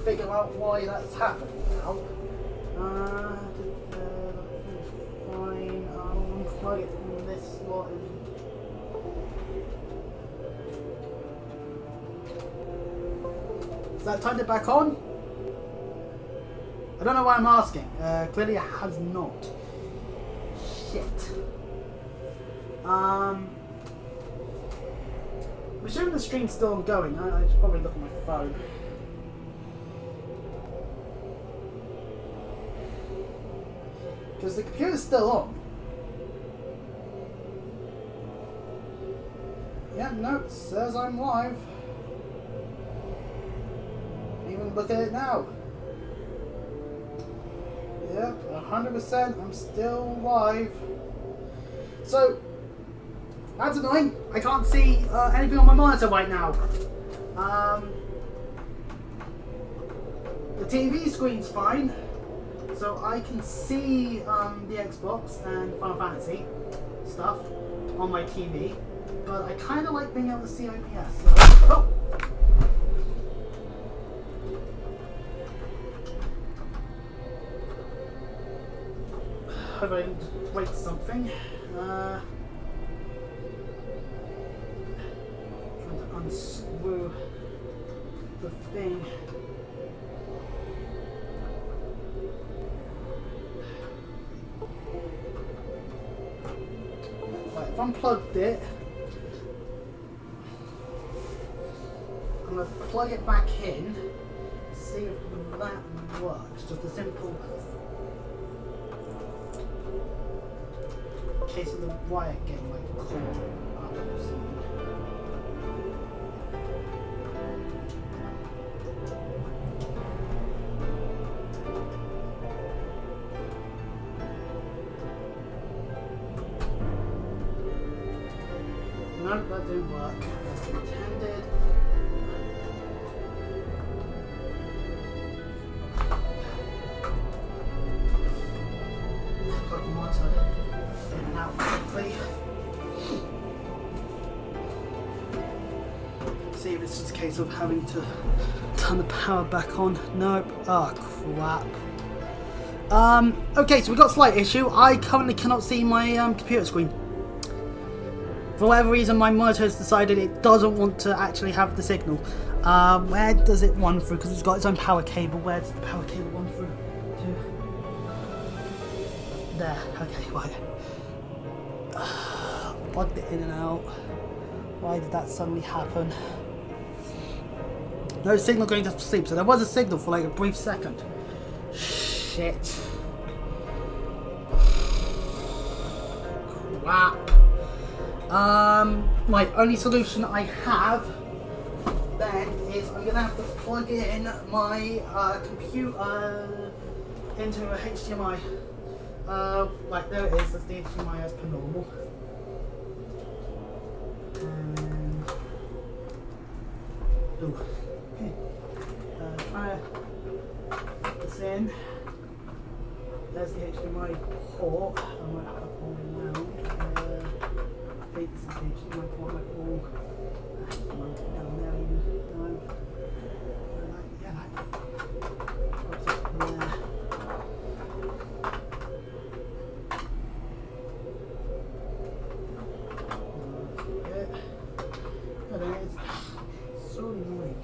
figure out why that's happening now. Fine. I'll unplug it from this slot. Has that turned it back on? I don't know why I'm asking. Clearly it has not. Shit. I'm assuming the stream's still ongoing. I should probably look at my phone. Because the computer's still on. Yeah, Nope, says I'm live. Even look at it now. Yep, 100% I'm still live. So, that's annoying. I can't see anything on my monitor right now. The TV screen's fine, so I can see the Xbox and Final Fantasy stuff on my TV, but I kind of like being able to see OBS. So. Oh! Hope I didn't break something. Trying to unscrew the thing. Right, I've unplugged it. I'm going to plug it back in, see if that works. Just a simple case of the wire getting like caught up or something. No, that didn't work as intended. Plug the motor in and out quickly. See if it's just a case of having to turn the power back on. Nope. Oh crap. Okay, so we've got a slight issue. I currently cannot see my computer screen. For whatever reason, my monitor has decided it doesn't want to actually have the signal. Where does it run through? Because it's got its own power cable. Where does the power cable run through to? There. Okay, right. Plugged it in and out. Why did that suddenly happen? No signal going to sleep. So there was a signal for like a brief second. Shit. Crap. My only solution I have then is I'm gonna have to plug in my computer into a HDMI. Right, there it is. That's the HDMI as per normal. And okay. Try to put this in. There's the HDMI port. I might have to pull it around. I think this is the HDMI port. Like all down there, even what's up there? It's so annoying.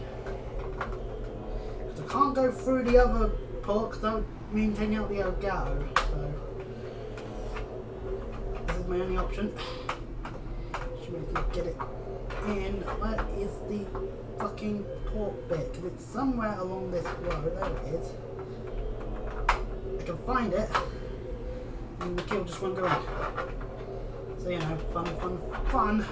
Because I can't go through the other port because I'm maintaining out the Elgato. So this is my only option. Should be able to get it in. Where is the fucking port bit? Because it's somewhere along this road. There it is. I can find it. And the key will just won't go in. So you know, fun.